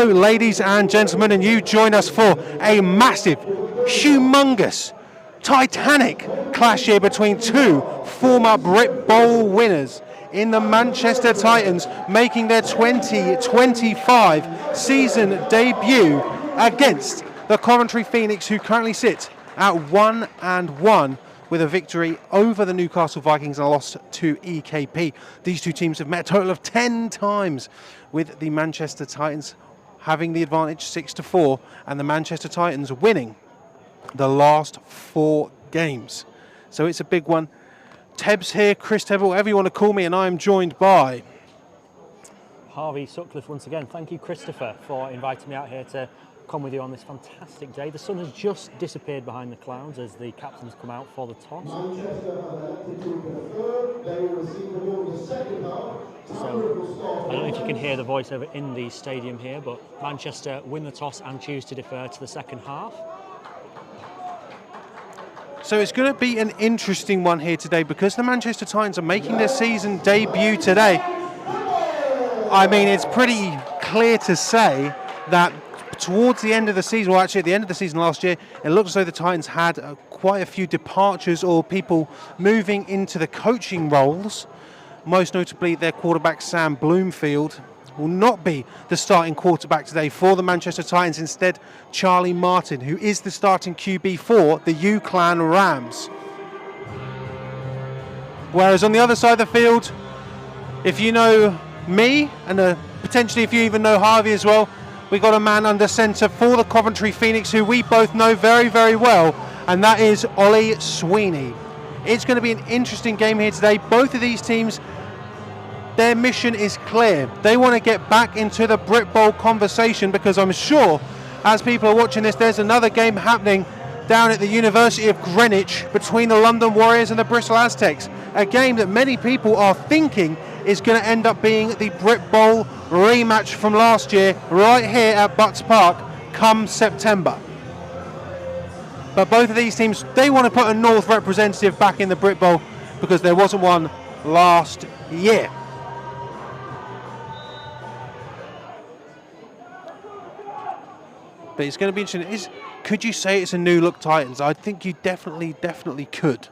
Hello, ladies and gentlemen, and you join us for a massive, humongous, titanic clash here between two former Brit Bowl winners in the Manchester Titans, making their 2025 season debut against the Coventry Phoenix, who currently sit at 1-1 with a victory over the Newcastle Vikings and a loss to EKP. These two teams have met a total of 10 times, with the Manchester Titans having the advantage 6-4 and the Manchester Titans winning the last 4 games. So it's a big one. Tebs here, Chris Tebble, whatever you want to call me, and I am joined by Harvey Sutcliffe once again. Thank you, Christopher, for inviting me out here to come with you on this fantastic day. The sun has just disappeared behind the clouds as the captains come out for the toss. So I don't know if you can hear the voiceover in the stadium here, but Manchester win the toss and choose to defer to the second half. So it's going to be an interesting one here today because the Manchester Titans are making their season debut today. I mean, it's pretty clear to say that towards the end of the season, well actually at the end of the season last year, it looks as though the Titans had quite a few departures or people moving into the coaching roles. Most notably, their quarterback Sam Bloomfield will not be the starting quarterback today for the Manchester Titans. Instead, Charlie Martin, who is the starting QB for the U-Clan Rams. Whereas on the other side of the field, if you know me, and potentially if you even know Harvey as well, we got a man under centre for the Coventry Phoenix who we both know very, very well, and that is Ollie Sweeney. It's going to be an interesting game here today. Both of these teams, their mission is clear. They want to get back into the Brit Bowl conversation because I'm sure as people are watching this, there's another game happening down at the University of Greenwich between the London Warriors and the Bristol Aztecs. A game that many people are thinking is going to end up being the Brit Bowl rematch from last year right here at Butts Park come September. But both of these teams, they want to put a North representative back in the Brit Bowl because there wasn't one last year. But it's going to be interesting. Could you say it's a new look Titans? I think you definitely could.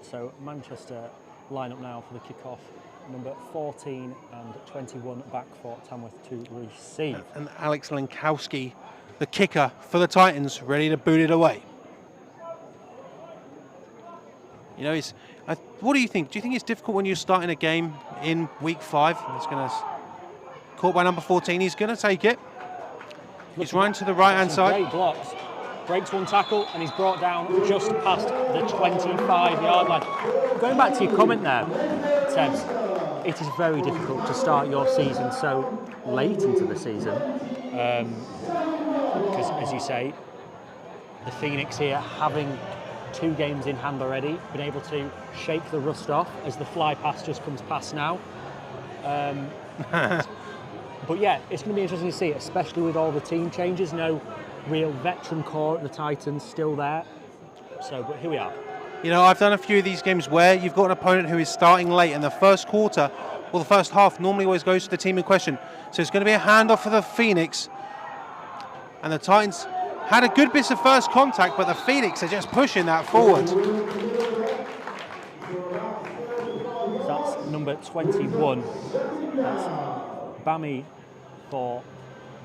So Manchester line up now for the kickoff. Number 14 and 21 back for Tamworth to receive. And Alex Lenkowski, the kicker for the Titans, ready to boot it away. You know, what do you think? Do you think it's difficult when you're starting a game in week 5? He's going to caught by number 14. He's going to take it. He's running to the right-hand side. Great blocks. Breaks one tackle and he's brought down just past the 25-yard line. Going back to your comment there, Tebs, it is very difficult to start your season so late into the season because, as you say, the Phoenix here having 2 games in hand already, been able to shake the rust off as the fly pass just comes past now. But yeah, it's going to be interesting to see, especially with all the team changes. No real veteran core at the Titans still there. So, but here we are. You know, I've done a few of these games where you've got an opponent who is starting late, and the first quarter, or the first half, normally always goes to the team in question. So it's going to be a handoff for the Phoenix. And the Titans had a good bit of first contact, but the Phoenix are just pushing that forward. So that's number 21. That's Bammy for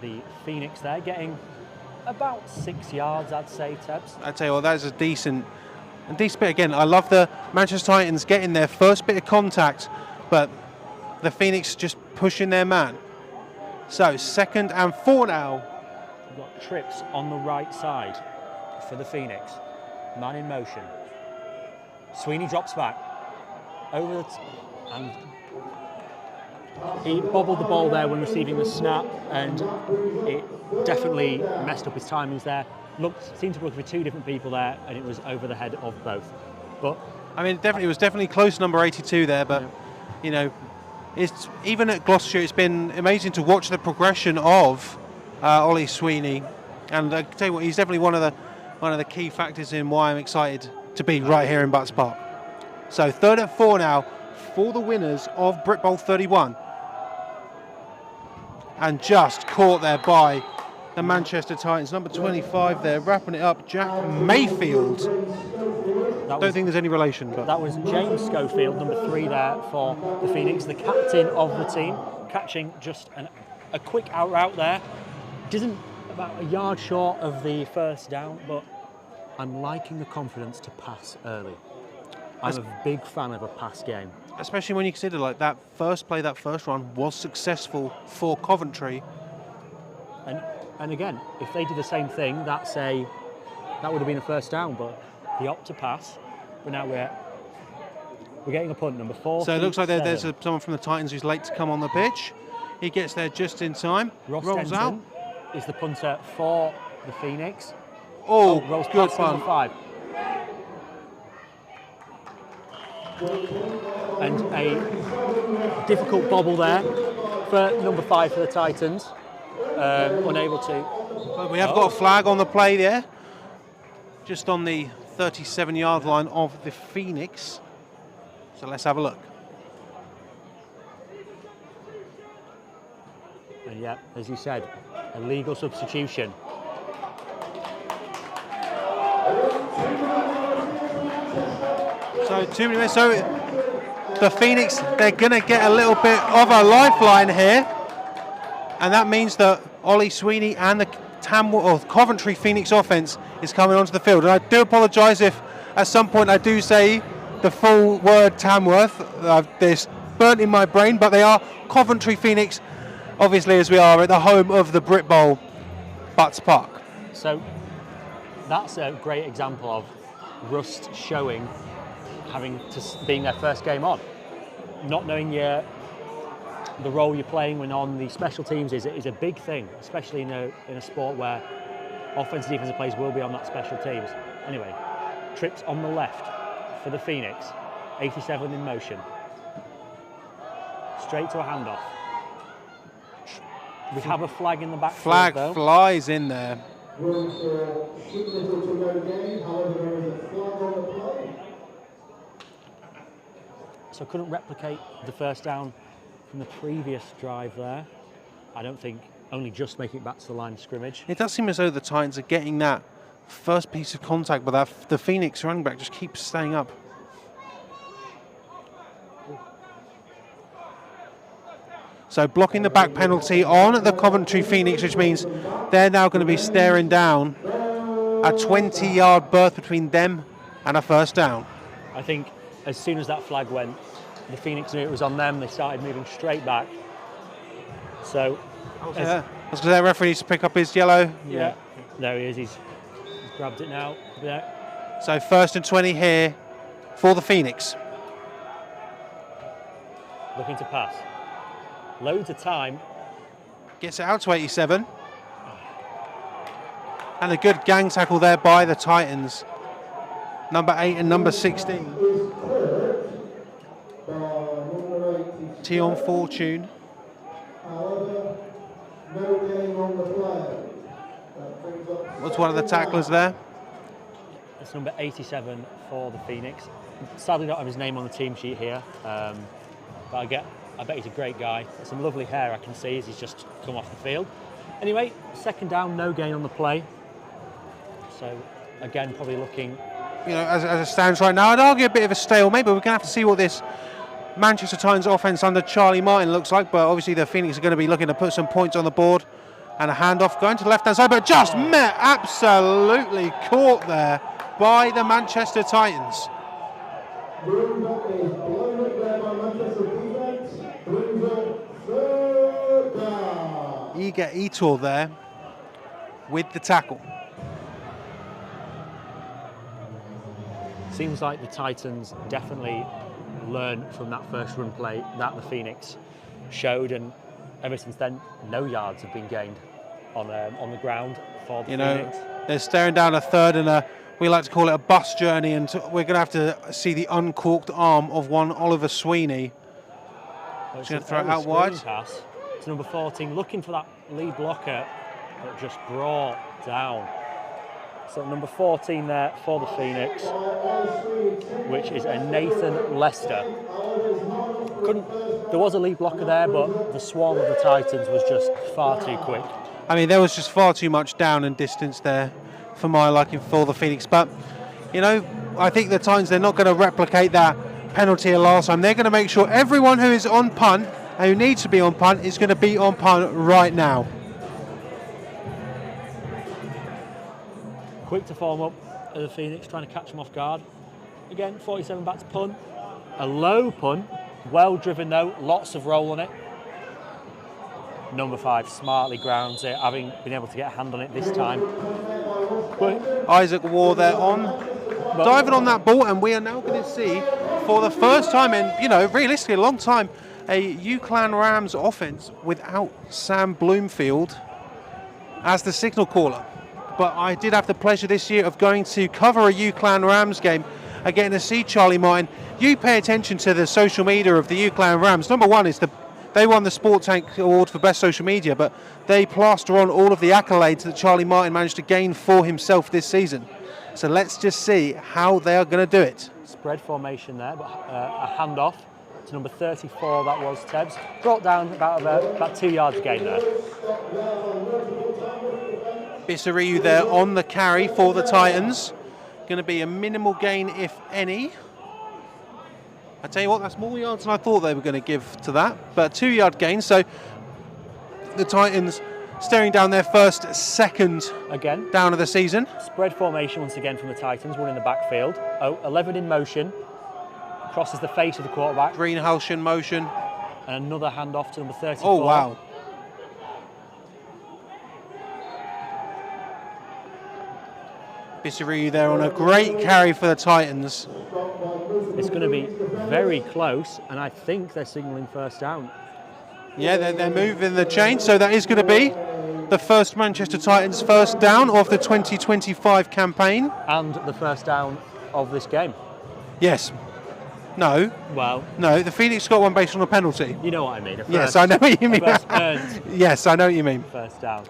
the Phoenix there, getting about 6 yards, I'd say, Tebs. I'd say, well, that's a decent bit. Again, I love the Manchester Titans getting their first bit of contact, but the Phoenix just pushing their man. So 2nd and 4 now. We've got trips on the right side for the Phoenix. Man in motion. Sweeney drops back. Over and he bobbled the ball there when receiving the snap, and it definitely messed up his timings there. Seemed to look for 2 different people there, and it was over the head of both. But I mean, it was definitely close, number 82 there. But you know, it's even at Gloucestershire, it's been amazing to watch the progression of Ollie Sweeney, and I tell you what, he's definitely one of the key factors in why I'm excited to be right here in Butts Park. So 3rd and 4 now for the winners of Brit Bowl 31. And just caught there by the Manchester Titans. Number 25 there, wrapping it up, Jack Mayfield. Don't think there's any relation. But that was James Schofield, number 3 there for the Phoenix, the captain of the team, catching just a quick out route there. Isn't about a yard short of the first down, but I'm liking the confidence to pass early. I'm a big fan of a pass game. Especially when you consider like that first play, that first run was successful for Coventry. And again, if they did the same thing, that would have been a first down, but they opt to pass. But now we're getting a punt, number 4. So it looks like there's someone from the Titans who's late to come on the pitch. He gets there just in time. Ross rolls Denton out. Is the punter for the Phoenix. Oh, rolls good past fun. number 5. And a difficult bobble there for number 5 for the Titans. Unable to. Well, we have got a flag on the play there, just on the 37-yard line of the Phoenix. So let's have a look. And yeah, as you said, a legal substitution. So 2 minutes. So the Phoenix, they're going to get a little bit of a lifeline here. And that means that Ollie Sweeney and the Coventry Phoenix offence is coming onto the field. And I do apologise if at some point I do say the full word Tamworth. This burnt in my brain, but they are Coventry Phoenix, obviously, as we are at the home of the Brit Bowl, Butts Park. So that's a great example of rust showing, being their first game on. Not knowing the role you're playing when on the special teams is a big thing, especially in a sport where offensive and defensive players will be on that special teams. Anyway, trips on the left for the Phoenix, 87 in motion. Straight to a handoff. We have a flag in the back. Flag flies in there. So couldn't replicate the first down from the previous drive there. I don't think, only just making it back to the line of scrimmage. It does seem as though the Titans are getting that first piece of contact, but the Phoenix running back just keeps staying up. So blocking the back penalty on the Coventry Phoenix, which means they're now going to be staring down a 20-yard berth between them and a first down. I think as soon as that flag went, the Phoenix knew it was on them. They started moving straight back. So, I was going to say, referee needs to pick up his yellow. Yeah, there he is. He's grabbed it now. Yeah. So 1st and 20 here for the Phoenix. Looking to pass. Loads of time. Gets it out to 87. And a good gang tackle there by the Titans. Number 8 and number 16. Tion Fortune. What's one of the tacklers there? It's number 87 for the Phoenix. Sadly don't have his name on the team sheet here, but I bet he's a great guy. Some lovely hair I can see as he's just come off the field. Anyway, 2nd down, no gain on the play. So again, probably looking. You know, as it stands right now, I'd argue a bit of a stalemate, but we're going to have to see what this Manchester Titans offence under Charlie Martin looks like. But obviously the Phoenix are going to be looking to put some points on the board. And a handoff going to the left-hand side, but just absolutely caught there by the Manchester Titans. Eager Etor there with the tackle. Seems like the Titans definitely learned from that first run play that the Phoenix showed, and ever since then, no yards have been gained on the ground for the Phoenix. They're staring down a 3rd and we like to call it a bus journey, and we're going to have to see the uncorked arm of one Oliver Sweeney. He's going to throw it out wide. Pass to number 14, looking for that lead blocker, but just brought down. So number 14 there for the Phoenix, which is a Nathan Lester. There was a lead blocker there, but the swarm of the Titans was just far too quick. I mean, there was just far too much down and distance there for my liking for the Phoenix. But, you know, I think the Titans, they're not going to replicate that penalty of last time. They're going to make sure everyone who is on punt and who needs to be on punt is going to be on punt right now. Quick to form up of the Phoenix, trying to catch them off guard. Again, 47 back to punt. A low punt, well driven though, lots of roll on it. Number 5 smartly grounds it, having been able to get a hand on it this time. Isaac War there diving on that ball, and we are now going to see, for the first time in, you know, realistically a long time, a UClan Rams offense without Sam Bloomfield as the signal caller. But I did have the pleasure this year of going to cover a UClan Rams game, getting to see Charlie Martin. You pay attention to the social media of the UClan Rams. Number one is they won the Sport Tank Award for Best Social Media, but they plaster on all of the accolades that Charlie Martin managed to gain for himself this season. So let's just see how they are going to do it. Spread formation there, but a handoff to number 34, that was Tebbs. Brought down about 2 yards gain there. Bissariu there on the carry for the Titans. Going to be a minimal gain, if any. I tell you what, that's more yards than I thought they were going to give to that. But 2 yard gain, so the Titans staring down their second again down of the season. Spread formation once again from the Titans, one in the backfield. 11 in motion, crosses the face of the quarterback. Greenhouse in motion. And another handoff to number 34. Oh, wow. Bissariu there on a great carry for the Titans. It's going to be very close, and I think they're signalling first down. Yeah, they're moving the chain, so that is going to be the first Manchester Titans first down of the 2025 campaign. And the first down of this game. Yes. No. Well. No, the Phoenix got one based on a penalty. You know what I mean. Yes, I know what you mean. Earned yes, I know what you mean. First down.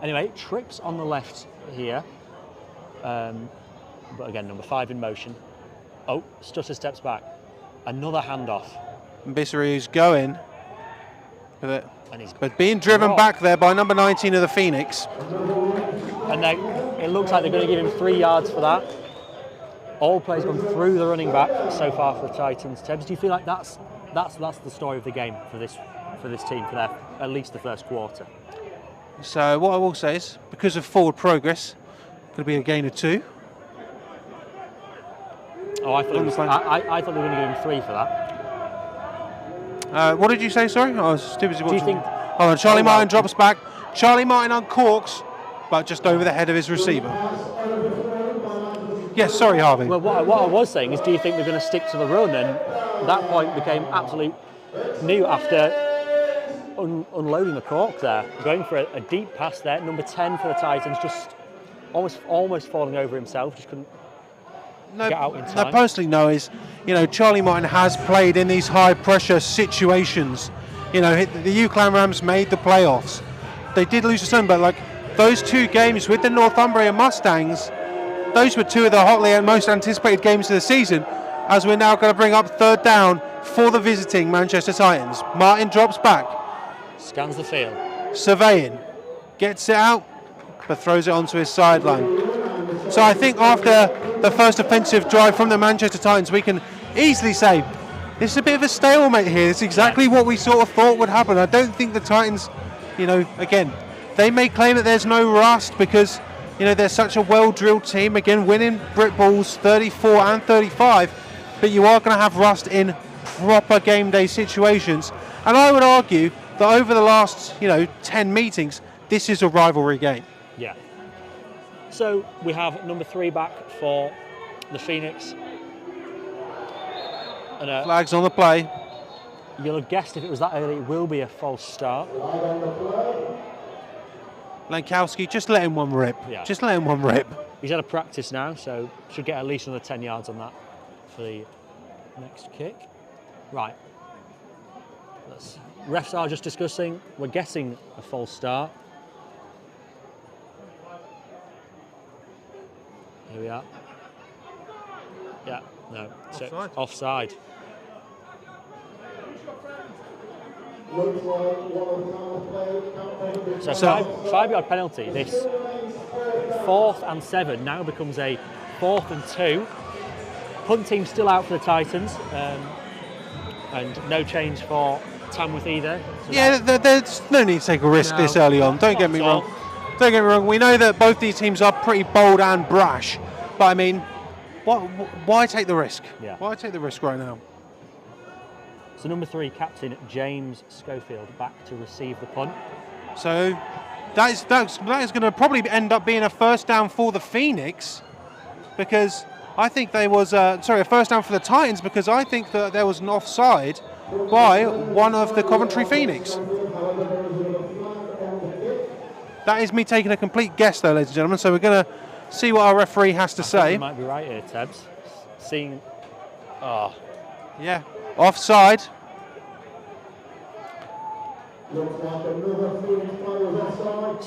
Anyway, trips on the left here. But again, number 5 in motion. Oh, Stutter steps back. Another handoff. Bissariu's going with it. And he's being driven back there by number 19 of the Phoenix. And it looks like they're going to give him 3 yards for that. All plays gone through the running back so far for the Titans. Tebbs, do you feel like that's the story of the game for this team for at least the first quarter? So what I will say is, because of forward progress, going to be a gain of 2. Oh, I thought they were going to give him 3 for that. What did you say? Sorry, I was too busy watching. Do you think? Hold on, Charlie Martin drops back. Charlie Martin uncorks, but just over the head of his receiver. Yes, sorry, Harvey. Well, what I was saying is, do you think they're going to stick to the run? And that point became absolute new after unloading the cork there, going for a deep pass there. Number 10 for the Titans, just almost falling over himself, just couldn't get out in time. I personally know is, Charlie Martin has played in these high pressure situations. The UClan Rams made the playoffs. They did lose to some, but like those 2 games with the Northumbria Mustangs, those were 2 of the hotly and most anticipated games of the season, as we're now going to bring up third down for the visiting Manchester Titans. Martin drops back. Scans the field. Surveying. Gets it out, but throws it onto his sideline. So I think after the first offensive drive from the Manchester Titans, we can easily say this is a bit of a stalemate here. It's exactly what we sort of thought would happen. I don't think the Titans, again, they may claim that there's no rust because, they're such a well-drilled team, again, winning Brit Balls 34 and 35, but you are going to have rust in proper game day situations. And I would argue that over the last, 10 meetings, this is a rivalry game. Yeah. So we have number 3 back for the Phoenix. And flags on the play. You'll have guessed if it was that early, it will be a false start. Lankowski, just let him one rip. Yeah. Just let him one rip. He's had a practice now, so should get at least another 10 yards on that for the next kick. Right. Refs are just discussing. We're guessing a false start. Here we are. Yeah, no. Offside. Offside. So 5-yard penalty. This 4th and 7 now becomes a 4th and 2. Punt team still out for the Titans, and no change for Tamworth either. So there's no need to take a risk this early on. Don't get me wrong. Don't get me wrong. We know that both these teams are pretty bold and brash, but I mean, why take the risk? Yeah. Why take the risk right now? So number 3, captain James Schofield, back to receive the punt. So that is going to probably end up being a first down for the Phoenix, because I think there was a first down for the Titans, because I think that there was an offside by one of the Coventry Phoenix. That is me taking a complete guess, though, ladies and gentlemen. So we're going to see what our referee has to say. You might be right here, Tebs. Yeah, offside. So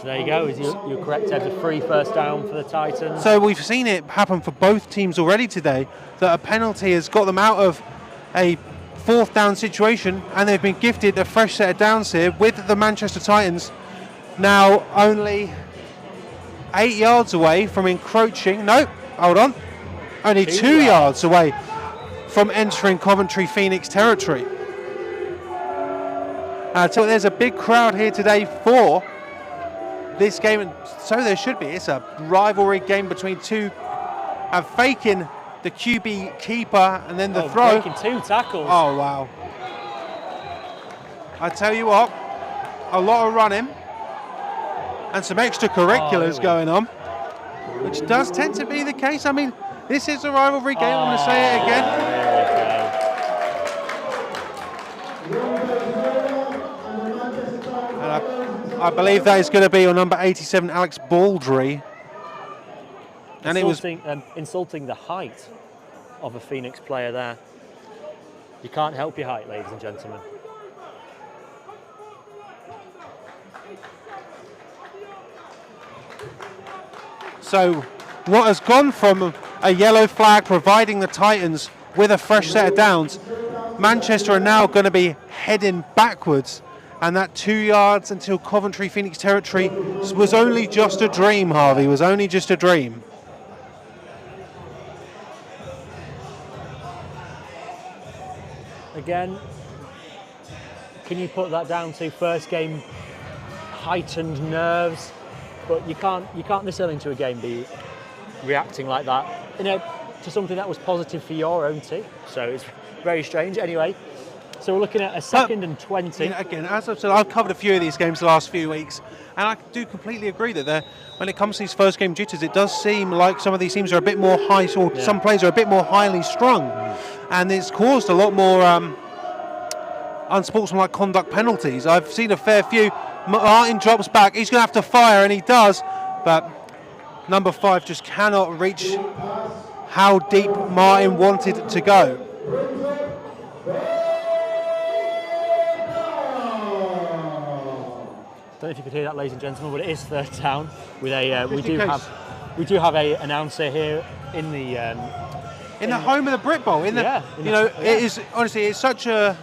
there you go. You're correct, Tebs. A free first down for the Titans. So we've seen it happen for both teams already today, that a penalty has got them out of a 4th down situation, and they've been gifted a fresh set of downs here with the Manchester Titans now only 8 yards away from encroaching. No, hold on. Only 2 yards away from entering Coventry Phoenix territory. So there's a big crowd here today for this game, and so there should be. It's a rivalry game between two, faking the QB keeper and then the throw. Breaking 2 tackles. Oh, wow. I tell you what, a lot of running and some extracurriculars going on, which does tend to be the case. I mean, this is a rivalry game. I'm going to say it again. And I believe that is going to be on number 87, Alex Baldry. And insulting the height of a Phoenix player there. You can't help your height, ladies and gentlemen. So what has gone from a yellow flag providing the Titans with a fresh set of downs, Manchester are now going to be heading backwards, and that 2 yards until Coventry Phoenix territory was only just a dream, Harvey, was only just a dream. Again, can you put that down to first game heightened nerves? But you can't this early into a game be reacting like that, to something that was positive for your own team. So it's very strange. Anyway, so we're looking at a 2nd and 20. Again, as I've said, I've covered a few of these games the last few weeks, and I do completely agree that when it comes to these first game jitters, it does seem like some of these teams are a bit more high, or some players are a bit more highly strung, and it's caused a lot more unsportsmanlike conduct penalties. I've seen a fair few. Martin drops back, he's going to have to fire, and he does, but number 5 just cannot reach how deep Martin wanted to go. Don't know if you could hear that, ladies and gentlemen, but it is 3rd down. With we do have a announcer here in the home of the Brit Bowl. It is honestly, it's such a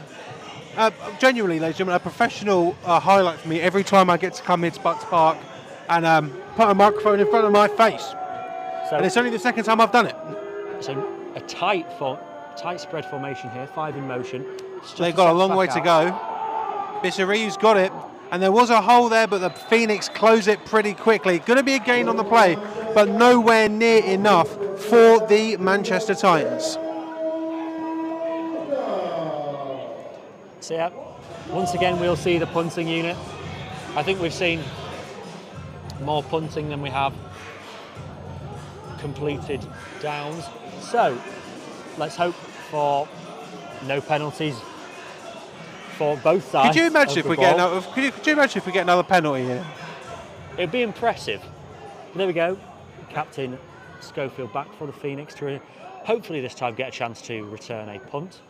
genuinely, ladies and gentlemen, a professional highlight for me every time I get to come here to Bucks Park and put a microphone in front of my face. And it's only the 2nd time I've done it. So a tight spread formation here, 5 in motion. They've got a long way to go. Bissariu's got it, and there was a hole there, but the Phoenix close it pretty quickly. Going to be a gain on the play, but nowhere near enough for the Manchester Titans. So yeah, once again we'll see the punting unit. I think we've seen more punting than we have completed downs. So let's hope for no penalties for both sides. Could you imagine if we get another penalty here? It'd be impressive. There we go. Captain Schofield back for the Phoenix to hopefully this time get a chance to return a punt.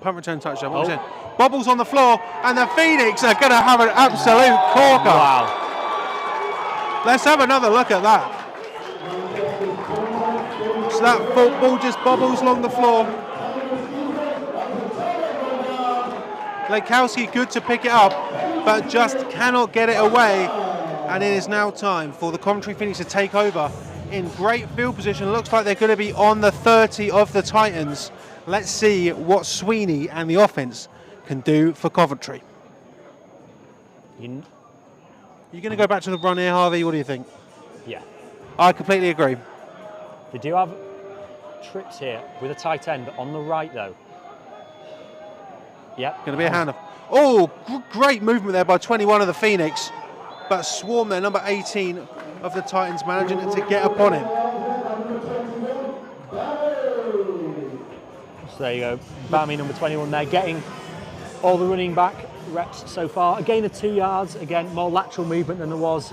Punt return touchdown. What was it? Bobbles on the floor, and the Phoenix are going to have an absolute corker. Wow. Let's have another look at that. So that football just bobbles along the floor. Lekowski good to pick it up, but just cannot get it away. And it is now time for the Coventry Phoenix to take over in great field position. Looks like they're going to be on the 30 of the Titans. Let's see what Sweeney and the offense can do for Coventry. You're going to go back to the run here, Harvey? What do you think? Yeah. I completely agree. They do have trips here with a tight end on the right, though. Yeah. Going to be a handoff. Oh, great movement there by 21 of the Phoenix. But Swarm there, number 18 of the Titans, managing to get upon him. So there you go. Bammy, number 21 there, getting all the running back reps so far. A gain of 2 yards. Again, more lateral movement than there was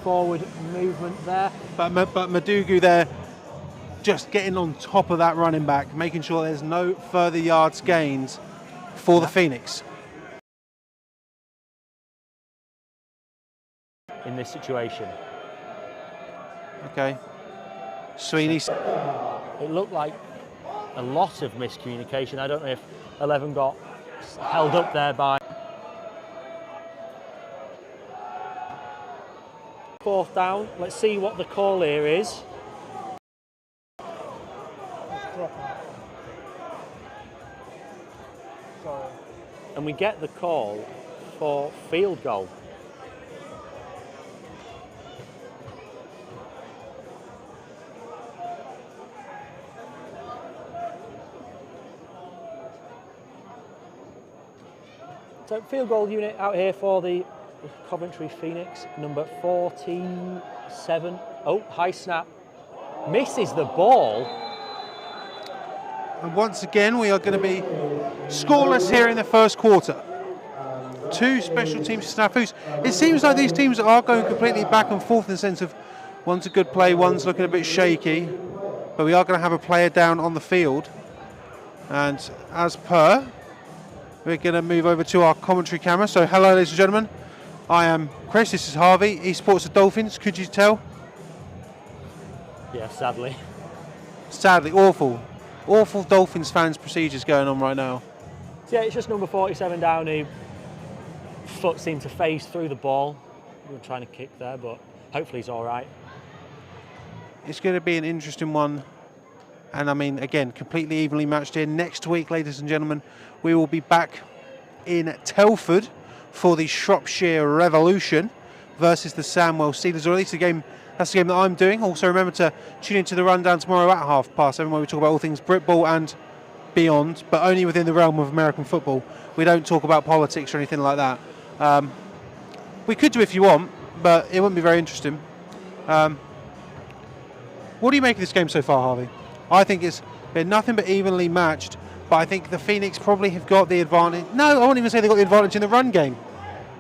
forward movement there. But Madugu there, just getting on top of that running back, making sure there's no further yards gained for the Phoenix. In this situation. Okay. Sweeney. It looked like a lot of miscommunication. I don't know if 11 got held up there by. Fourth down. Let's see what the call here is. And we get the call for field goal. So field goal unit out here for the Coventry Phoenix, number 47. Oh, high snap. Misses the ball. And once again, we are going to be scoreless here in the first quarter. 2 special teams snafus. It seems like these teams are going completely back and forth in the sense of one's a good play, one's looking a bit shaky. But we are going to have a player down on the field. And as per, we're going to move over to our commentary camera. So hello, ladies and gentlemen. I am Chris, this is Harvey. He supports the Dolphins, could you tell? Yeah, sadly. Sadly, awful Dolphins fans procedures going on right now. Yeah, it's just number 47 down who foot seemed to phase through the ball. We were trying to kick there, but hopefully he's all right. It's going to be an interesting one. And I mean, again, completely evenly matched here. Next week, ladies and gentlemen, we will be back in Telford for the Shropshire Revolution versus the Sandwell Steelers. Or at least that's the game that I'm doing. Also, remember to tune into the rundown tomorrow at 7:30, where we talk about all things Britball and beyond, but only within the realm of American football. We don't talk about politics or anything like that. We could do if you want, but it wouldn't be very interesting. What do you make of this game so far, Harvey? I think it's been nothing but evenly matched, but I think the Phoenix probably have got the advantage. No, I won't even say they've got the advantage in the run game.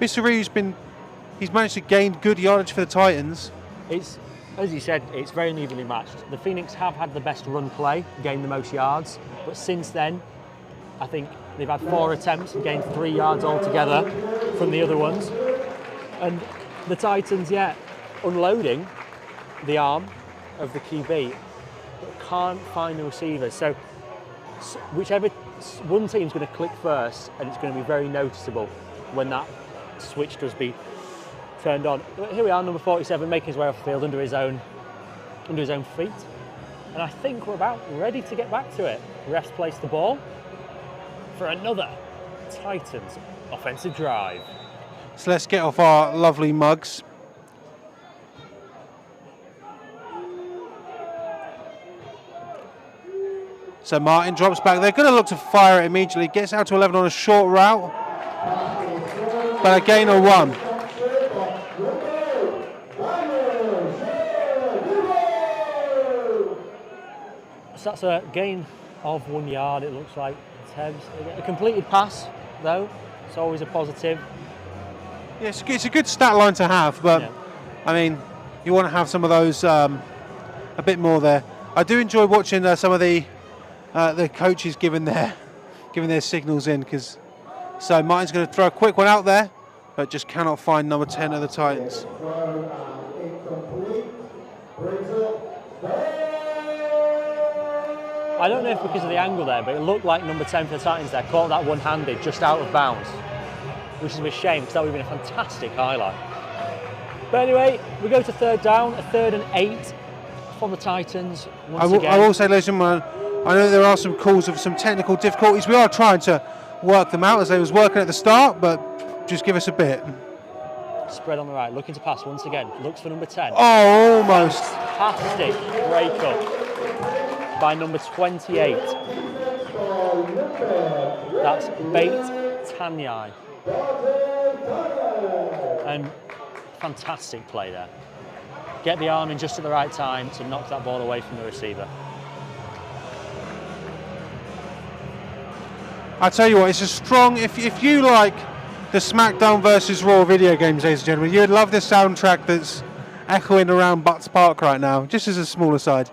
Bissariu's he's managed to gain good yardage for the Titans. It's, as you said, it's very evenly matched. The Phoenix have had the best run play, gained the most yards, but since then, I think they've had 4 attempts and gained 3 yards altogether from the other ones. And the Titans, unloading the arm of the QB, but can't find the receivers. So whichever one team's going to click first, and it's going to be very noticeable when that switch does be turned on. But here we are, number 47, making his way off the field under his own feet. And I think we're about ready to get back to it. Refs place the ball for another Titans offensive drive. So let's get off our lovely mugs. So Martin drops back. They're going to look to fire it immediately. Gets out to 11 on a short route. But a gain of 1. So that's a gain of 1 yard, it looks like. A completed pass, though. It's always a positive. Yeah, it's a good stat line to have, but yeah. I mean, you want to have some of those a bit more there. I do enjoy watching some of the coaches giving their signals in, because so Martin's going to throw a quick one out there, but just cannot find number 10 of the Titans. I don't know if because of the angle there, but it looked like number 10 for the Titans there caught that one-handed just out of bounds, which is a shame because that would have been a fantastic highlight. But anyway, we go to third down, a 3rd and 8 from the Titans. I will say, ladies and gentlemen, I know there are some calls of some technical difficulties. We are trying to work them out as they was working at the start, but just give us a bit. Spread on the right, looking to pass once again. Looks for number 10. Oh, almost. Fantastic break-up by number 28. That's Bait Tanyai. And fantastic play there. Get the arm in just at the right time to knock that ball away from the receiver. I tell you what, it's a strong, if you like the SmackDown versus Raw video games, ladies and gentlemen, you'd love the soundtrack that's echoing around Butts Park right now, just as a small aside.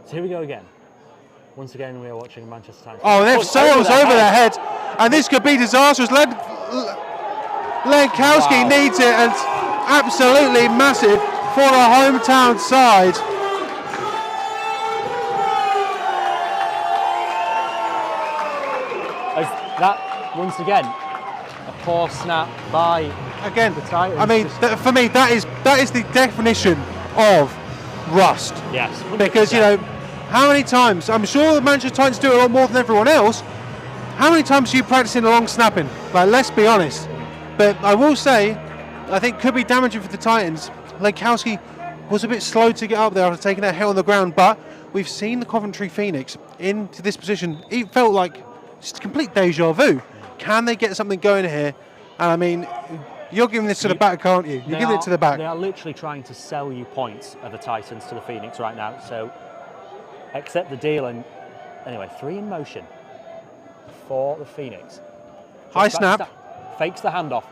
So here we go again. Once again, we are watching Manchester Titans. Oh, they've sailed over their head, and this could be disastrous. Lenkowski needs it, and it's absolutely massive for the hometown side. That, once again, a poor snap by the Titans. I mean, for me, that is the definition of rust. Yes. 100%. Because, you know, how many times, I'm sure the Manchester Titans do it a lot more than everyone else, how many times are you practicing a long snapping? Like, let's be honest. But I will say, I think could be damaging for the Titans. Lenkowski was a bit slow to get up there after taking that hit on the ground, but we've seen the Coventry Phoenix into this position. It felt like just a complete deja vu. Can they get something going here? And I mean, you're giving this to the back, aren't you? You're giving it to the back. They are literally trying to sell you points of the Titans to the Phoenix right now. So accept the deal. And anyway, 3 in motion for the Phoenix. High snap. Fakes the handoff.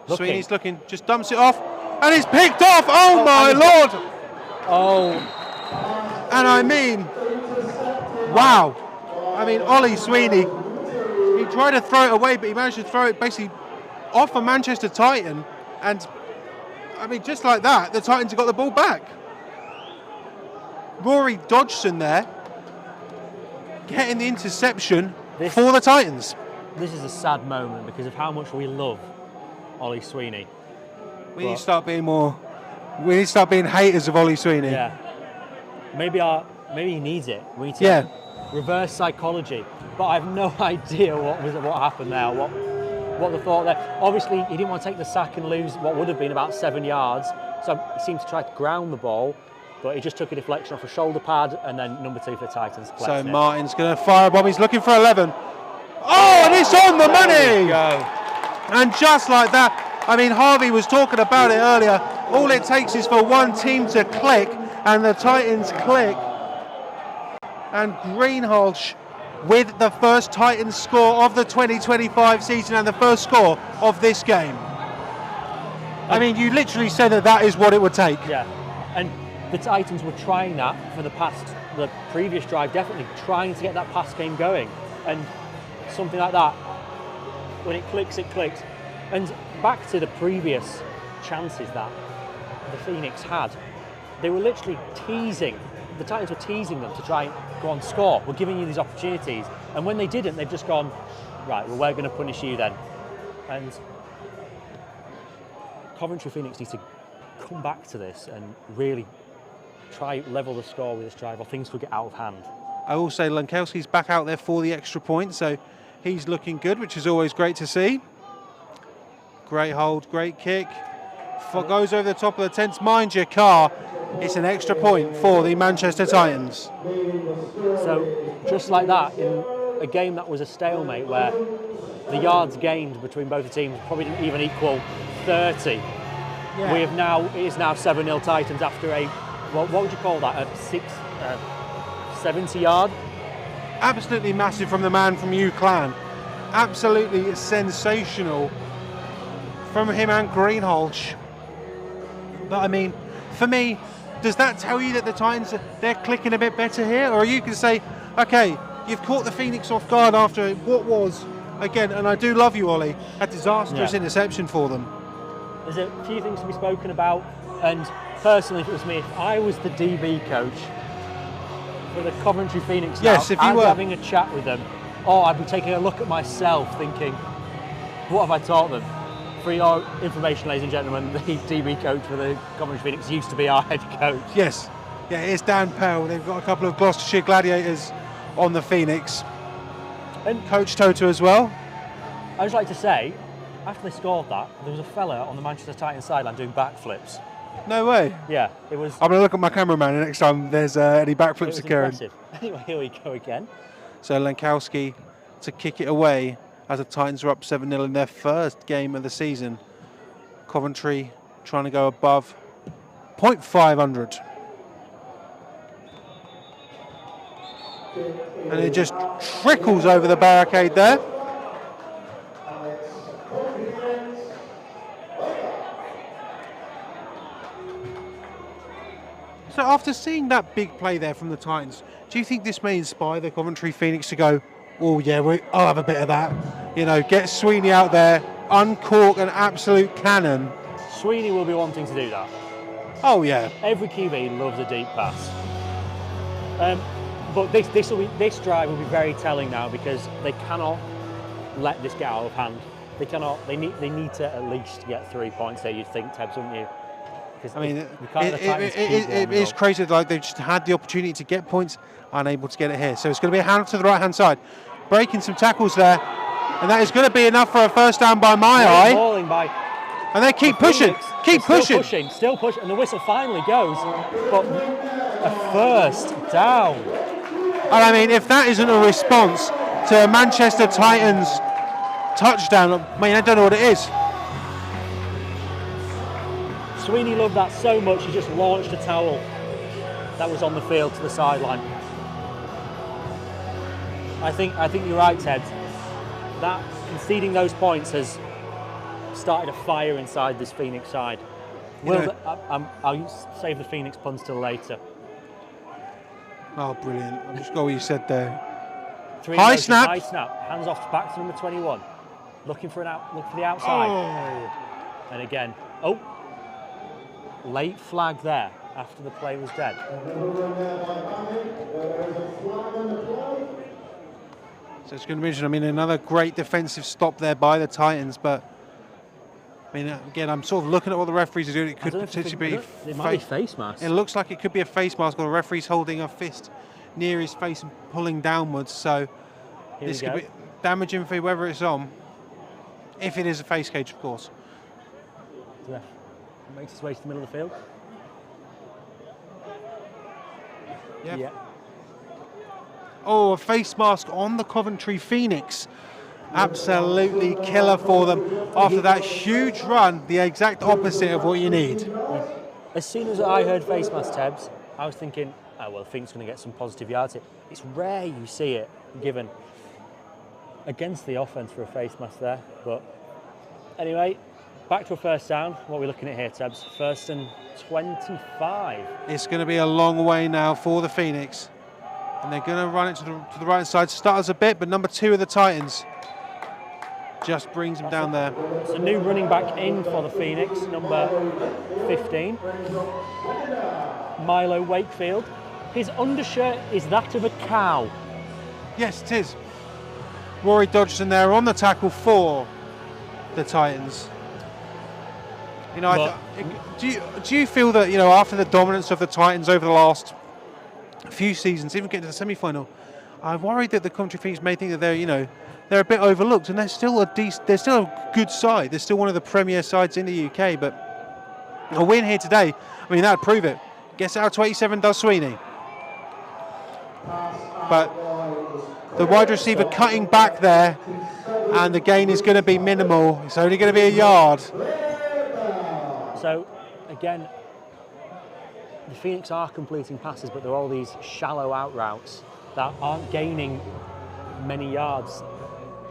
Sweeney's looking, just dumps it off, and it's picked off. Oh my Lord! Oh. And I mean, wow. I mean, Ollie Sweeney, he tried to throw it away, but he managed to throw it basically off a Manchester Titan. And I mean, just like that, the Titans have got the ball back. Rory Dodgson there, getting the interception for the Titans. This is a sad moment because of how much we love Ollie Sweeney. We need to start being haters of Ollie Sweeney. Yeah. Maybe he needs it. We need to reverse psychology. But I have no idea what happened there. What the thought there. Obviously, he didn't want to take the sack and lose what would have been about 7 yards. So he seemed to try to ground the ball, but he just took a deflection off a shoulder pad, and then number 2 for the Titans. So Martin's going to fire a bomb. He's looking for 11. Oh, and it's on the money! And just like that, I mean, Harvey was talking about it earlier. All it takes is for one team to click, and the Titans click. And Greenhalgh with the first Titans score of the 2025 season and the first score of this game. I mean, you literally said that is what it would take. Yeah, and the Titans were trying that for the previous drive, definitely trying to get that pass game going. And something like that, when it clicks, it clicks. And back to the previous chances that the Phoenix had, they were literally teasing. The Titans were teasing them to try and go on score. We're giving you these opportunities. And when they didn't, they've just gone, right, well, we're going to punish you then. And Coventry Phoenix needs to come back to this and really try level the score with this drive, or things could get out of hand. I will say Lenkowski's back out there for the extra point, so he's looking good, which is always great to see. Great hold, great kick. Goes over the top of the tents. Mind your car. It's an extra point for the Manchester Titans. So, just like that, in a game that was a stalemate where the yards gained between both the teams probably didn't even equal 30. Yeah. It is now 7-0 Titans after what would you call that? A 70 yard? Absolutely massive from the man from UClan. Absolutely sensational from him and Greenhalgh. But I mean, for me, does that tell you that the Titans, they're clicking a bit better here? Or you can say, okay, you've caught the Phoenix off guard after what was, again, and I do love you, Ollie, a disastrous interception for them. There's a few things to be spoken about, and personally, if it was me, if I was the DB coach, for the Coventry Phoenix Yes, now, if you I'd were be having a chat with them, or I'd be taking a look at myself thinking, what have I taught them? For your information, ladies and gentlemen, the DB coach for the Coventry Phoenix used to be our head coach. Yes, yeah, it's Dan Pell. They've got a couple of Gloucestershire Gladiators on the Phoenix. And Coach Toto as well. I'd just like to say, after they scored that, there was a fella on the Manchester Titans sideline doing backflips. No way. Yeah, it was. I'm going to look at my cameraman next time there's any It backflips was occurring. impressive. Anyway, here we go again. So Lankowski to kick it away as the Titans are up 7-0 in their first game of the season. Coventry trying to go above .500. And it just trickles over the barricade there. So after seeing that big play there from the Titans, do you think this may inspire the Coventry Phoenix to go, oh yeah, I'll have a bit of that. You know, get Sweeney out there, uncork an absolute cannon. Sweeney will be wanting to do that. Oh yeah. Every QB loves a deep pass. But this drive will be very telling now because they cannot let this get out of hand. They cannot. They need to at least get 3 points there. You'd think, Tebs, wouldn't you? I mean, it is crazy. Like they've just had the opportunity to get points, unable to get it here. So it's going to be a hand to the right hand side, breaking some tackles there, and that is going to be enough for a first down by my eye. And they keep pushing, still pushing, and the whistle finally goes. But a first down. And I mean, if that isn't a response to a Manchester Titans touchdown, I mean, I don't know what it is. Sweeney loved that so much, he just launched a towel that was on the field to the sideline. I think you're right, Ted. That conceding those points has started a fire inside this Phoenix side. I'll save the Phoenix puns till later. Oh, brilliant. I'm just got what you said there. High snap. Hands off back to number 21. Looking for the outside. Oh. And again, late flag there after the play was dead. So it's going to be interesting. I mean, another great defensive stop there by the Titans, but I mean, again, I'm sort of looking at what the referees are doing. It could potentially be it might be face mask. It looks like it could be a face mask, or the referee's holding a fist near his face and pulling downwards. So this could be damaging for whoever it's on, if it is a face cage, of course. Yeah. Makes its way to the middle of the field. Yep. Yeah. Oh, a face mask on the Coventry Phoenix. Absolutely killer for them. After that huge run, the exact opposite of what you need. As soon as I heard face mask, Tebs, I was thinking, oh, well, Phoenix going to get some positive yards here. It's rare you see it given against the offence for a face mask there. But anyway, back to a first down. What are we looking at here, Tebs? 1st and 25. It's going to be a long way now for the Phoenix. And they're going to run it to the right side. Stutters a bit, but number 2 of the Titans just brings him down there. It's a new running back in for the Phoenix, number 15. Milo Wakefield. His undershirt is that of a cow. Yes, it is. Rory Dodgson there on the tackle for the Titans. You know, do you feel that, you know, after the dominance of the Titans over the last few seasons, even getting to the semi-final, I'm worried that the Coventry Phoenix may think that they're a bit overlooked, and they're still a good side. They're still one of the premier sides in the UK. But a win here today, I mean, that'd prove it. Gets out to 87, does Sweeney. But the wide receiver cutting back there, and the gain is going to be minimal. It's only going to be a yard. So, again, the Phoenix are completing passes, but there are all these shallow out routes that aren't gaining many yards.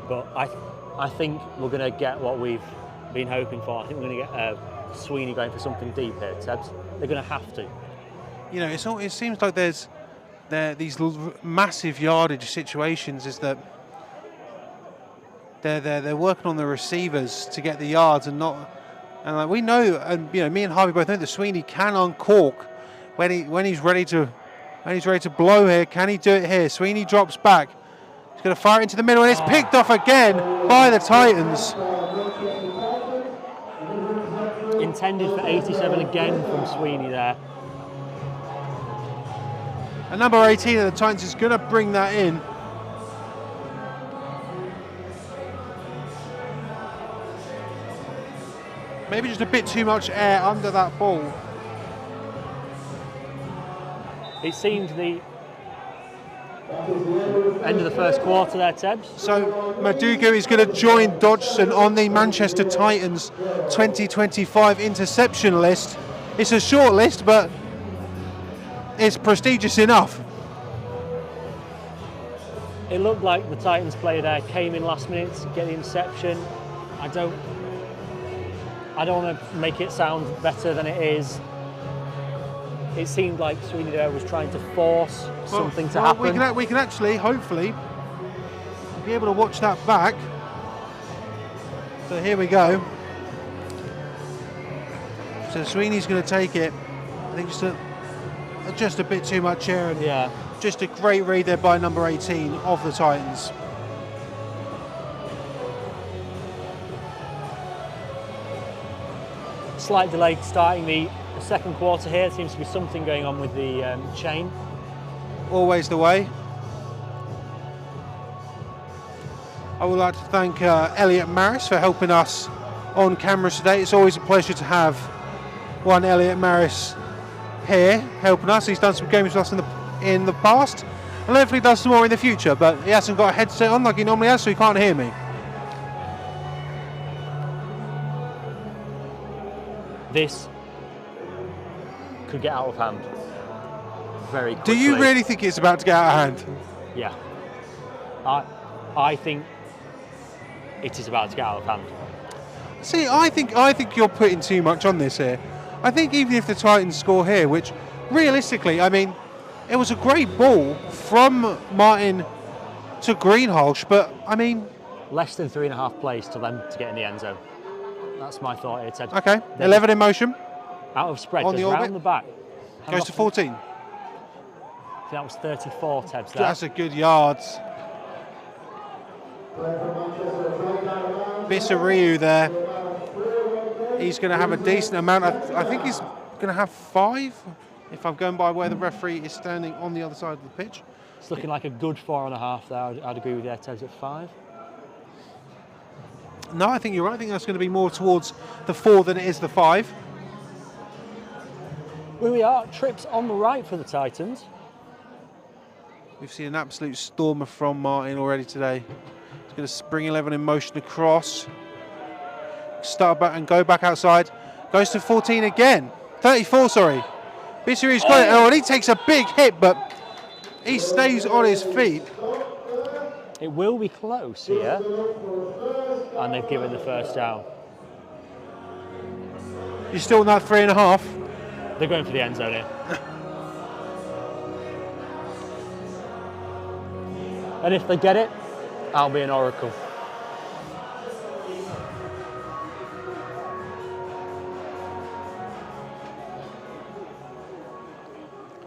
But I think we're going to get what we've been hoping for. I think we're going to get Sweeney going for something deep here, Tebs. They're going to have to. You know, it seems like there's these massive yardage situations. Is that they're working on the receivers to get the yards and not. And like we know, and you know, me and Harvey both know that Sweeney can uncork when he's ready to And he's ready to blow here. Can he do it here? Sweeney drops back. He's going to fire it into the middle, and it's picked off again by the Titans. Intended for 87 again from Sweeney there. And number 18 of the Titans is going to bring that in. Maybe just a bit too much air under that ball. It seemed the end of the first quarter there, Tebs. So Madugu is going to join Dodgson on the Manchester Titans 2025 interception list. It's a short list, but it's prestigious enough. It looked like the Titans player there came in last minute to get the interception. I don't want to make it sound better than it is. It seemed like Sweeney there was trying to force something to happen. We can actually, hopefully, be able to watch that back. So here we go. So Sweeney's going to take it. I think just a bit too much air, and just a great read there by number 18 of the Titans. Slight delay starting the second quarter here. There seems to be something going on with the chain. Always the way. I would like to thank Elliot Maris for helping us on camera today. It's always a pleasure to have one Elliot Maris here helping us. He's done some games with us in the past, and hopefully does some more in the future, but he hasn't got a headset on like he normally has, so he can't hear me. This could get out of hand very quickly. Do you really think it's about to get out of hand? Yeah. I think it is about to get out of hand. See, I think you're putting too much on this here. I think even if the Titans score here, which realistically, I mean, it was a great ball from Martin to Greenhalgh, but I mean, less than 3.5 plays to them to get in the end zone. That's my thought here, Ted. Okay, 11 in motion. Out of spread, on goes the round the back. Goes to 14. I think that was 34, Tebs. That's a good yards. Bissariu there. He's going to have a decent amount. I think he's going to have 5, if I'm going by where the referee is standing on the other side of the pitch. It's looking like a good 4.5 there. I'd agree with you, Tebs, at 5. No, I think you're right. I think that's going to be more towards the 4 than it is the 5. Here we are, trips on the right for the Titans. We've seen an absolute stormer from Martin already today. He's going to spring 11 in motion across. Start back and go back outside. Goes to 14 again. 34, sorry. Bissariu's got it. Oh, and he takes a big hit, but he stays on his feet. It will be close here. And they've given the first down. You're still in that 3.5. They're going for the end zone here. And if they get it, I'll be an oracle.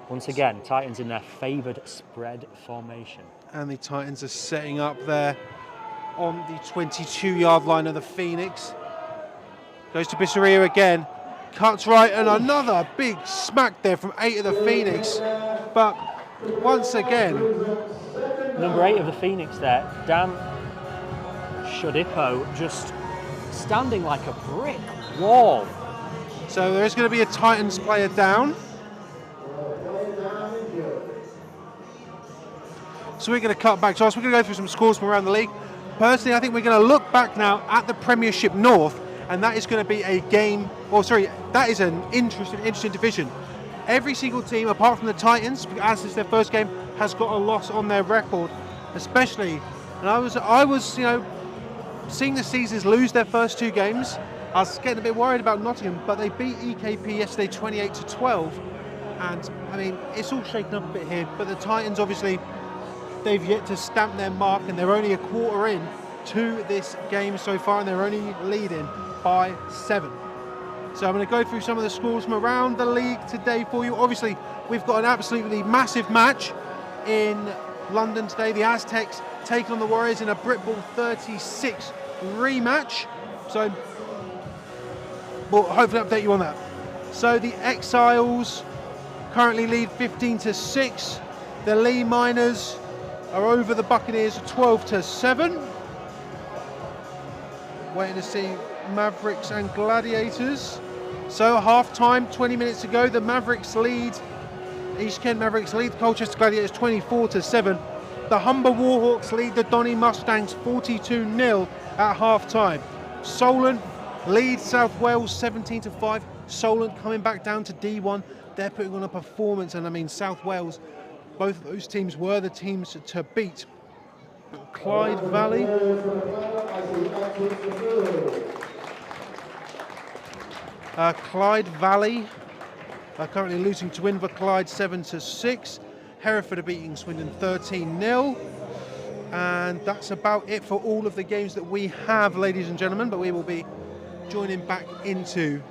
Once again, Titans in their favoured spread formation. And the Titans are setting up there on the 22-yard line of the Phoenix. Goes to Bissariu again. Cuts right, and another big smack there from 8 of the Phoenix. But once again, number 8 of the Phoenix there, Dan Shodipo, just standing like a brick wall. So there is going to be a Titans player down. So we're going to cut back. So we're going to go through some scores from around the league. Personally, I think we're going to look back now at the Premiership North, and that is going to be a game, that is an interesting division. Every single team, apart from the Titans, as it's their first game, has got a loss on their record, especially. And I was, seeing the Caesars lose their first 2 games. I was getting a bit worried about Nottingham, but they beat EKP yesterday 28-12. And I mean, it's all shaken up a bit here, but the Titans obviously, they've yet to stamp their mark, and they're only a quarter in to this game so far, and they're only leading by 7. So I'm going to go through some of the scores from around the league today for you. Obviously, we've got an absolutely massive match in London today. The Aztecs taking on the Warriors in a Brit Ball 36 rematch. So we'll hopefully update you on that. So the Exiles currently lead 15-6. The Lee Miners are over the Buccaneers 12-7. Waiting to see Mavericks and Gladiators. So half time, 20 minutes to go. The Mavericks lead. East Kent Mavericks lead Colchester Gladiators 24-7. The Humber Warhawks lead the Donny Mustangs 42-0 at half time. Solent leads South Wales 17-5. Solent coming back down to D1. They're putting on a performance, and I mean South Wales, both of those teams were the teams to beat. Clyde Valley. Clyde Valley are currently losing to Inverclyde 7-6. Hereford are beating Swindon 13-0. And that's about it for all of the games that we have, ladies and gentlemen. But we will be joining back into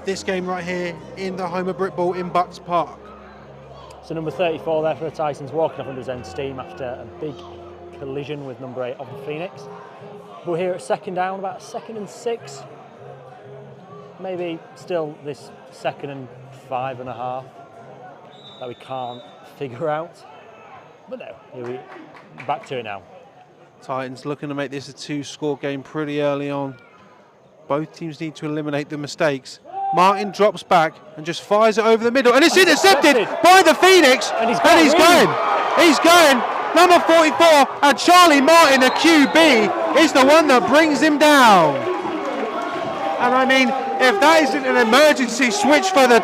this game right here in the home of Brit Ball in Butts Park. So number 34 there for the Titans, walking off under his own steam after a big collision with number 8 of the Phoenix. We're here at second down, about 2nd and 6. Maybe still this 2nd and 5.5 that we can't figure out. But no, here we back to it now. Titans looking to make this a 2-score game pretty early on. Both teams need to eliminate the mistakes. Martin drops back and just fires it over the middle, and it's intercepted by the Phoenix, and he's going. He's going. Number 44, and Charlie Martin, the QB, is the one that brings him down. And I mean, if that isn't an emergency switch for the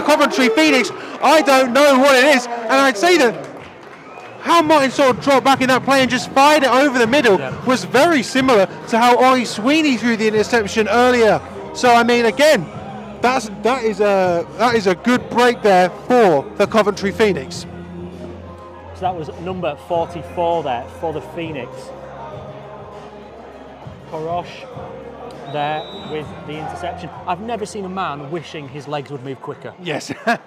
Coventry Phoenix, I don't know what it is. And I'd say that how Martin sort of dropped back in that play and just fired it over the middle was very similar to how Ollie Sweeney threw the interception earlier. So I mean, again, that is a good break there for the Coventry Phoenix. So that was number 44 there for the Phoenix. Korosh there with the interception. I've never seen a man wishing his legs would move quicker. Yes. But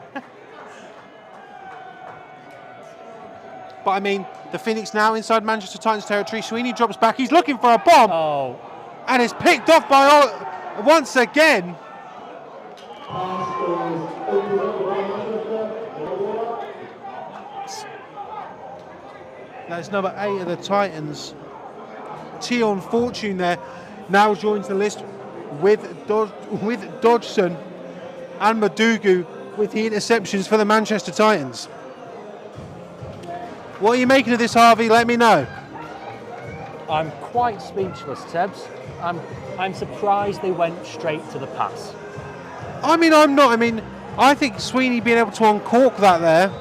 I mean, the Phoenix now inside Manchester Titans territory. Sweeney drops back. He's looking for a bomb. Oh. And it's picked off by once again. That's number 8 of the Titans. Tion Fortune there now joins the list with Dodgson and Madugu with the interceptions for the Manchester Titans. What are you making of this, Harvey? Let me know. I'm quite speechless, Tebs. I'm surprised they went straight to the pass. I mean, I'm not. I mean, I think Sweeney being able to uncork that there.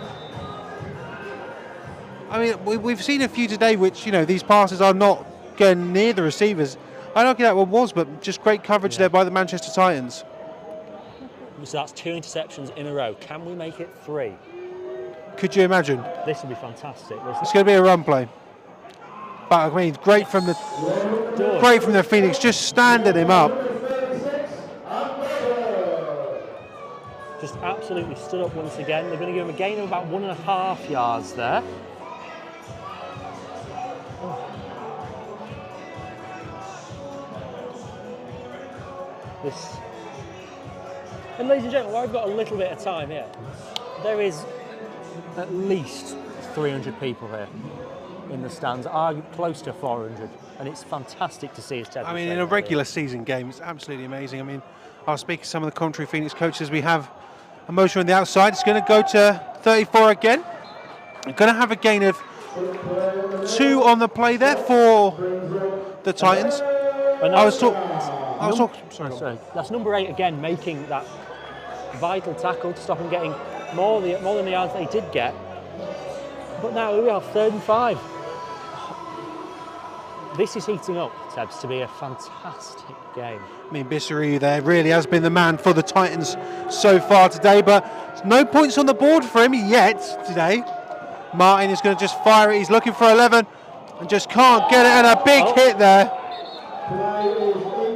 I mean, we've seen a few today which, you know, these passes are not going near the receivers. I don't know that one was, but just great coverage there by the Manchester Titans. So that's 2 interceptions in a row. Can we make it 3? Could you imagine? This would be fantastic. It's going to be a run play. But I mean, great from the Phoenix, just standing him up. Just absolutely stood up once again. They're going to give him a gain of about 1.5 yards there. And ladies and gentlemen, while I've got a little bit of time here, there is at least 300 people here in the stands, are close to 400, and it's fantastic to see us. I mean, in a regular season game, it's absolutely amazing. I mean, I'll speak to some of the Coventry Phoenix coaches. We have a motion on the outside. It's going to go to 34 again. We're going to have a gain of 2 on the play there for the Titans. Sorry. That's number 8 again, making that vital tackle to stop him getting more than the yards they did get. But now we are 3rd and 5. This is heating up, Tebs, to be a fantastic game. I mean, Bissariu there really has been the man for the Titans so far today, but no points on the board for him yet today. Martin is going to just fire it. He's looking for 11 and just can't get it, and a big hit there.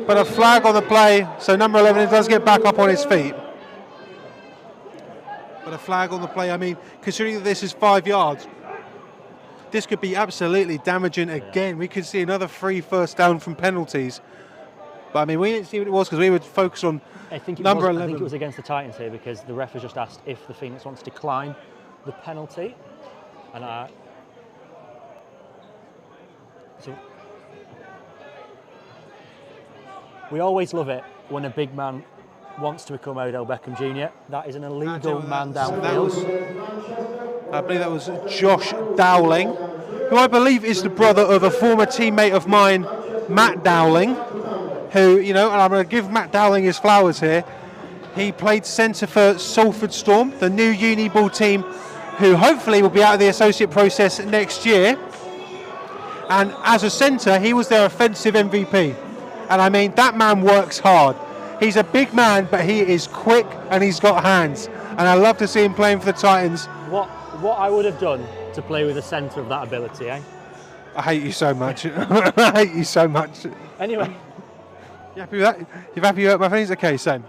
But a flag on the play, so number 11 does get back up on his feet. But a flag on the play, I mean, considering that this is 5 yards, this could be absolutely damaging again. We could see another 3 first down from penalties. But I mean, we didn't see what it was because we would focus on number 11. I think it was against the Titans here because the ref has just asked if the Phoenix wants to decline the penalty. And so we always love it when a big man wants to become Odell Beckham Jr. That is an illegal man downfield. I believe that was Josh Dowling, who I believe is the brother of a former teammate of mine, Matt Dowling, who, you know, and I'm going to give Matt Dowling his flowers here. He played centre for Salford Storm, the new uni ball team, who hopefully will be out of the associate process next year. And as a centre, he was their offensive MVP. And I mean, that man works hard. He's a big man, but he is quick and he's got hands. And I love to see him playing for the Titans. What I would have done to play with a centre of that ability, eh? I hate you so much. I hate you so much. Anyway. You happy with that? You happy with my feelings? Okay, so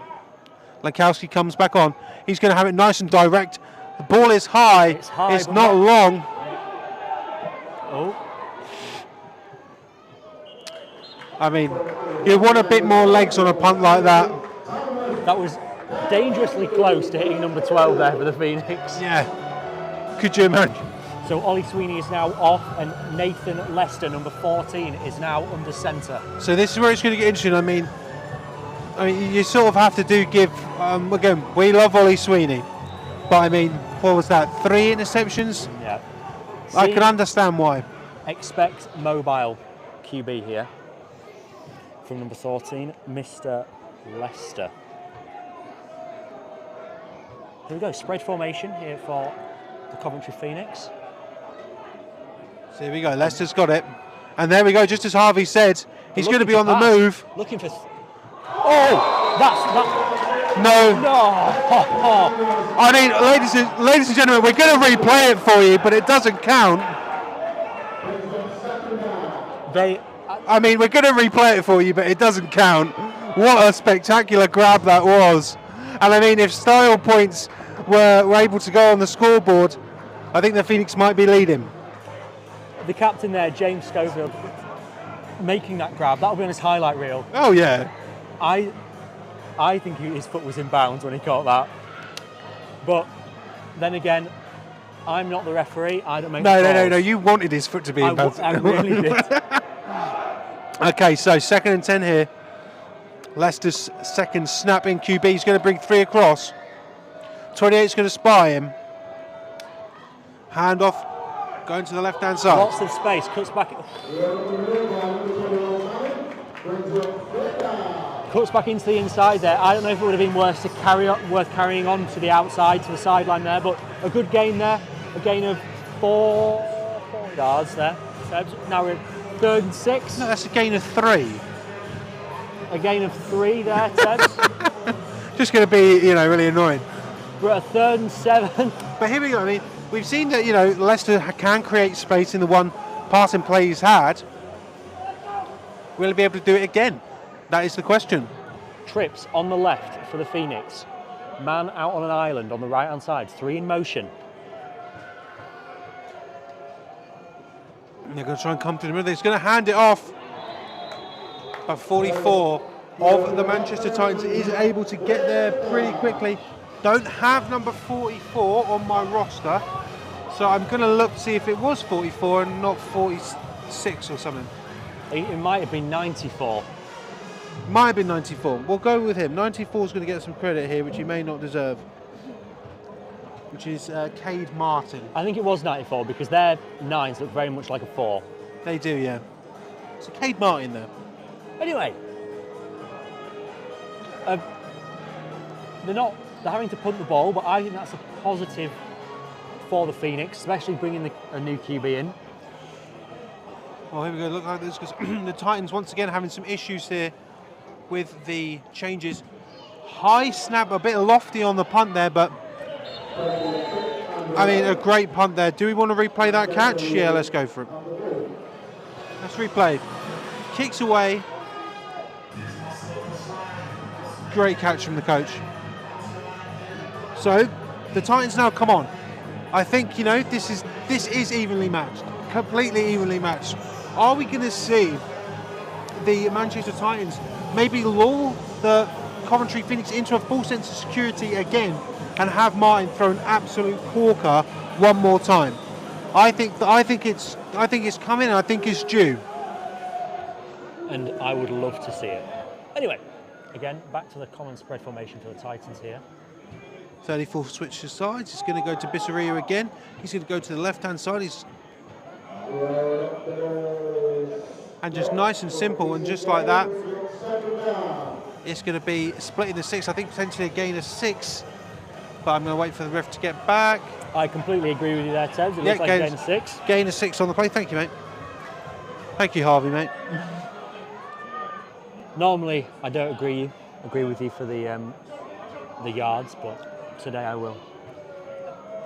Lankowski comes back on. He's going to have it nice and direct. The ball is high. It's not long. Oh. I mean, you want a bit more legs on a punt like that. That was dangerously close to hitting number 12 there for the Phoenix. Yeah. Could you imagine? So Ollie Sweeney is now off and Nathan Lester, number 14, is now under centre. So this is where it's going to get interesting. I mean, you sort of have to give, again, we love Ollie Sweeney. But I mean, what was that, 3 interceptions? Yeah. I can understand why. Expect mobile QB here from number 14, Mr. Lester. Here we go, spread formation here for the Coventry Phoenix. So here we go, Leicester's got it. And there we go, just as Harvey said, he's going to be on the move. Looking for... Oh! That's... No. No! I mean, ladies and gentlemen, we're going to replay it for you, but it doesn't count. I mean, we're going to replay it for you, but it doesn't count. What a spectacular grab that was. And I mean, if style points were able to go on the scoreboard, I think the Phoenix might be leading. The captain there, James Schofield, making that grab, that'll be on his highlight reel. Oh, yeah. I think his foot was in bounds when he caught that. But then again, I'm not the referee. I don't make the calls. No. You wanted his foot to be in bounds. I really did. Okay, so 2nd and 10 here. Leicester's second snap in QB. He's going to bring 3 across. 28's going to spy him. Hand off, going to the left-hand side. Lots of space, cuts back. Cuts back into the inside there. I don't know if it would have been worth carrying on to the outside, to the sideline there, but a good gain there. A gain of 4 yards there. Now we're at 3rd and 6. No, that's a gain of 3. A gain of 3 there, Tebs. Just going to be, really annoying. We're at 3rd and 7. But here we go. I mean, we've seen that, Leicester can create space in the one passing play he's had. Will he be able to do it again? That is the question. Trips on the left for the Phoenix. Man out on an island on the right-hand side. 3 in motion. They're going to try and come to the middle. He's going to hand it off. But 44 of the Manchester Titans is able to get there pretty quickly. Don't have number 44 on my roster. So I'm going to look to see if it was 44 and not 46 or something. It might have been 94. Might have been 94. We'll go with him. 94 is going to get some credit here, which he may not deserve. Which is Cade Martin. I think it was 94 because their 9s look very much like a 4. They do, yeah. So Cade Martin there. Anyway, they're having to punt the ball, but I think that's a positive for the Phoenix, especially bringing a new QB in. Well, here we go. Look like this because the Titans once again having some issues here with the changes. High snap, a bit lofty on the punt there, but I mean, a great punt there. Do we want to replay that catch? Yeah, let's go for it. Let's replay. Kicks away. Great catch from the coach. So the Titans now come on. I think, you know, this is evenly matched, completely evenly matched. Are we going to see the Manchester Titans maybe lull the Coventry Phoenix into a full sense of security again and have Martin throw an absolute corker one more time? I think it's coming, and I think it's due. And I would love to see it. Anyway, again, back to the common spread formation for the Titans here. 34 switches sides. He's going to go to Bissaria again. He's going to go to the left-hand side. And just nice and simple, and just like that, it's going to be split into 6. I think potentially a gain of 6, but I'm going to wait for the ref to get back. I completely agree with you there, Ted. It looks like a gain of 6. Gain of 6 on the play. Thank you, mate. Thank you, Harvey, mate. Normally, I don't agree with you for the yards, but today I will.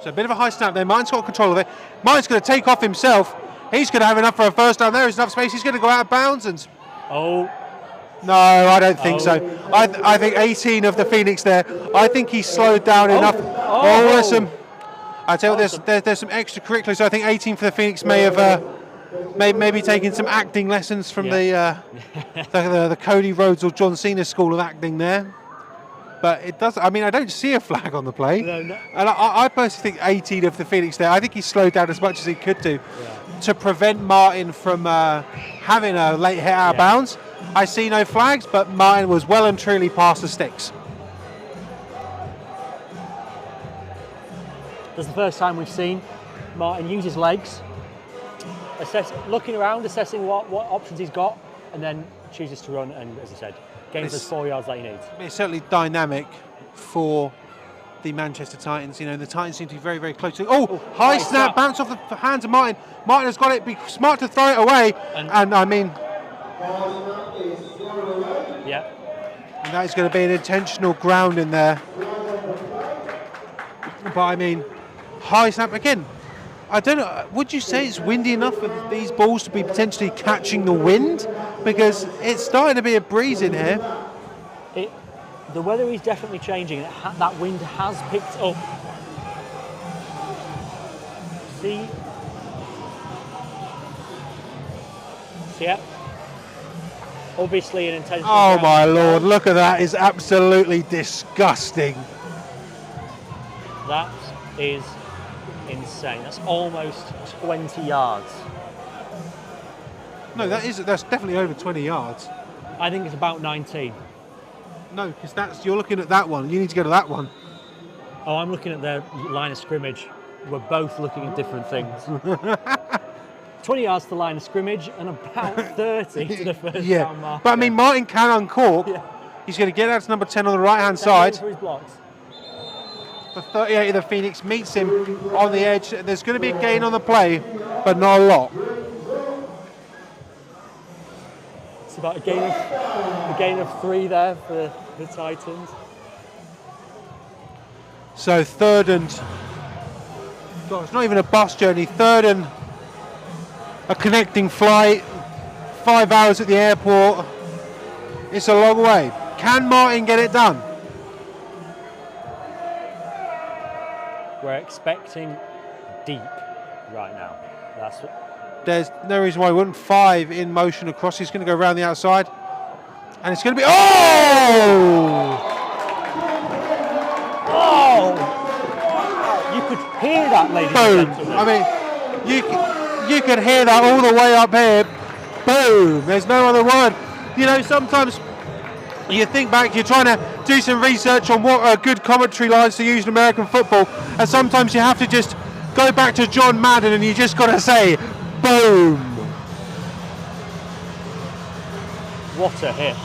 So a bit of a high snap there. Martin's got control of it. Martin's going to take off himself. He's going to have enough for a first down. There is enough space. He's going to go out of bounds. And oh. No, I don't think so. I think 18 of the Phoenix there. I think he's slowed down enough. There's some. I tell you, there's some extracurriculars. So I think 18 for the Phoenix may have maybe taken some acting lessons from the Cody Rhodes or John Cena school of acting there. But it does. I mean, I don't see a flag on the play. No. And I personally think 18 of the Phoenix there. I think he slowed down as much as he could do to prevent Martin from having a late hit out of bounds. I see no flags, but Martin was well and truly past the sticks. This is the first time we've seen Martin use his legs, looking around, assessing what options he's got, and then chooses to run, and as I said, gains us 4 yards that he needs. It's certainly dynamic for the Manchester Titans. You know, the Titans seem to be very, very close to... High snap, bounce off the hands of Martin. Martin has got it, be smart to throw it away, and I mean... Yeah. And that is going to be an intentional ground in there. But I mean, high snap again. I don't know, would you say it's windy enough for these balls to be potentially catching the wind? Because it's starting to be a breeze in here. The weather is definitely changing. That wind has picked up. See? Yeah. Obviously an intentional. Oh my lord, look at that. It's absolutely disgusting. That is insane. That's almost 20 yards. No, that's definitely over 20 yards. I think it's about 19. No, because you're looking at that one. You need to go to that one. Oh, I'm looking at the line of scrimmage. We're both looking at different things. 20 yards to the line of scrimmage and about 30 to the first down marker. But I mean, Martin can uncork. Yeah. He's going to get out to number 10 on the right-hand side. For his blocks. The 38 of the Phoenix meets him on the edge. There's going to be a gain on the play, but not a lot. It's about a gain of 3 there for the Titans. So third and... God, it's not even a bus journey. Third and a connecting flight. 5 hours at the airport. It's a long way. Can Martin get it done? We're expecting deep right now. There's no reason why he wouldn't. 5 in motion across. He's going to go around the outside. And it's going to be... Oh! You could hear that, ladies and gentlemen. I mean, you could hear that all the way up here. Boom! There's no other word. You know, sometimes you think back, you're trying to do some research on what are good commentary lines to use in American football, and sometimes you have to just go back to John Madden and you just got to say, boom! What a hit.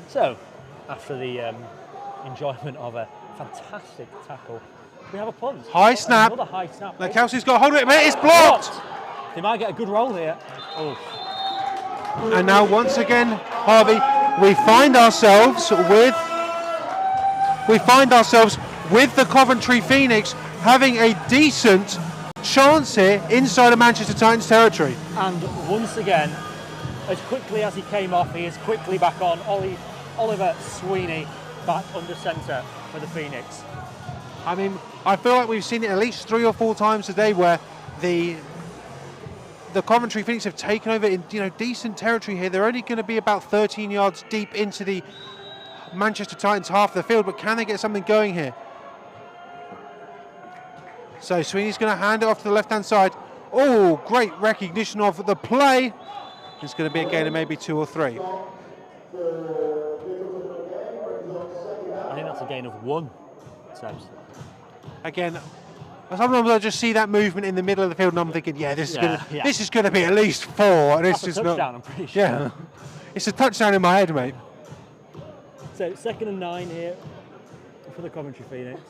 So, after the enjoyment of a fantastic tackle, we have a punt. High snap. Another high snap. Now Kelsey's got hold of it, but it's blocked. They might get a good roll here. Oh. And now once again, Harvey, we find ourselves with the Coventry Phoenix having a decent chance here inside of Manchester Titans territory. And once again, as quickly as he came off, he is quickly back on. Oliver Sweeney back under centre for the Phoenix. I mean, I feel like we've seen it at least 3 or 4 times today where the Coventry Phoenix have taken over in decent territory here. They're only going to be about 13 yards deep into the Manchester Titans half of the field, but can they get something going here? So Sweeney's going to hand it off to the left-hand side. Oh, great recognition of the play. It's going to be a gain of maybe 2 or 3. I think that's a gain of 1. Again, sometimes I just see that movement in the middle of the field and I'm thinking, yeah, this is going to be at least 4. And That's it's a just touchdown, not. I'm pretty sure. Yeah, it's a touchdown in my head, mate. So 2nd and 9 here for the Coventry Phoenix.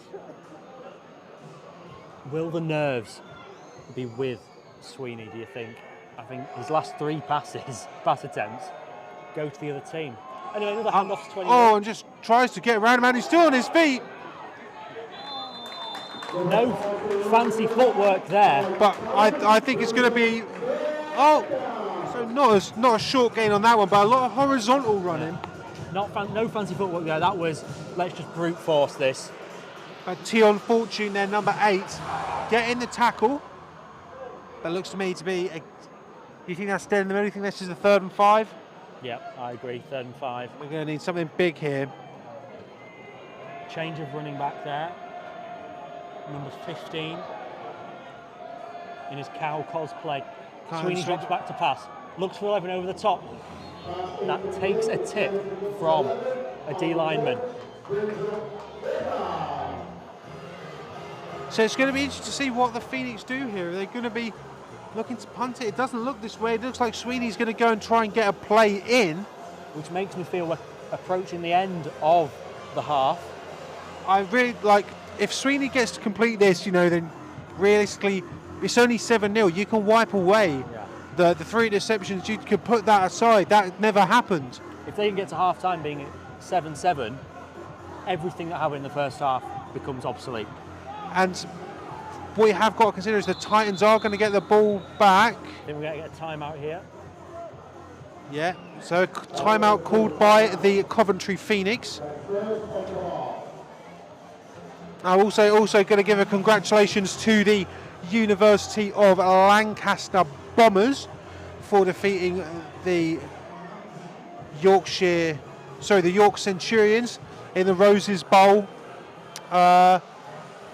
Will the nerves be with Sweeney, do you think? I think his last 3 pass attempts, go to the other team. Anyway, another handoff to 21. Oh, and just tries to get around him, and he's still on his feet. No fancy footwork there. But I think it's going to be, so not a short gain on that one, but a lot of horizontal running. No fancy footwork there. That was, let's just brute force this. Tion Fortune, their number 8, getting the tackle. That looks to me to be, do you think that's dead in the middle? Do you think this is the 3rd and 5? Yep, I agree, 3rd and 5. We're going to need something big here. Change of running back there. Number 15 in his cow cosplay. Sweeney drops back to pass. Looks for 11 over the top. That takes a tip from a D lineman. So it's going to be interesting to see what the Phoenix do here. Are they going to be looking to punt it? It doesn't look this way. It looks like Sweeney's going to go and try and get a play in. Which makes me feel we're approaching the end of the half. I really like, if Sweeney gets to complete this, then realistically, it's only 7-0. You can wipe away the 3 interceptions. You could put that aside. That never happened. If they can get to half-time being 7-7, everything that happened in the first half becomes obsolete. And what you have got to consider is the Titans are going to get the ball back. I think we're going to get a timeout here. Yeah, so a timeout called by the Coventry Phoenix. I'm also going to give a congratulations to the University of Lancaster Bombers for defeating the York Centurions in the Roses Bowl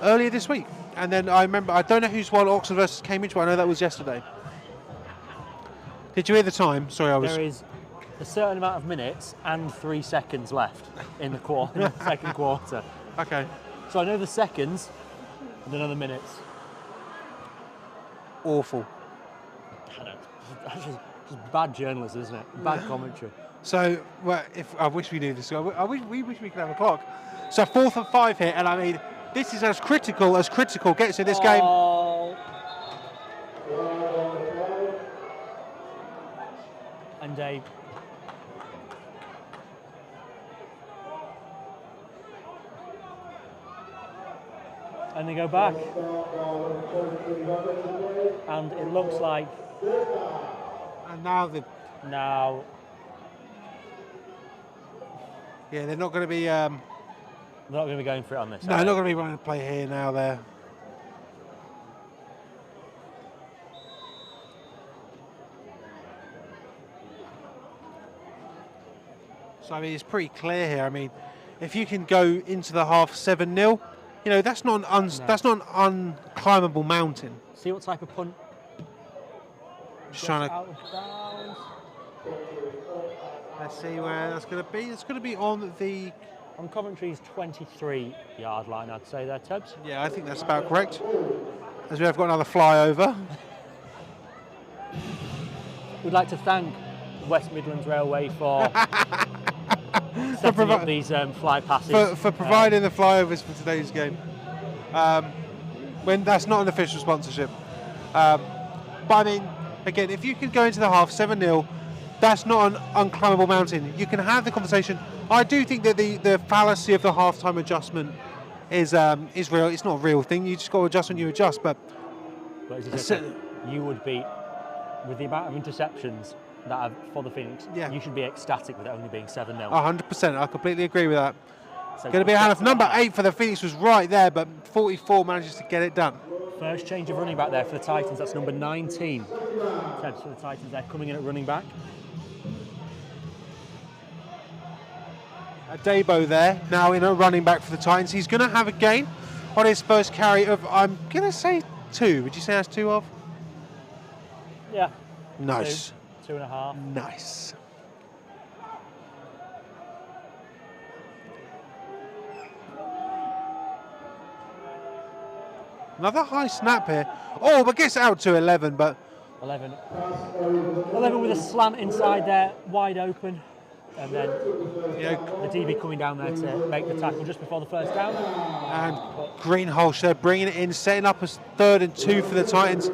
earlier this week. And then I don't know who's won Oxford versus Cambridge, but I know that was yesterday. Did you hear the time? Sorry, There is a certain amount of minutes and 3 seconds left in the second quarter. Okay. So I know the seconds and I know the minutes. Awful. I know. That's just bad journalism, isn't it? Bad commentary. So, I wish we knew this. We wish we could have a clock. So 4th and 5 here, and I mean, this is as critical gets in this game. And they go back. And it looks like... And now yeah, they're not going to be... they're not going to be going for it on this. No, they're not going to be running a play here now there. So, I mean, it's pretty clear here. I mean, if you can go into the half 7-0, that's not that's not an unclimbable mountain. See what type of punt? Just trying to... Let's see where that's going to be. It's going to be on Coventry's 23-yard line, I'd say there, Tubbs. Yeah, I think that's about correct. As we have got another flyover. We'd like to thank West Midlands Railway for setting up these fly passes. For providing the flyovers for today's game. When that's not an official sponsorship. But I mean, again, if you can go into the half 7-0, that's not an unclimbable mountain. You can have the conversation. I do think that the fallacy of the halftime adjustment is real. It's not a real thing. You just got to adjust when you adjust. But But as you said, you would be, with the amount of interceptions that are for the Phoenix, you should be ecstatic with it only being 7-0. 100%. I completely agree with that. So going to be a hand of number 8 for the Phoenix was right there, but 44 manages to get it done. First change of running back there for the Titans. That's number 19. Tebs for the Titans. They're coming in at running back. Debo there, now in a running back for the Titans. He's going to have a gain on his first carry of, I'm going to say 2. Would you say that's 2 of? Yeah. Nice. 2.5. Nice. Another high snap here. Oh, but gets out to 11, but... 11 with a slant inside there, wide open. And then the DB coming down there to make the tackle just before the first down. And Greenhalgh, they're bringing it in, setting up a 3rd and 2 for the Titans.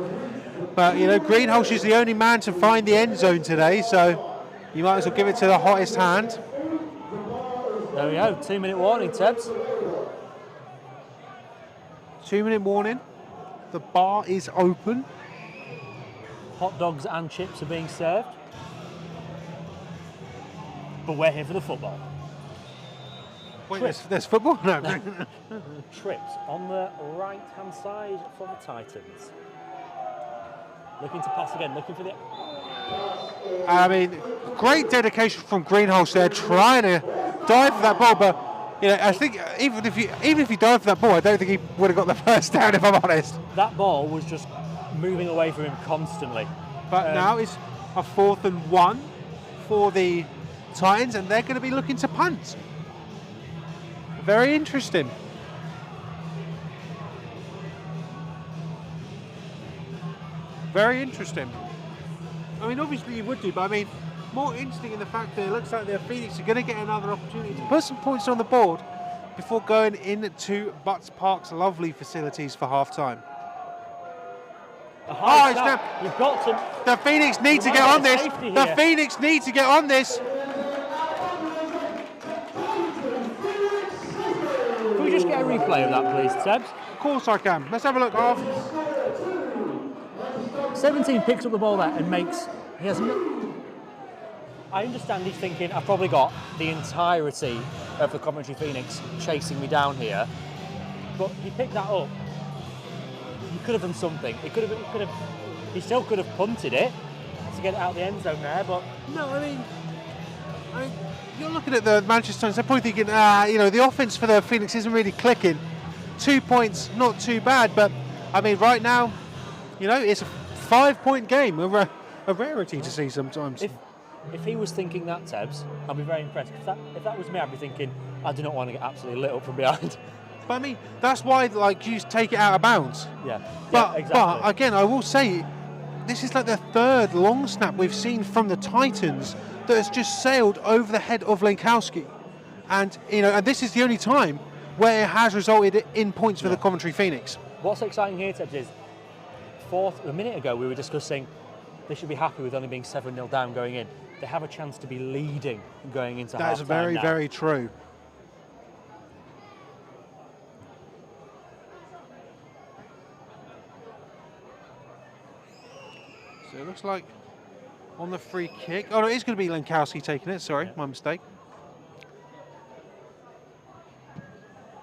But, Greenhalgh is the only man to find the end zone today, so you might as well give it to the hottest hand. There we go, 2-minute warning, Tebs. 2-minute warning. The bar is open. Hot dogs and chips are being served. But we're here for the football. Wait, there's football? No. Trips on the right-hand side for the Titans. Looking to pass again, looking for the... I mean, great dedication from Greenhalgh there, trying to dive for that ball, but I think even if he dived for that ball, I don't think he would have got the first down, if I'm honest. That ball was just moving away from him constantly. But now it's a 4th and 1 for the Titans, and they're going to be looking to punt. Very interesting. Very interesting. I mean, obviously you would do, but I mean, more interesting in the fact that it looks like the Phoenix are going to get another opportunity to put some points on the board before going into Butts Park's lovely facilities for half-time. You've got to... The Phoenix need to get on this. The Phoenix need to get on this. Can we just get a replay of that, please, Tebs? Of course I can. Let's have a look. 17 picks up the ball there and makes... He has I understand he's thinking, I've probably got the entirety of the Coventry Phoenix chasing me down here. But he picked that up. He could have done something. He still could have punted it to get it out the end zone there, but... No, I mean, you're looking at the Manchester Titans, they're probably thinking, the offense for the Phoenix isn't really clicking. 2 points, not too bad, but, I mean, right now, it's a 5-point game, a rarity to see sometimes. If he was thinking that, Tebs, I'd be very impressed. If that was me, I'd be thinking, I do not want to get absolutely lit up from behind. But I mean, that's why you take it out of bounds. Yeah, exactly. But again, I will say, this is like the 3rd long snap we've seen from the Titans that has just sailed over the head of Lenkowski. And, and this is the only time where it has resulted in points for the Coventry Phoenix. What's exciting here, Tebs, is a minute ago we were discussing they should be happy with only being 7-0 down going in. They have a chance to be leading going into half-time. That is very, very true. So it looks like on the free kick. Oh, no, it is going to be Lenkowski taking it. Sorry, my mistake.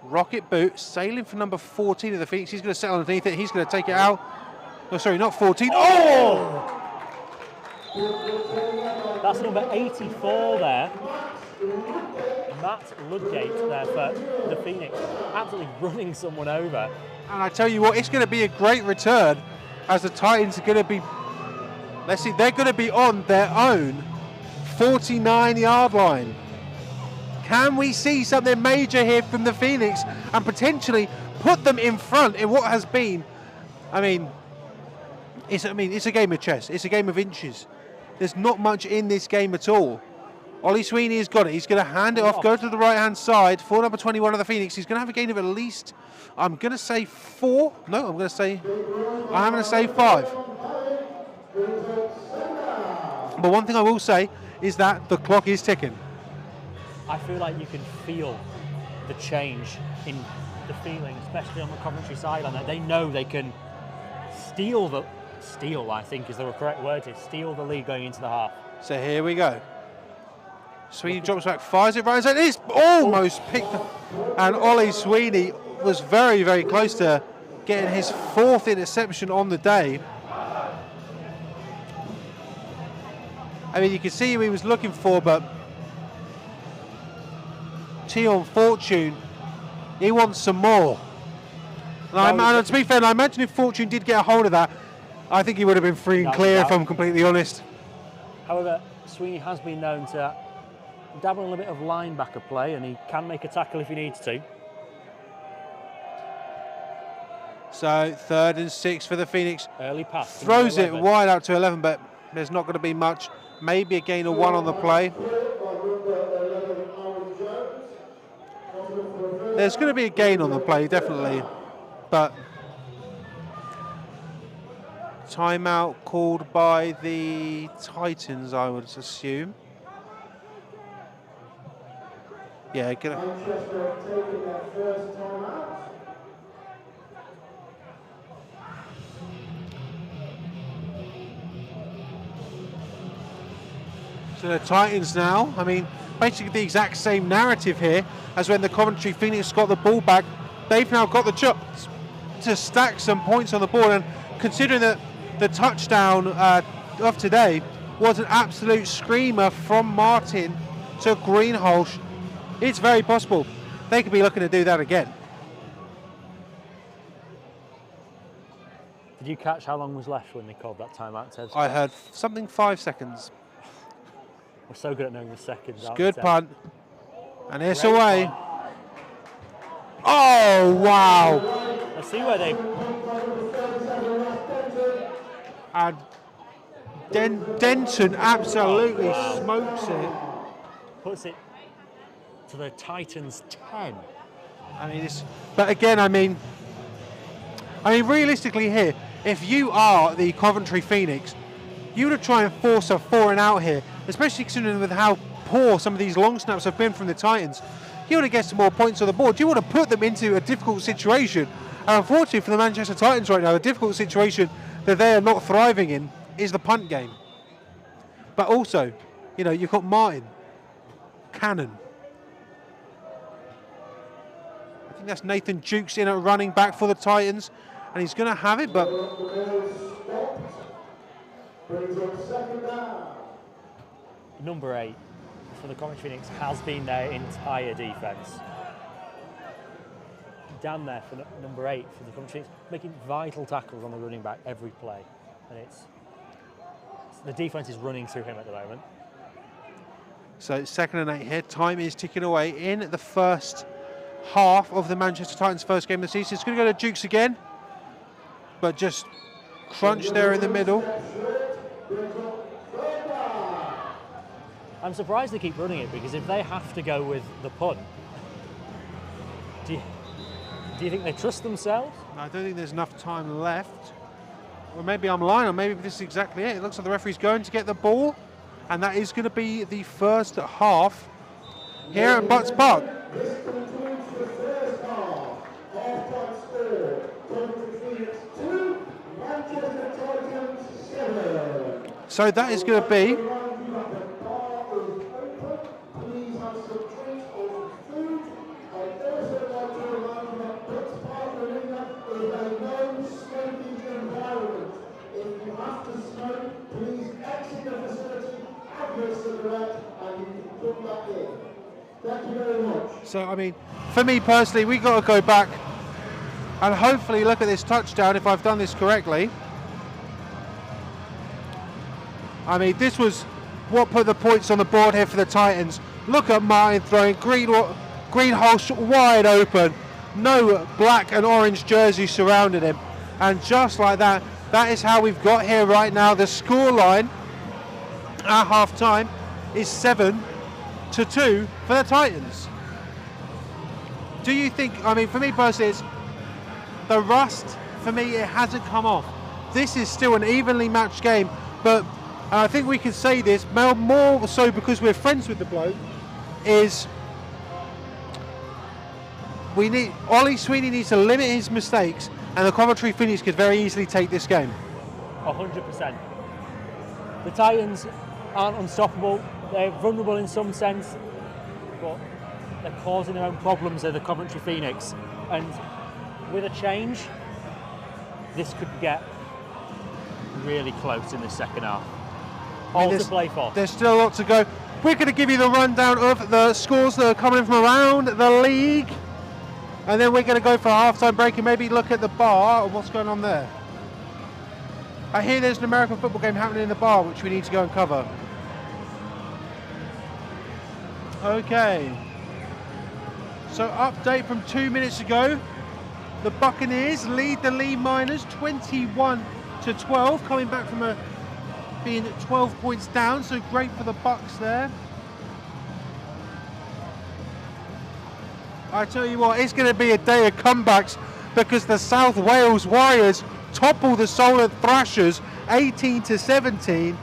Rocket boot, sailing for number 14 of the Phoenix. He's going to settle underneath it. He's going to take it out. Oh, sorry, not 14. Oh! That's number 84 there. Matt Ludgate there for the Phoenix. Absolutely running someone over. And I tell you what, it's going to be a great return as the Titans are going to be... Let's see, they're going to be on their own 49-yard line. Can we see something major here from the Phoenix and potentially put them in front in what has been, it's a game of chess. It's a game of inches. There's not much in this game at all. Ollie Sweeney has got it. He's going to hand it off, go to the right-hand side for number 21 of the Phoenix. He's going to have a gain of at least, I'm going to say 4. No, I'm going to say 5. But one thing I will say is that the clock is ticking. I feel like you can feel the change in the feeling, especially on the Coventry sideline. That they know they can steal, I think is the correct word here, steal the lead going into the half. So here we go. Sweeney drops back, fires it right, and it's almost picked up. And Ollie Sweeney was very, very close to getting his 4th interception on the day. I mean, you can see who he was looking for, but Tion Fortune, he wants some more. And to be fair, I imagine if Fortune did get a hold of that, I think he would have been free and clear, if I'm completely honest. However, Sweeney has been known to dabble in a bit of linebacker play, and he can make a tackle if he needs to. So 3rd and 6 for the Phoenix. Early pass. Throws it wide out to 11, but there's not going to be much. Maybe a gain of 1 on the play. There's going to be a gain on the play, definitely. But timeout called by the Titans, I would assume. Yeah, Manchester taking their first timeout. So the Titans now, I mean, basically the exact same narrative here as when the Coventry Phoenix got the ball back. They've now got the chance to stack some points on the board, and considering that the touchdown of today was an absolute screamer from Martin to Greenhalgh, it's very possible they could be looking to do that again. Did you catch how long was left when they called that timeout, Ted? I heard something 5 seconds. We're so good at knowing the seconds. It's good punt. And it's away. Oh, wow. Let's see where they... And Denton absolutely smokes it. Puts it to the Titans 10. I mean, but again, I mean, realistically here, if you are the Coventry Phoenix, you would try and force a 4 and out here, especially considering with how poor some of these long snaps have been from the Titans. You want to get some more points on the board. You want to put them into a difficult situation. And unfortunately for the Manchester Titans right now, a difficult situation that they are not thriving in is the punt game. But also, you know, you've got Martin, Cannon. I think that's Nathan Jukes in at running back for the Titans. And he's going to have it, but... Number 8 for the Coventry Phoenix has been their entire defence. Dan there for number 8 for the Coventry Phoenix, making vital tackles on the running back every play. And the defence is running through him at the moment. So 2nd and 8 here. Time is ticking away in the first half of the Manchester Titans' first game of the season. It's going to go to Jukes again, but just crunch there in the middle. I'm surprised they keep running it, because if they have to go with the punt, do you think they trust themselves? I don't think there's enough time left. Or maybe I'm lying, or maybe this is exactly it. It looks like the referee's going to get the ball, and that is going to be the first half here at Butts Park. This concludes the first half. Half-time score, Coventry Phoenix 2, Manchester Titans 7. So that is going to be... Please have some drinks or some food. I'd also like to remind you that Butts Park Arena is a no-smoking environment. If you have to smoke, please exit the facility, have your cigarette, and you can put that in. Thank you very much. So, I mean, for me personally, we've got to go back and hopefully look at this touchdown if I've done this correctly. I mean, this was what put the points on the board here for the Titans. Look at Martin throwing, Greenhalgh wide open. No black and orange jersey surrounded him. And just like that, that is how we've got here right now. The scoreline at half-time is 7-2 for the Titans. Do you think, I mean, for me personally, it's the rust, for me, it hasn't come off. This is still an evenly matched game, but I think we can say this, more so because we're friends with the bloke, is Ollie Sweeney needs to limit his mistakes and the Coventry Phoenix could very easily take this game. 100%. The Titans aren't unstoppable. They're vulnerable in some sense, but they're causing their own problems at the Coventry Phoenix. And with a change, this could get really close in the second half. All to play for. There's still a lot to go. We're going to give you the rundown of the scores that are coming in from around the league, and then we're going to go for a half-time break and maybe look at the bar and what's going on there. I hear there's an American football game happening in the bar which we need to go and cover. Okay. So update from 2 minutes ago. The Buccaneers lead the Lee Miners 21-12, coming back from being 12 points down, so great for the Bucks there. I tell you what, it's going to be a day of comebacks because the South Wales Warriors topple the Solent Thrashers 18-17.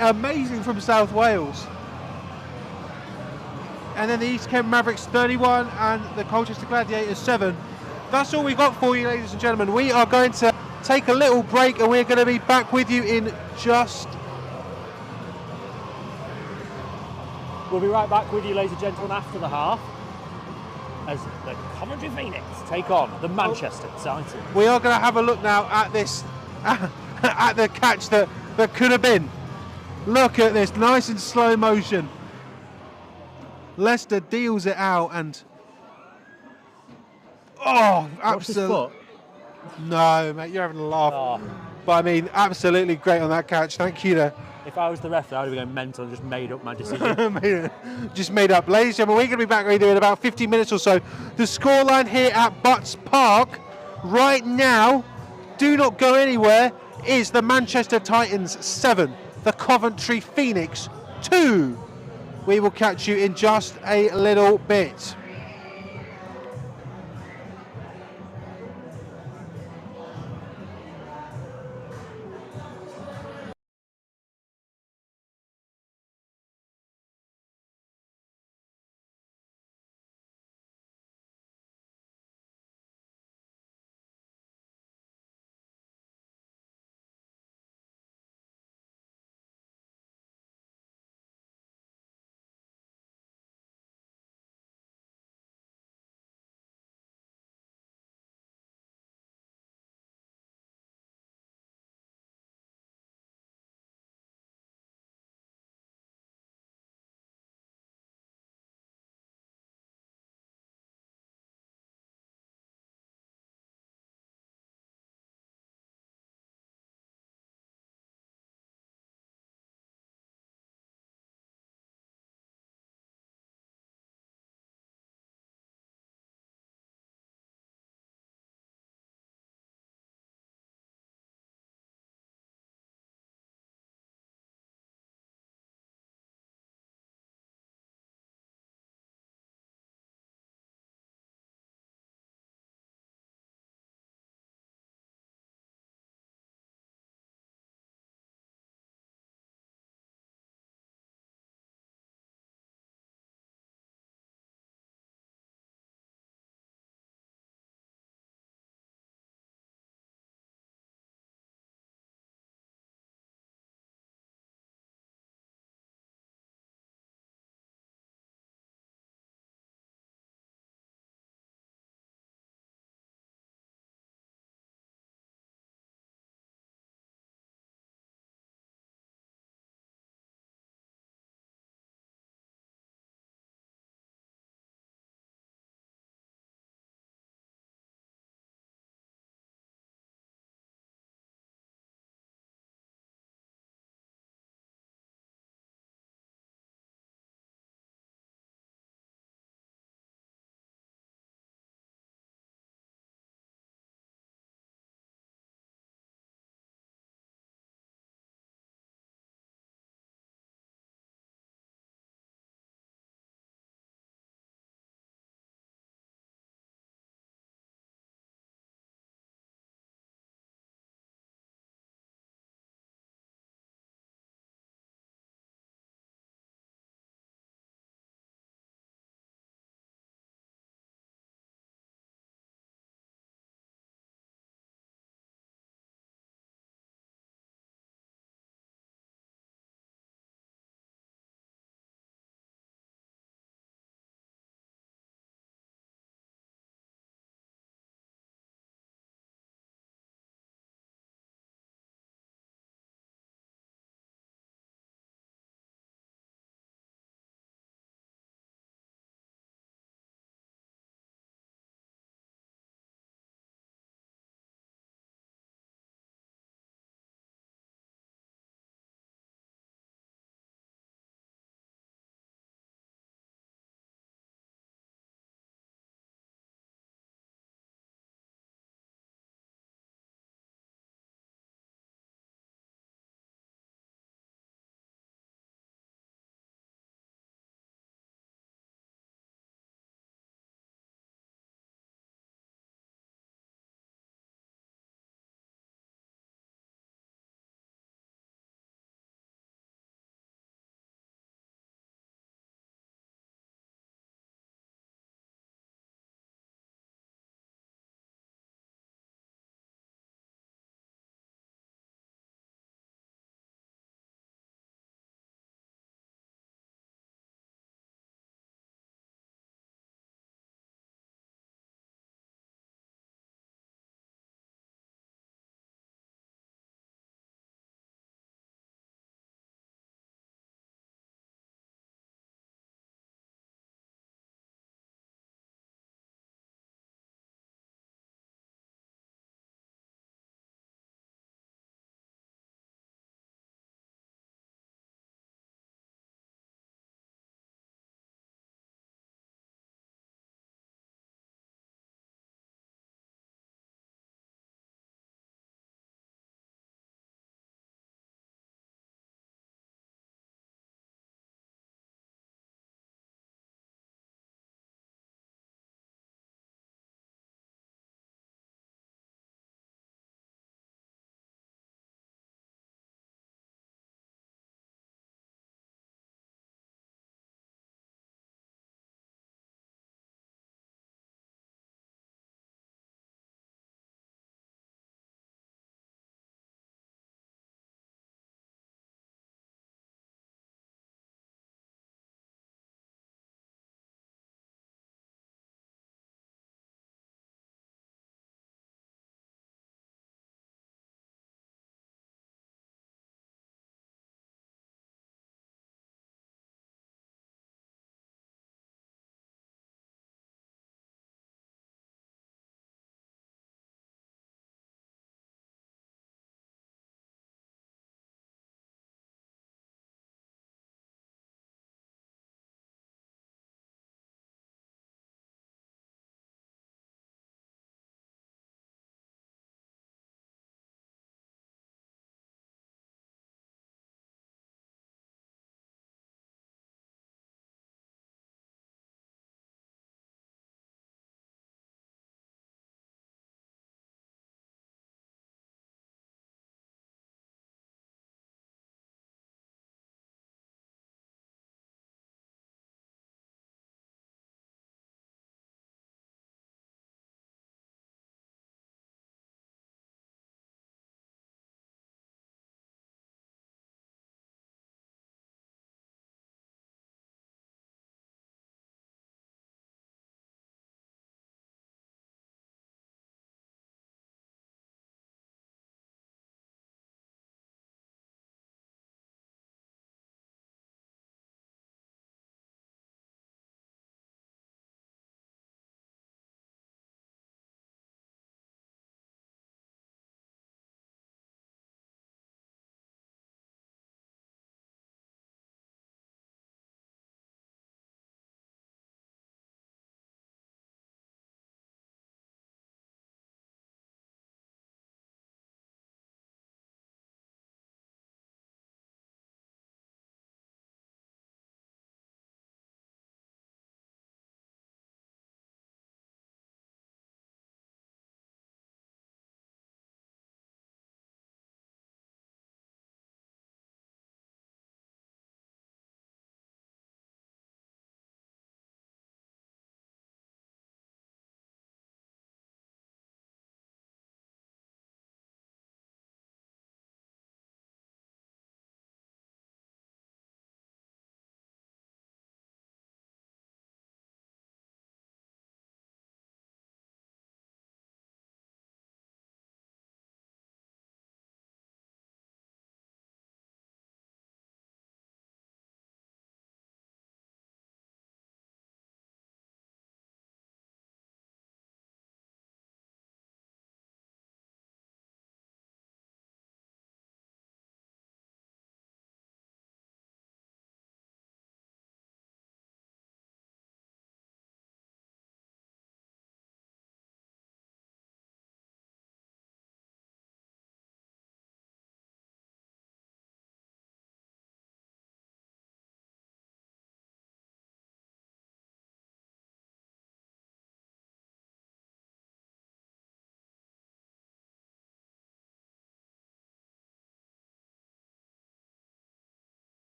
Amazing from South Wales. And then the East Kent Mavericks 31 and the Colchester Gladiators 7. That's all we got for you, ladies and gentlemen. We are going to take a little break and we're going to be back with you in just... We'll be right back with you, ladies and gentlemen, after the half, as the Coventry Phoenix take on the Manchester Titans. We are going to have a look now at this, at the catch that could have been. Look at this, nice and slow motion. Leicester deals it out and... Oh, absolutely. No, mate, you're having a laugh. Oh. But I mean, absolutely great on that catch. Thank you there. If I was the ref, I would have been going mental and just made up my decision. Just made up. Ladies and gentlemen, we're going to be back with you in about 15 minutes or so. The scoreline here at Butts Park right now, do not go anywhere, is the Manchester Titans 7, the Coventry Phoenix 2. We will catch you in just a little bit.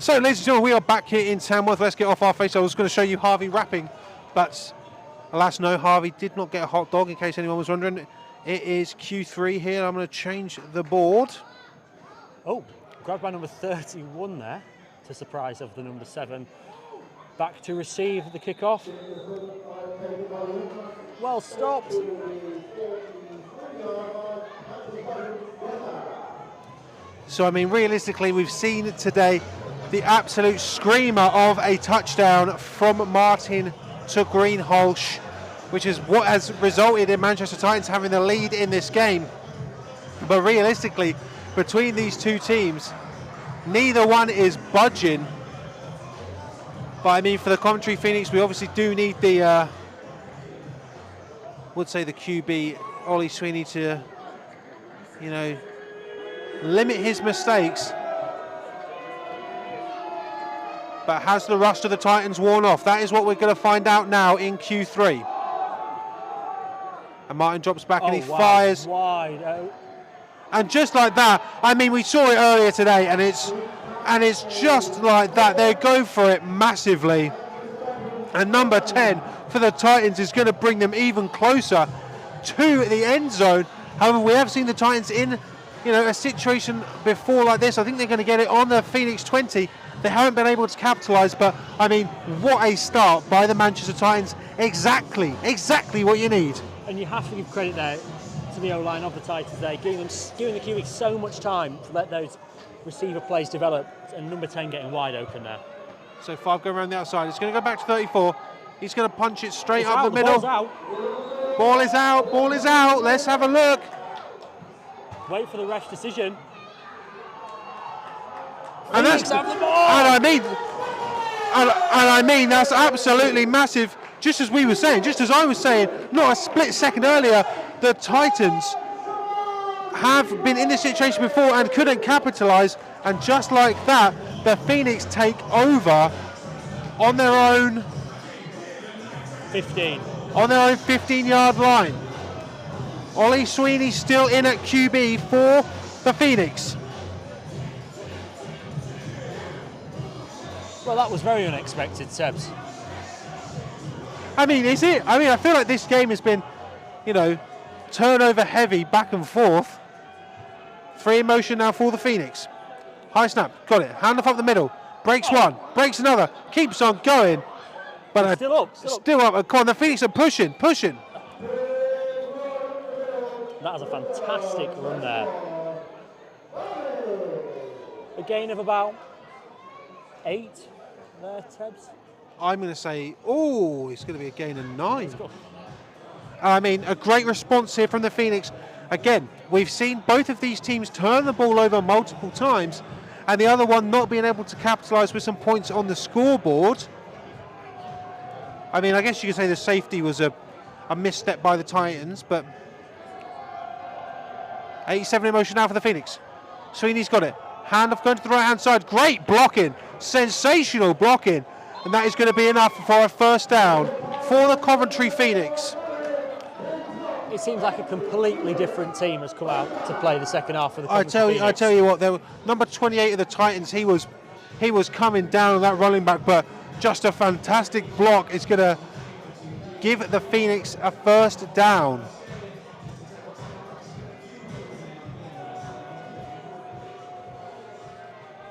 So, ladies and gentlemen, we are back here in Tamworth. Let's get off our face. I was going to show you Harvey rapping, but alas, no, Harvey did not get a hot dog, in case anyone was wondering. It is Q3 here. I'm going to change the board. Oh, grabbed by number 31 there, to surprise of the number 7. Back to receive the kickoff. Well stopped. So, I mean, realistically, we've seen today the absolute screamer of a touchdown from Martin to Greenhalgh, which is what has resulted in Manchester Titans having the lead in this game. But realistically, between these two teams, neither one is budging. But I mean, for the Coventry Phoenix, we obviously do need the, would say the QB, Ollie Sweeney, to, you know, limit his mistakes. But has the rust of the Titans worn off? That is what we're going to find out now in Q3. And Martin drops back and he fires. Wide out. And just like that, I mean, we saw it earlier today, and it's just like that. They go for it massively. And number 10 for the Titans is going to bring them even closer to the end zone. However, we have seen the Titans in, you know, a situation before like this. I think they're going to get it on the Phoenix 20. They haven't been able to capitalise, but I mean, what a start by the Manchester Titans. Exactly what you need. And you have to give credit there to the O-line of the Titans there, giving the QB so much time to let those receiver plays develop, and number 10 getting wide open there. So 5 going around the outside. It's going to go back to 34. He's going to punch it straight up the middle. Ball is out. Let's have a look. Wait for the ref's decision. And that's, and I mean, that's absolutely massive. Just as we were saying, just as I was saying, not a split second earlier, the Titans have been in this situation before and couldn't capitalise. And just like that, the Phoenix take over on their own 15. On their own 15-yard line. Ollie Sweeney still in at QB for the Phoenix. Well, that was very unexpected, Sebs. I mean, is it? I mean, I feel like this game has been, you know, turnover heavy, back and forth. Free in motion now for the Phoenix. High snap, got it. Handoff up the middle. Breaks one, breaks another, keeps on going. But still up. And come on, the Phoenix are pushing. That was a fantastic run there. A gain of about 8 there, Tebs. I'm going to say, it's going to be a gain of 9. I mean, a great response here from the Phoenix. Again, we've seen both of these teams turn the ball over multiple times, and the other one not being able to capitalise with some points on the scoreboard. I mean, I guess you could say the safety was a misstep by the Titans, but 87 in motion now for the Phoenix. Sweeney's got it. Handoff going to the right-hand side. Great blocking. Sensational blocking. And that is going to be enough for a first down for the Coventry Phoenix. It seems like a completely different team has come out to play the second half of the Coventry Phoenix. I tell you what, number 28 of the Titans, he was coming down on that running back, but just a fantastic block is going to give the Phoenix a first down.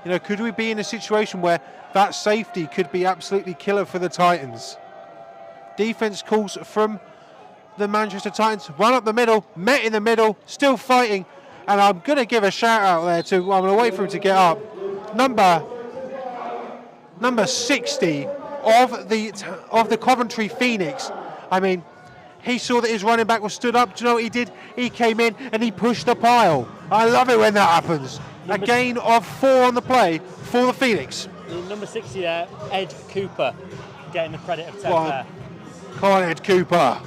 You know, could we be in a situation where that safety could be absolutely killer for the Titans? Defense calls from the Manchester Titans. Run up the middle, met in the middle, still fighting. And I'm going to give a shout out there to, I'm going to wait for him to get up. Number 60 of the Coventry Phoenix. I mean, he saw that his running back was stood up. Do you know what he did? He came in and he pushed the pile. I love it when that happens. A gain of 4 on the play for the Phoenix. Number 60 there, Ed Cooper, getting the credit of 10 there. Come on, Ed Cooper.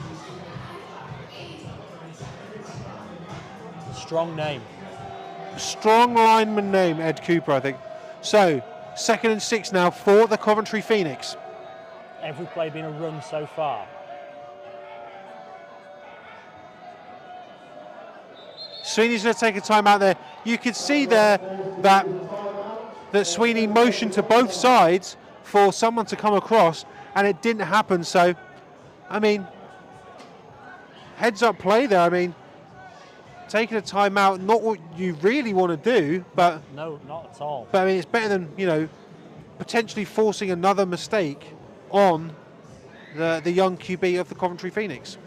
Strong name. Strong lineman name, Ed Cooper, I think. So, 2nd and 6 now for the Coventry Phoenix. Every play being a run so far. Sweeney's going to take a time out there. You could see there that that Sweeney motioned to both sides for someone to come across, and it didn't happen. So, I mean, heads up play there. I mean, taking a timeout, not what you really want to do, but No, not at all. But I mean, it's better than, you know, potentially forcing another mistake on the young QB of the Coventry Phoenix.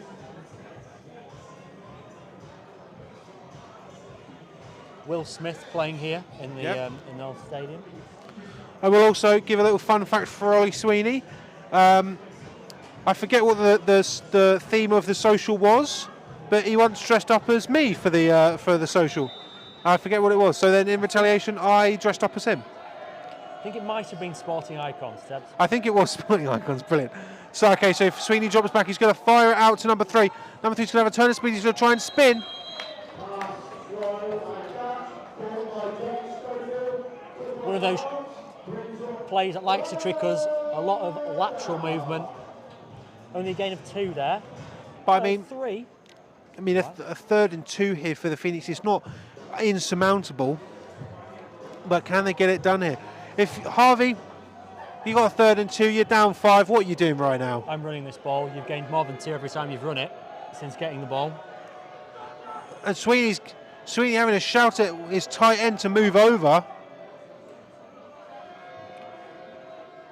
Will Smith playing here in the Yep. in the old stadium. I will also give a little fun fact for Ollie Sweeney. I forget what the theme of the social was, but he once dressed up as me for the social. I forget what it was. So then, in retaliation, I dressed up as him. I think it might have been Sporting Icons, Ted. I think it was Sporting Icons. Brilliant. So okay, so if Sweeney drops back, he's going to fire it out to number 3. Number 3's going to have a turn of speed. He's going to try and spin. One of those plays that likes to trick us. A lot of lateral movement. Only a gain of 2 there. But I mean, 3. a 3rd and 2 here for the Phoenix. It's not insurmountable, but can they get it done here? If Harvey, you got a 3rd and 2, you're down 5. What are you doing right now? I'm running this ball. You've gained more than 2 every time you've run it since getting the ball. And Sweeney having a shout at his tight end to move over.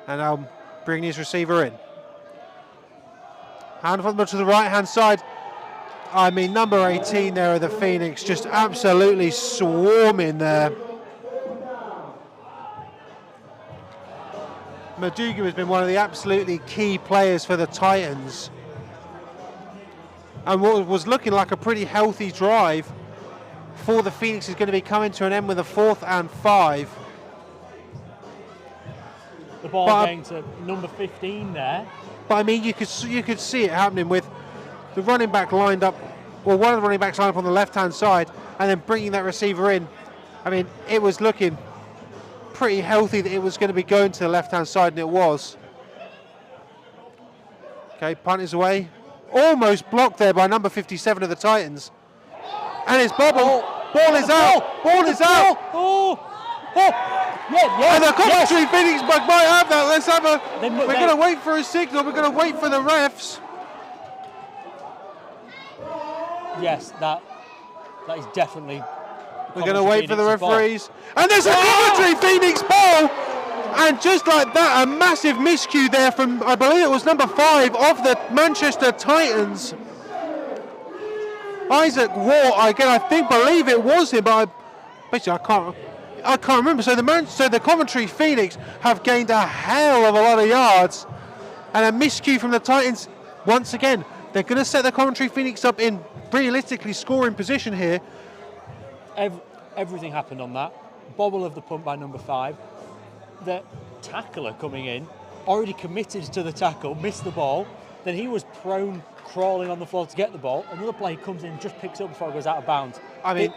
And now bringing his receiver in. Hand from to the right hand side. I mean, number 18 there of the Phoenix, just absolutely swarming there. Madugu has been one of the absolutely key players for the Titans. And what was looking like a pretty healthy drive for the Phoenix is going to be coming to an end with a 4th and 5. The ball going to number 15 there. But I mean, you could see it happening with the running back lined up, or one of the running backs lined up on the left-hand side, and then bringing that receiver in. I mean, it was looking pretty healthy that it was going to be going to the left-hand side, and it was. Okay, punt is away. Almost blocked there by number 57 of the Titans. And it's bobbled. Ball is out. Ball is out. Yeah, And the Coventry Phoenix might have that. Let's have a. We're they- going to wait for a signal. We're going to wait for the refs. Yes, that is definitely. We're going to wait for the Phoenix's ball. referees. And there's a Coventry Phoenix ball. And just like that, a massive miscue there from, I believe it was number 5 of the Manchester Titans. Isaac Waugh, again, believe it was him, but I can't remember. So the Coventry Phoenix have gained a hell of a lot of yards, and a miscue from the Titans. Once again, they're going to set the Coventry Phoenix up in realistically scoring position here. Everything happened on that. Bobble of the punt by number 5. The tackler coming in, already committed to the tackle, missed the ball. Then he was prone, crawling on the floor to get the ball. Another player comes in, just picks up before it goes out of bounds. I mean,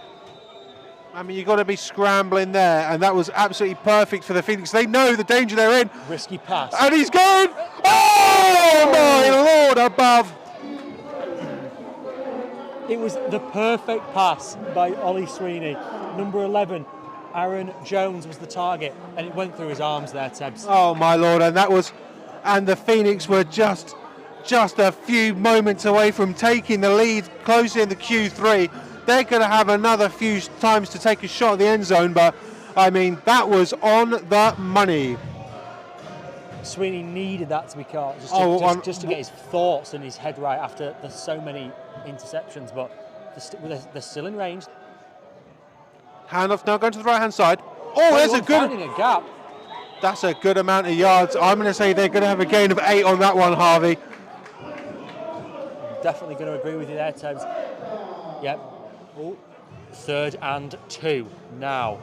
you've got to be scrambling there, and that was absolutely perfect for the Phoenix. They know the danger they're in. Risky pass. And he's going. Oh my Lord above! It was the perfect pass by Ollie Sweeney. Number 11, Aaron Jones was the target, and it went through his arms there, Tebs. Oh my Lord! And the Phoenix were just a few moments away from taking the lead closely in the Q3. They're going to have another few times to take a shot at the end zone, but I mean, that was on the money. Sweeney needed that to be caught, just to get his thoughts and his head right after there's so many interceptions, but they're still in range. Handoff now going to the right-hand side. Oh, there's a good. Finding a gap. That's a good amount of yards. I'm going to say they're going to have a gain of 8 on that one, Harvey. Definitely going to agree with you there, Tebs. Yep. Oh, 3rd and 2 now.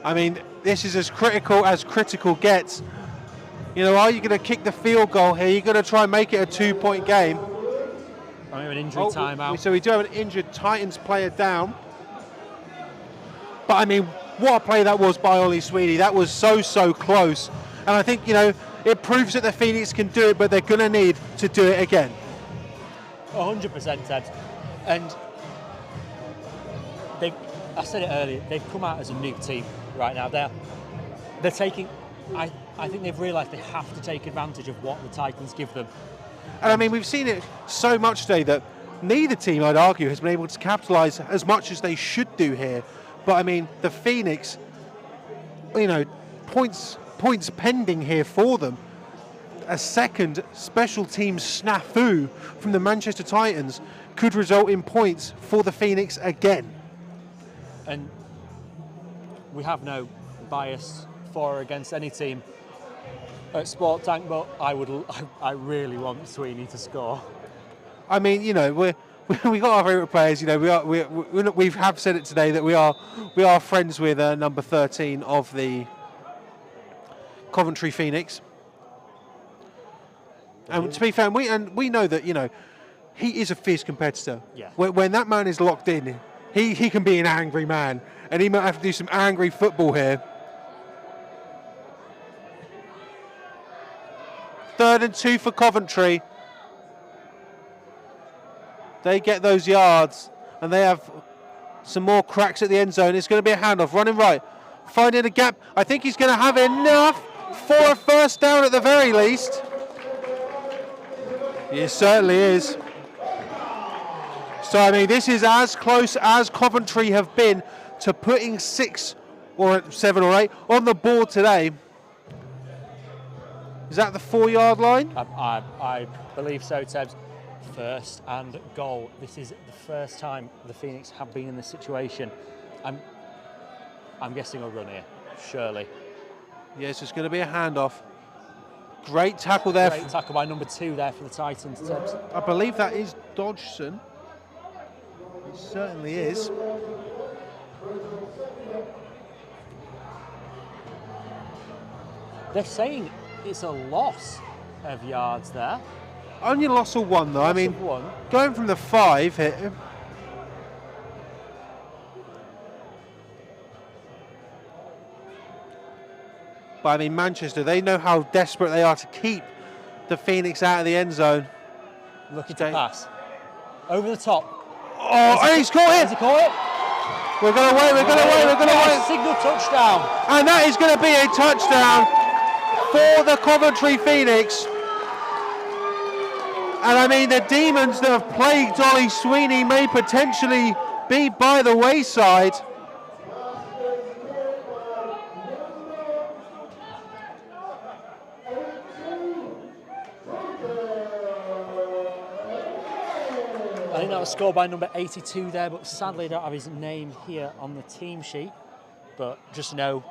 I mean, this is as critical gets. You know, are you going to kick the field goal here? You're going to try and make it a 2-point game. I mean, an injury timeout. So we do have an injured Titans player down. But I mean, what a play that was by Ollie Sweeney. That was so close. And I think, you know, it proves that the Phoenix can do it, but they're going to need to do it again. 100%, Ted. And I said it earlier, they've come out as a new team right now. they're taking. I think they've realised they have to take advantage of what the Titans give them. And I mean, we've seen it so much today that neither team, I'd argue, has been able to capitalise as much as they should do here. But I mean, the Phoenix, you know, points pending here for them. A second special teams snafu from the Manchester Titans could result in points for the Phoenix again. And we have no bias for or against any team at Sport Tank, but I really want Sweeney to score. I mean, you know, we got our favourite players. You know, we have said it today that we are friends with number 13 of the Coventry Phoenix. And to be fair, we know that, you know, he is a fierce competitor. Yeah. When that man is locked in, he can be an angry man, and he might have to do some angry football here. 3rd and 2 for Coventry. They get those yards, and they have some more cracks at the end zone. It's going to be a handoff, running right, finding a gap. I think he's going to have enough for a first down at the very least. It certainly is. So, I mean, this is as close as Coventry have been to putting 6 or 7 or 8 on the board today. Is that the 4-yard line? I believe so, Tebs. 1st and goal. This is the first time the Phoenix have been in this situation. I'm guessing a run here, surely. Yes, it's going to be a handoff. Great tackle there. Great tackle by number 2 there for the Titans, Tebs. I believe that is Dodgson. It certainly is. They're saying it's a loss of yards there. Only loss of 1 though. I mean, One. going from the 5 here. But I mean, Manchester, they know how desperate they are to keep the Phoenix out of the end zone. Looking to pass. Over the top. Oh, and he's caught Has it! he caught it? We're going to wait, we're going to wait, we're going to wait. Signal touchdown. And that is going to be a touchdown for the Coventry Phoenix. And I mean, the demons that have plagued Ollie Sweeney may potentially be by the wayside. I think that was scored by number 82 there, but sadly I don't have his name here on the team sheet. But just know,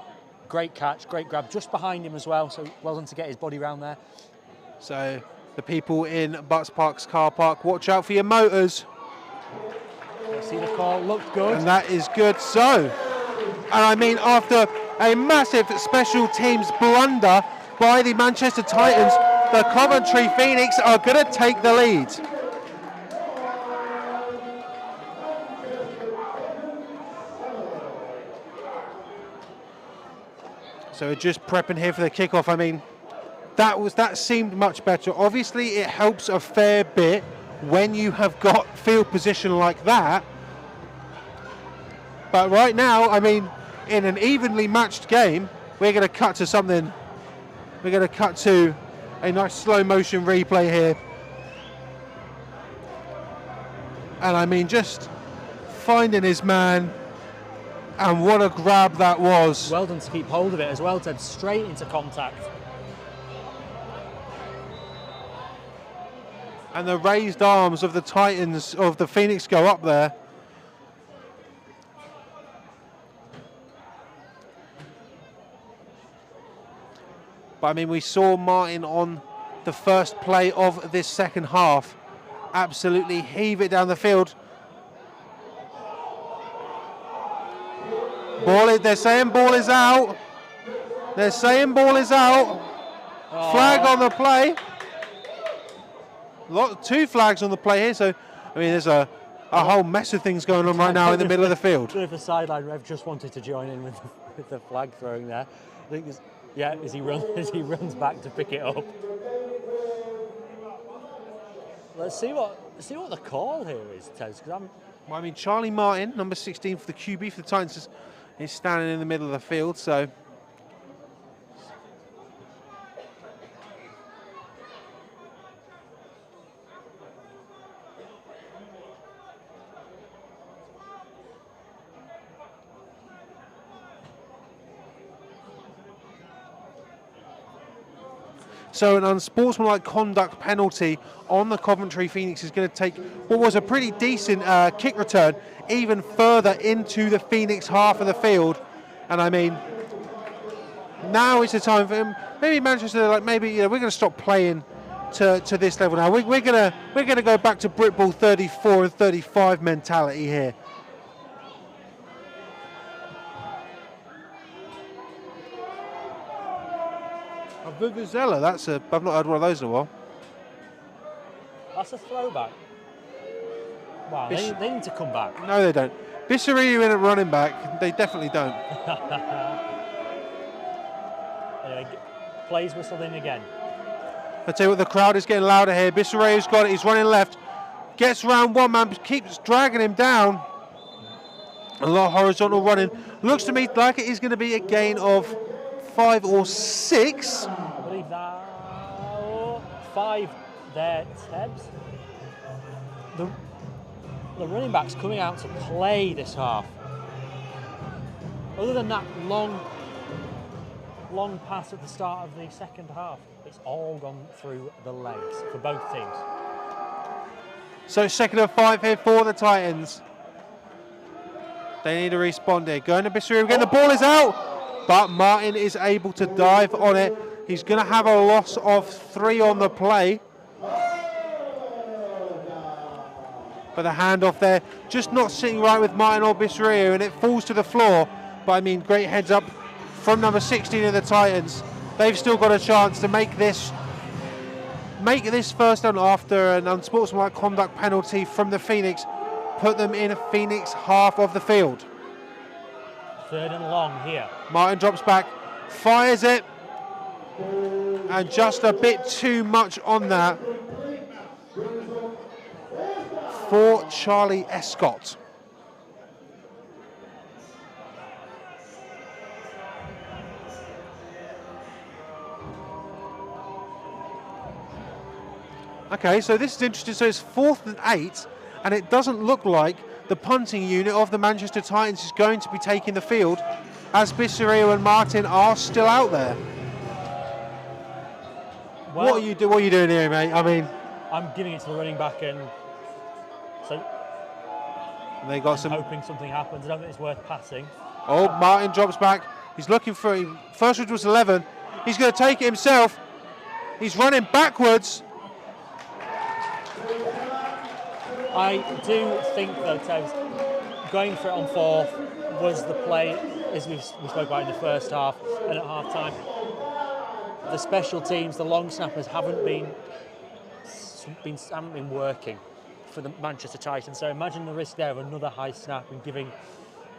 great catch, great grab, just behind him as well, so well done to get his body round there. So the people in Butts Park's car park, watch out for your motors. See the call, looked good. And that is good. So, and I mean, after a massive special teams blunder by the Manchester Titans, the Coventry Phoenix are going to take the lead. So we're just prepping here for the kickoff. I mean, that seemed much better. Obviously, it helps a fair bit when you have got field position like that. But right now, I mean, in an evenly matched game, we're going to cut to something. We're going to cut to a nice slow motion replay here. And I mean, just finding his man. And what a grab that was. Well done to keep hold of it as well, Ted, straight into contact. And the raised arms of the Titans, of the Phoenix, go up there. But I mean, we saw Martin on the first play of this second half absolutely heave it down the field. They're saying ball is out. They're saying ball is out. Oh. Flag on the play. Two flags on the play here. So, I mean, there's a whole mess of things going on right now in the middle of the field. I don't know if the sideline ref just wanted to join in with the flag throwing there. I think there's, yeah, as he runs back to pick it up. Let's see what the call here is, Tez. Well, I mean, Charlie Martin, number 16 for the QB for the Titans, is standing in the middle of the field. So So an unsportsmanlike conduct penalty on the Coventry Phoenix is going to take what was a pretty decent kick return even further into the Phoenix half of the field. And I mean, now is the time for him. Maybe Manchester, like maybe we're going to stop playing to this level now. We're going to go back to Brit Ball 34 and 35 mentality here. A Vuvuzela, I've not heard one of those in a while. That's a throwback. Wow, they need to come back. No, they don't. Bissariu in at running back, they definitely don't. Anyway, plays whistled in again. I tell you what, the crowd is getting louder here. Bissariu's got it, he's running left. Gets round one man, keeps dragging him down. A lot of horizontal running. Looks to me like it is going to be a gain of 5 or 6. I believe that 5 there, Tebs. The running back's coming out to play this half. Other than that long pass at the start of the second half, it's all gone through the legs for both teams. So 2nd and 5 here for the Titans. They need to respond here. Going to Bissariu again, the ball is out, but Martin is able to dive on it. He's going to have a loss of 3 on the play. But the handoff there, just not sitting right with Martin or Bissariu, and it falls to the floor. But I mean, great heads up from number 16 of the Titans. They've still got a chance to make this first down after an unsportsmanlike conduct penalty from the Phoenix, put them in a Phoenix half of the field. 3rd and long here. Martin drops back, fires it, and just a bit too much on that for Charlie Escott. Okay, so this is interesting. So it's 4th and 8, and it doesn't look like the punting unit of the Manchester Titans is going to be taking the field, as Bissariu and Martin are still out there. Well, What are you doing here, mate? I mean, I'm giving it to the running back, and so they got some. hoping something happens. I don't think it's worth passing. Oh, Martin drops back. He's looking for it. First one was 11. He's going to take it himself. He's running backwards. I do think, though, Tevs, going for it on 4th was the play, as we spoke about in the first half and at half time. The special teams, the long snappers, haven't been working for the Manchester Titans. So imagine the risk there of another high snap and giving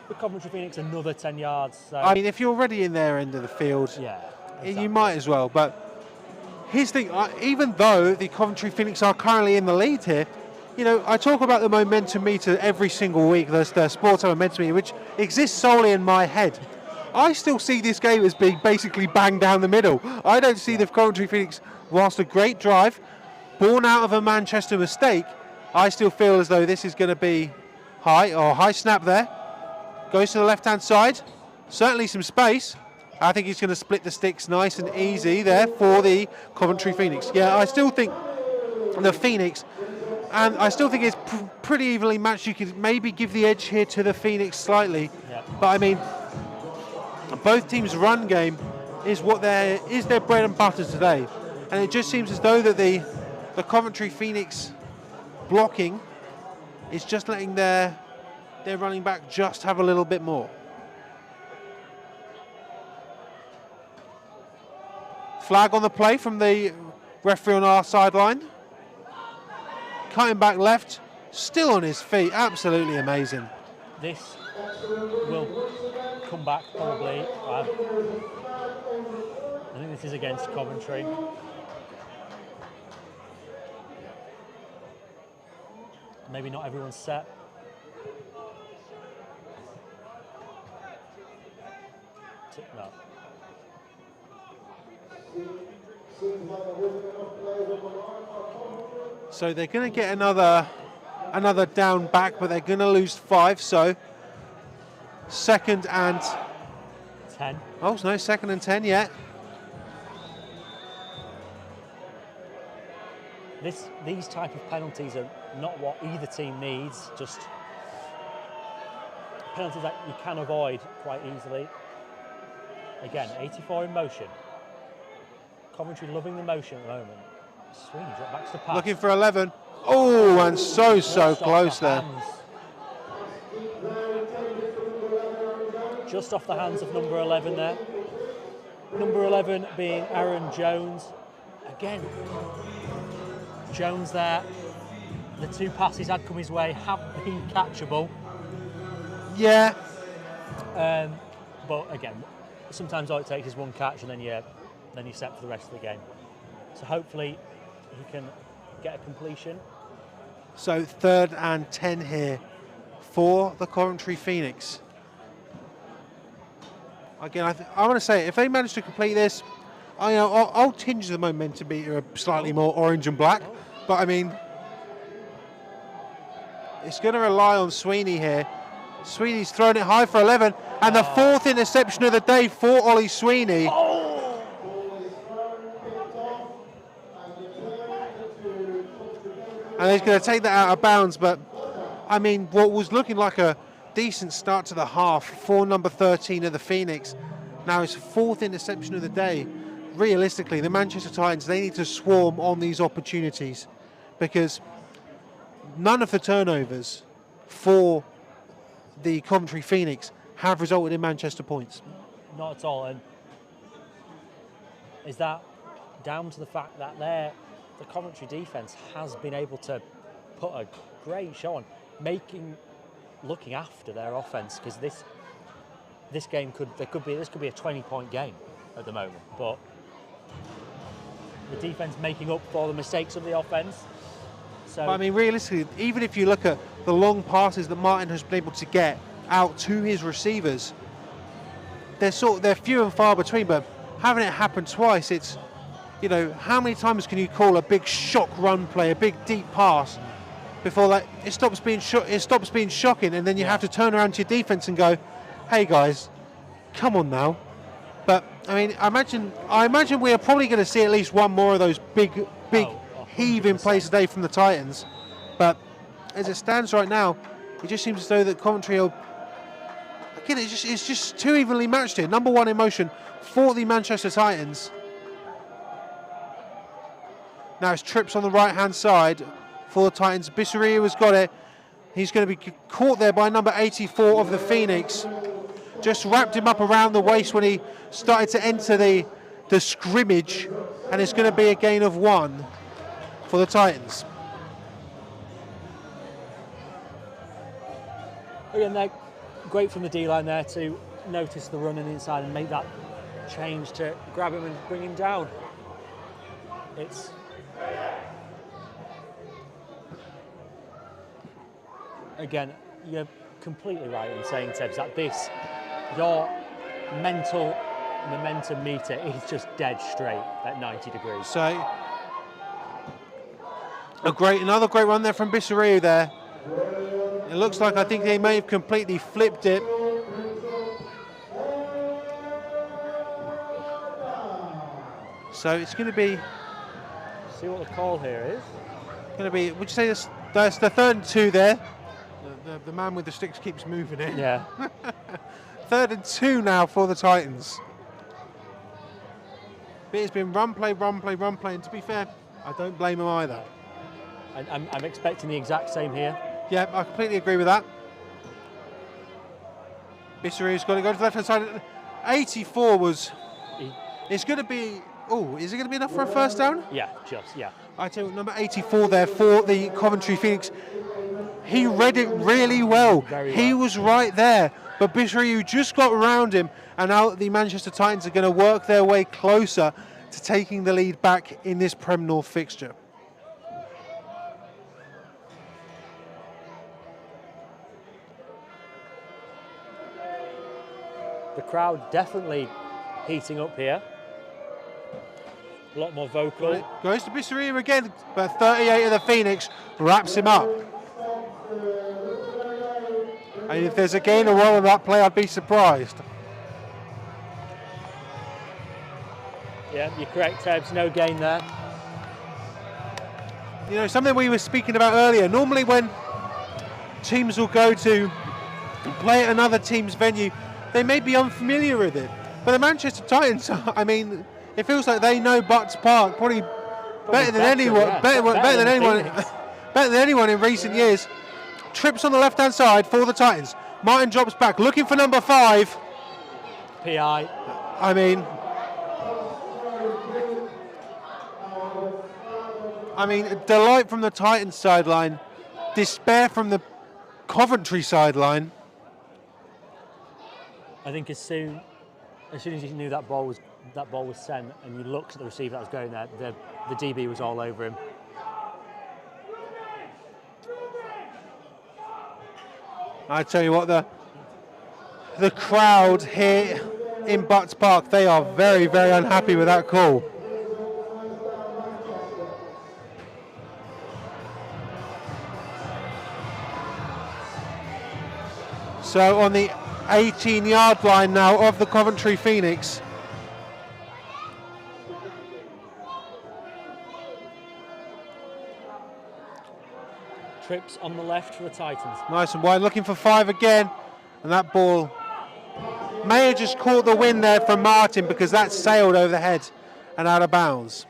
the Coventry Phoenix another 10 yards. So. I mean, if you're already in their end of the field, Yeah, exactly. you might as well. But here's the thing, even though the Coventry Phoenix are currently in the lead here, I talk about the momentum meter every single week. There's the sports momentum meter, which exists solely in my head. I still see this game as being basically bang down the middle. I don't see the Coventry Phoenix, whilst a great drive, born out of a Manchester mistake, I still feel as though this is going to be high snap there. Goes to the left-hand side. Certainly some space. I think he's going to split the sticks nice and easy there for the Coventry Phoenix. Yeah, I still think the Phoenix, and I still think it's pretty evenly matched. You could maybe give the edge here to the Phoenix slightly. Yeah. But I mean, both teams' run game is their bread and butter today. And it just seems as though that the Coventry Phoenix blocking is just letting their running back just have a little bit more. Flag on the play from the referee on our sideline. Cutting back left, still on his feet, absolutely amazing. This will come back probably. I think this is against Coventry. Maybe not everyone's set. No. So they're going to get another down back, but they're going to lose 5. So 2nd and 10. Oh no, 2nd and 10 yet. these type of penalties are not what either team needs, just penalties that you can avoid quite easily. Again, 84 in motion. Coventry loving the motion at the moment. Sweeney drop backs to pass. Looking for 11. Oh, and so Just off close the there. hands. Just off the hands of number 11 there. Number 11 being Aaron Jones. Again, Jones there. The two passes had come his way, have been catchable. Yeah. But again, sometimes all it takes is one catch and then you're set for the rest of the game. So hopefully he can get a completion. So 3rd and 10 here for the Coventry Phoenix. Again, I want to say, if they manage to complete this, I'll tinge the momentum meter slightly more orange and black. But I mean, it's going to rely on Sweeney here. Sweeney's thrown it high for 11, and the 4th interception of the day for Ollie Sweeney. And he's going to take that out of bounds, but I mean, what was looking like a decent start to the half for number 13 of the Phoenix, now his 4th interception of the day. Realistically, the Manchester Titans, they need to swarm on these opportunities, because none of the turnovers for the Coventry Phoenix have resulted in Manchester points. Not at all. And is that down to the fact that the Coventry defence has been able to put a great show on, looking after their offence, because this game could be a 20-point game at the moment, but the defence making up for the mistakes of the offence. So I mean, realistically, even if you look at the long passes that Martin has been able to get out to his receivers, they're few and far between. But having it happen twice, it's, you know, how many times can you call a big shock run play, a big deep pass, before that it stops being shocking, and then you have to turn around to your defence and go, "Hey guys, come on now." But I mean, I imagine we are probably going to see at least one more of those big heaving plays today from the Titans. But as it stands right now, it just seems as though that Coventry are, again, it's just too evenly matched here. Number 1 in motion for the Manchester Titans. Now it's trips on the right hand side for the Titans. Bissariu has got it. He's going to be caught there by number 84 of the Phoenix. Just wrapped him up around the waist when he started to enter the scrimmage, and it's going to be a gain of 1 for the Titans. Again, they're great from the D-line there to notice the run on the inside and make that change to grab him and bring him down. It's again, you're completely right in saying, Tebs, that your mental momentum meter is just dead straight at 90 degrees. So another great run there from Bissariu there. It looks like, I think they may have completely flipped it. So it's going to be, see what the call here is. Going to be, would you say that's the 3rd and 2 there? The man with the sticks keeps moving it. Yeah. 3rd and 2 now for the Titans. But it's been run play, and to be fair, I don't blame him either. I'm expecting the exact same here. Yeah, I completely agree with that. Bissariu's got to go to the left-hand side. 84 was... It's going to be... Oh, is it going to be enough for a first down? Yeah. I tell you, number 84 there for the Coventry Phoenix. He read it really well. He was right there. But Bissariu just got around him, and now the Manchester Titans are going to work their way closer to taking the lead back in this Prem North fixture. The crowd definitely heating up here. A lot more vocal. Goes to Bissariu again, but 38 of the Phoenix wraps him up. And if there's a gain or one on that play, I'd be surprised. Yeah, you're correct, Tebs. No gain there. You know, something we were speaking about earlier. Normally when teams will go to play at another team's venue, they may be unfamiliar with it. But the Manchester Titans, I mean, it feels like they know Butts Park probably better than anyone, yeah. better than anyone, Phoenix. better than anyone in recent years. Trips on the left-hand side for the Titans. Martin drops back, looking for number 5. PI. I mean, delight from the Titans sideline, despair from the Coventry sideline. I think as soon as you knew that ball was sent, and you looked at the receiver that was going there, the DB was all over him. I tell you what, the crowd here in Butts Park, they are very, very unhappy with that call. So on the 18-yard line now of the Coventry Phoenix. Trips on the left for the Titans. Nice and wide, looking for 5 again. And that ball may have just caught the wind there from Martin, because that sailed over the head and out of bounds.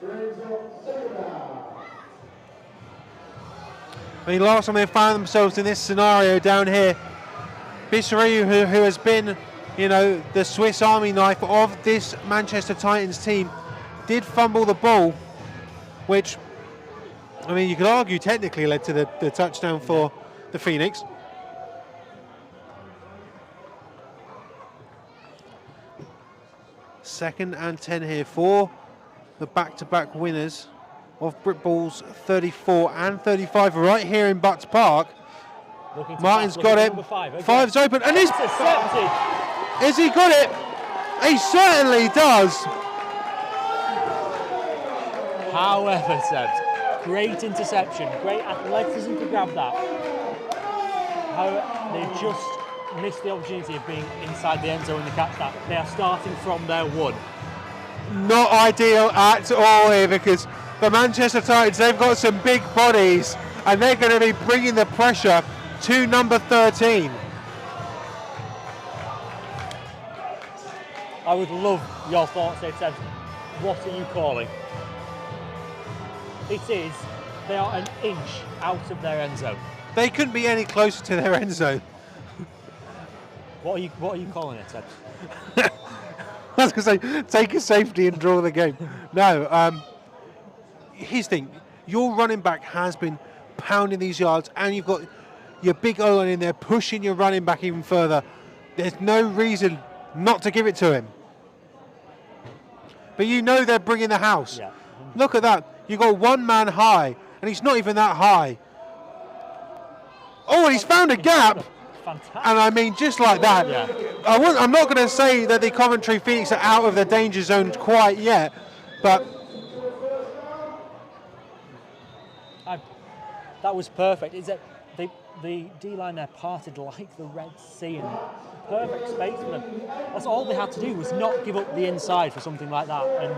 I mean, last time they found themselves in this scenario down here, Bisseriu, who has been, you know, the Swiss Army knife of this Manchester Titans team, did fumble the ball, which, I mean, you could argue technically led to the touchdown for the Phoenix. Second and 10 here for the back-to-back winners of Brit Balls 34 and 35 right here in Butts Park. Martin's got it. Five's open, and he's intercepted. Has he got it? He certainly does. However, Seb, great interception, great athleticism to grab that. However, they just missed the opportunity of being inside the end zone to catch that. They are starting from their 1. Not ideal at all here, because the Manchester Titans, they've got some big bodies, and they're going to be bringing the pressure to number 13. I would love your thoughts here, Seb. What are you calling? It is, they are an inch out of their end zone. They couldn't be any closer to their end zone. What are you calling it, Seb? I was going to say, take a safety and draw the game. No, here's the thing. Your running back has been pounding these yards, and you've got your big O-line in there pushing your running back even further. There's no reason not to give it to him. But you know they're bringing the house. Yeah. Look at that. You've got one man high, and he's not even that high. Oh, and he's found a gap. Fantastic. And I mean, just like that. Yeah. I'm not going to say that the Coventry Phoenix are out of the danger zone quite yet, but that was perfect. Is that the D-line there parted like the Red Sea, and perfect space for them. That's all they had to do, was not give up the inside for something like that, and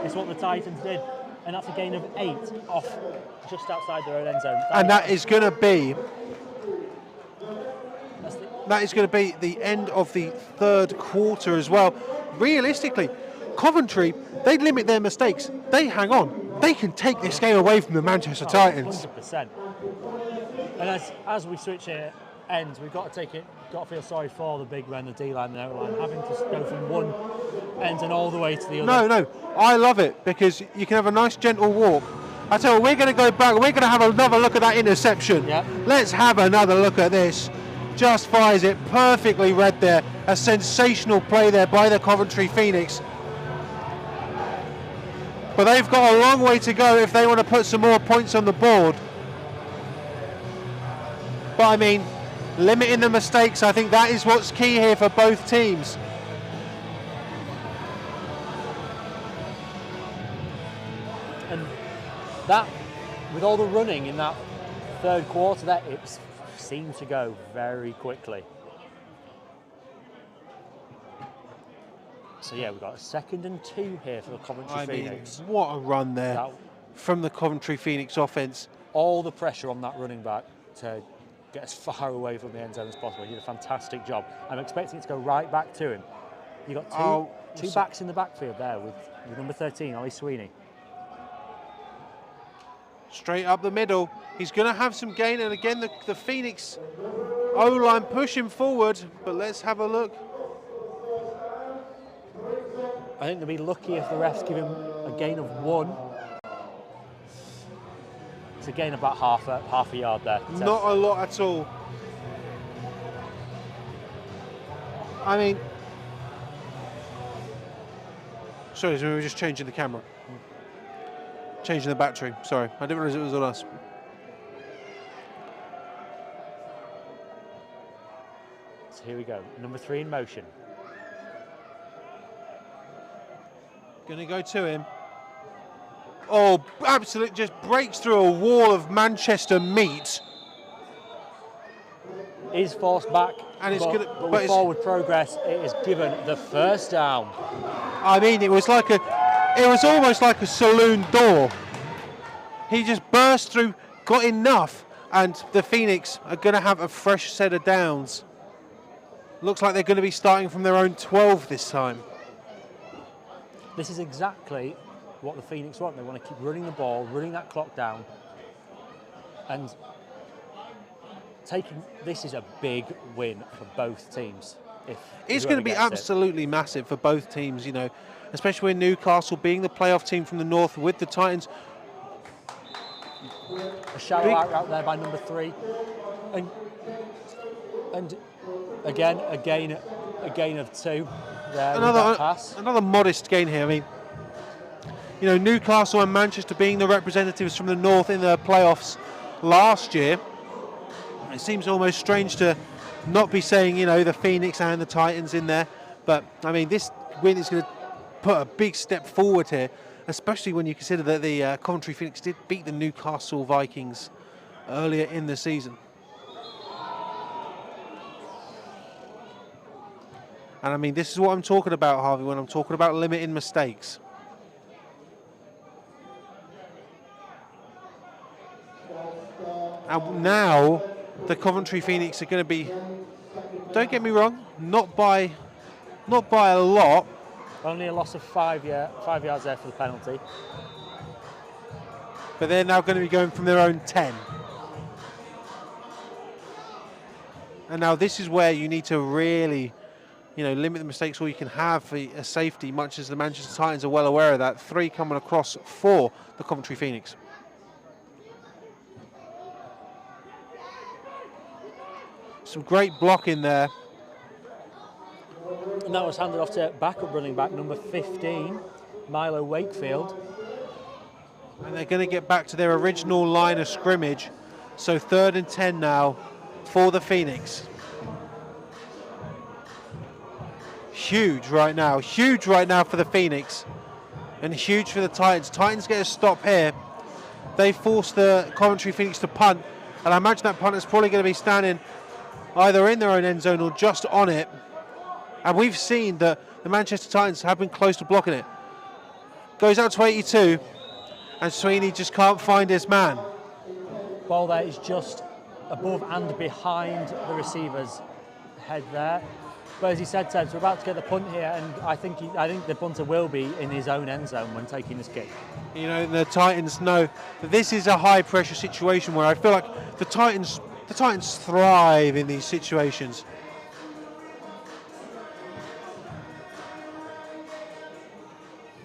it's what the Titans did. And that's a gain of 8 off just outside their own end zone. That is going to be the end of the third quarter as well. Realistically, Coventry, they limit their mistakes. They hang on. They can take this game away from the Manchester Titans. 100%. And as we switch ends, we've got to feel sorry for the big men, the D-line and the O-line, having to go from one end and all the way to the other. No, I love it, because you can have a nice gentle walk. I tell you, we're going to go back, we're going to have another look at that interception. Yep. Let's have another look at this. Just fires it perfectly read there. A sensational play there by the Coventry Phoenix. But they've got a long way to go if they want to put some more points on the board. But I mean, limiting the mistakes, I think that is what's key here for both teams. And that, with all the running in that third quarter, that it seemed to go very quickly. So yeah, we've got a 2nd and 2 here for the Coventry Phoenix. Mean, what a run there from the Coventry Phoenix offense. all the pressure on that running back to get as far away from the end zone as possible. He did a fantastic job. I'm expecting it to go right back to him. You've got two backs in the backfield there with number 13, Ollie Sweeney. Straight up the middle. He's going to have some gain, and again the Phoenix O-line pushing forward, but let's have a look. I think they'll be lucky if the refs give him a gain of 1. It's a gain of about half a yard there. Not a lot at all. I mean, sorry, we were just changing the camera. Changing the battery, sorry. I didn't realize it was on us. So here we go, number 3 in motion. Gonna go to him. Oh, absolutely just breaks through a wall of Manchester meat. Is forced back, and it's but with forward progress, it is given the first down. I mean, it was almost like a saloon door. He just burst through, got enough, and the Phoenix are going to have a fresh set of downs. Looks like they're going to be starting from their own 12 this time. This is exactly what the Phoenix want. They want to keep running the ball, running that clock down, and this is a big win for both teams. It's going to be absolutely massive for both teams, you know, especially with Newcastle being the playoff team from the north with the Titans. A shallow out there by number 3, and again a gain of 2 there. Another modest gain here. I mean, you know, Newcastle and Manchester being the representatives from the north in the playoffs last year. It seems almost strange to not be saying, you know, the Phoenix and the Titans in there. But, I mean, this win is going to put a big step forward here, especially when you consider that the Coventry Phoenix did beat the Newcastle Vikings earlier in the season. And, I mean, this is what I'm talking about, Harvey, when I'm talking about limiting mistakes. And now the Coventry Phoenix are going to be, don't get me wrong, not by a lot. Only a loss of 5 yards there for the penalty. But they're now going to be going from their own 10. And now this is where you need to really, you know, limit the mistakes all you can have for a safety, much as the Manchester Titans are well aware of that. 3 coming across for the Coventry Phoenix. Some great blocking there. And that was handed off to backup running back number 15, Milo Wakefield. And they're going to get back to their original line of scrimmage. So 3rd and 10 now for the Phoenix. Huge right now for the Phoenix. And huge for the Titans. Titans get a stop here. They force the Coventry Phoenix to punt. And I imagine that punt is probably going to be standing either in their own end zone or just on it. And we've seen that the Manchester Titans have been close to blocking it. Goes out to 82, and Sweeney just can't find his man. Ball there is just above and behind the receiver's head there. But as he said, Ted, we're about to get the punt here, and I think the punter will be in his own end zone when taking this kick. You know, the Titans know that this is a high pressure situation where I feel like the Titans thrive in these situations.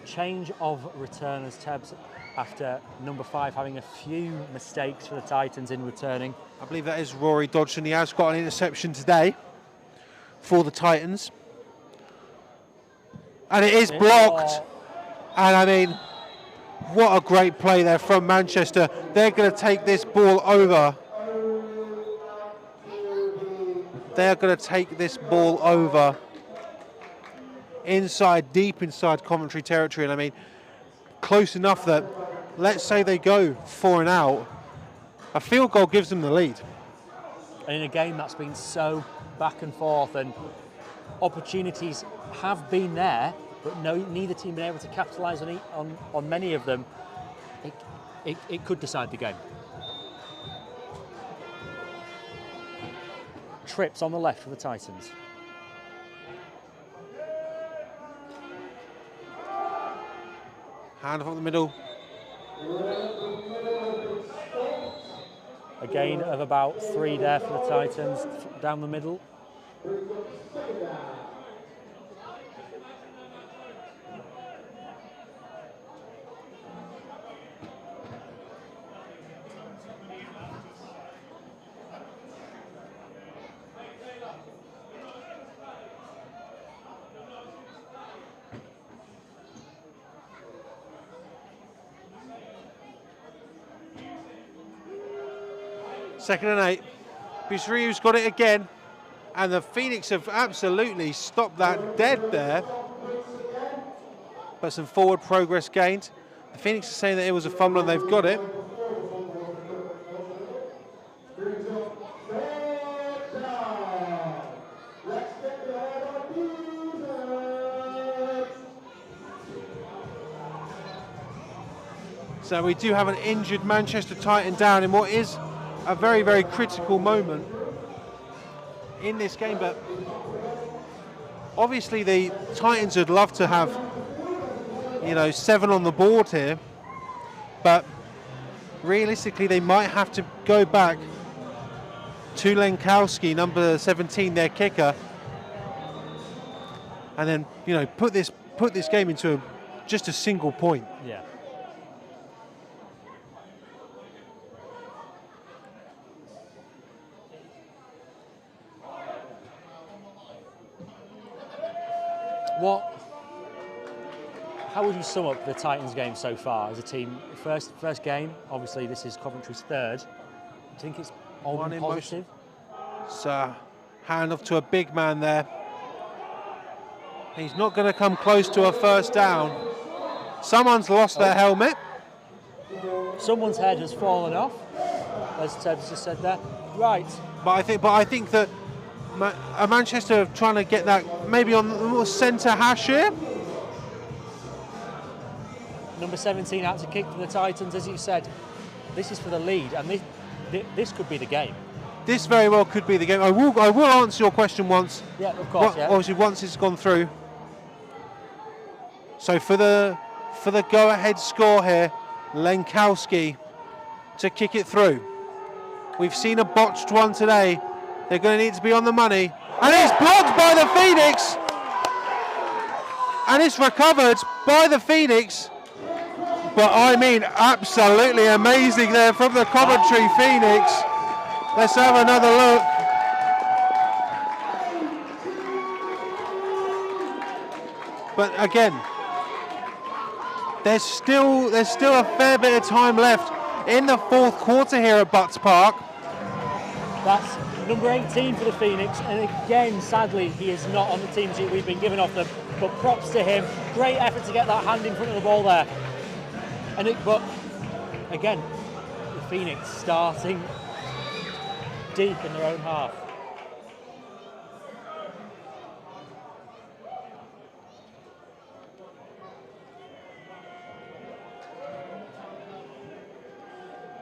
Change of returners, Tebs, after number 5 having a few mistakes for the Titans in returning. I believe that is Rory Dodgson. He has got an interception today for the Titans. And it is blocked. And I mean, what a great play there from Manchester. They're going to take this ball over. They're going to take this ball over deep inside Coventry territory. And I mean, close enough that, let's say they go 4 and out, a field goal gives them the lead. And in a game that's been so back and forth, and opportunities have been there, but neither team been able to capitalise on many of them, it could decide the game. trips on the left for the Titans. Hand off the middle. A gain of about 3 there for the Titans down the middle. Second and 8. Bishriu's got it again. And the Phoenix have absolutely stopped that dead there. But some forward progress gained. The Phoenix are saying that it was a fumble and they've got it. So we do have an injured Manchester Titan down in what is a very, very critical moment in this game, but obviously the Titans would love to have, 7 on the board here, but realistically they might have to go back to Lenkowski, number 17, their kicker, and then put this game into just a single point. Yeah. How would you sum up the Titans game so far as a team? First game, obviously this is Coventry's third. Do you think it's all One been in positive? So hand off to a big man there. He's not going to come close to a first down. Someone's lost their helmet. Someone's head has fallen off, as Tebs just said there. Right. But I think that Manchester are trying to get that maybe on the centre hash here. Number 17 out to kick for the Titans, as you said. This is for the lead, and this could be the game. This very well could be the game. I will answer your question once. Yeah, of course. Yeah. Obviously, once it's gone through. So for the go-ahead score here, Lenkowski to kick it through. We've seen a botched one today. They're going to need to be on the money, and it's blocked by the Phoenix, and it's recovered by the Phoenix. But I mean, absolutely amazing there from the Coventry Phoenix. Let's have another look. But again, there's still a fair bit of time left in the fourth quarter here at Butts Park. That's number 18 for the Phoenix, and again, sadly, he is not on the team sheet we've been given off them. But props to him. Great effort to get that hand in front of the ball there. But again, the Phoenix starting deep in their own half.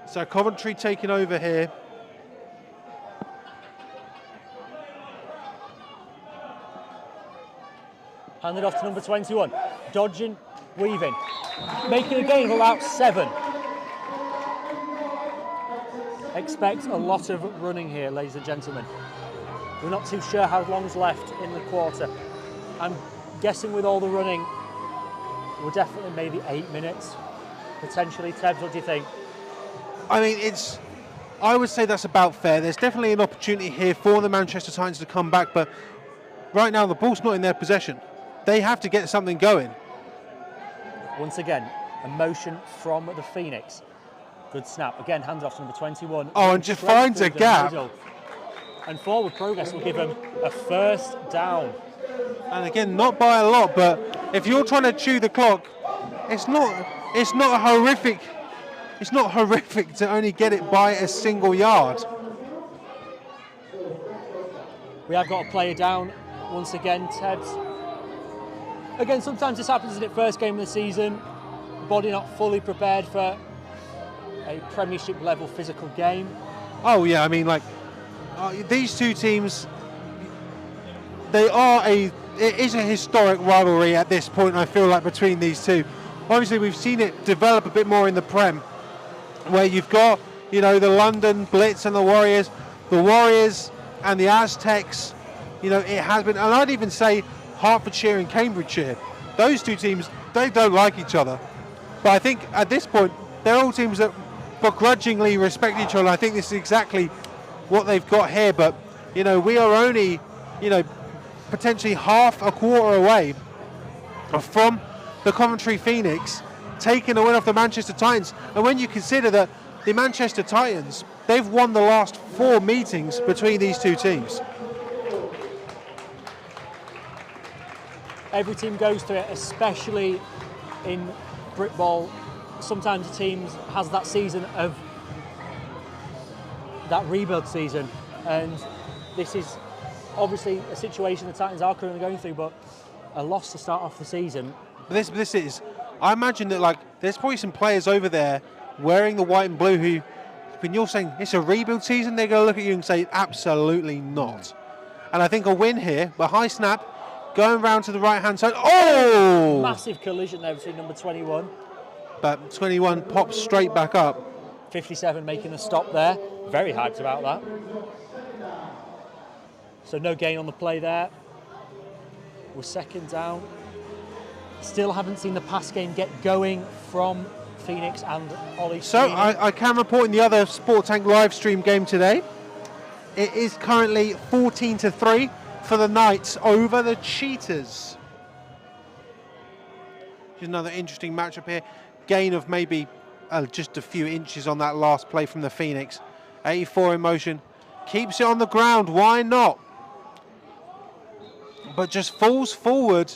So Coventry taking over here. Handed off to number 21. Dodging, weaving. Making a gain of about 7. Expect a lot of running here, ladies and gentlemen. We're not too sure how long's left in the quarter. I'm guessing with all the running, we're definitely maybe 8 minutes, potentially. Tebs, what do you think? I mean, I would say that's about fair. There's definitely an opportunity here for the Manchester Titans to come back, but right now the ball's not in their possession. They have to get something going. Once again, a motion from the Phoenix. Good snap. Again, hands off to number 21. Oh, and just finds a gap. And forward progress will give them a first down. And again, not by a lot, but if you're trying to chew the clock, it's not horrific. It's not horrific to only get it by a single yard. We have got a player down once again, Tebs. Again, sometimes this happens in the first game of the season. Body not fully prepared for a Premiership level physical game. Oh yeah, I mean, like these two teams, it is a historic rivalry at this point, I feel like, between these two. Obviously, we've seen it develop a bit more in the Prem, where you've got, the London Blitz and the Warriors and the Aztecs. It has been, and I'd even say Hertfordshire and Cambridgeshire. Those two teams, they don't like each other. But I think at this point, they're all teams that begrudgingly respect each other. I think this is exactly what they've got here. But, we are only, potentially a quarter away from the Coventry Phoenix taking a win off the Manchester Titans. And when you consider that the Manchester Titans, they've won the last 4 meetings between these two teams. Every team goes through it, especially in Britball. Sometimes the team has that season of that rebuild season, and this is obviously a situation the Titans are currently going through, but a loss to start off the season. This is, I imagine that there's probably some players over there wearing the white and blue who, when you're saying it's a rebuild season, they're going to look at you and say absolutely not. And I think a win here, but high snap, going round to the right-hand side. Oh! Massive collision there between number 21. But 21 pops straight back up. 57 making the stop there. Very hyped about that. So no gain on the play there. We're second down. Still haven't seen the pass game get going from Phoenix and Ollie. So I can report in the other Sport Tank live stream game today, it is currently 14-3 for the Knights over the Cheetahs. Here's another interesting matchup here. Gain of maybe just a few inches on that last play from the Phoenix. 84 in motion. Keeps it on the ground. Why not? But just falls forward.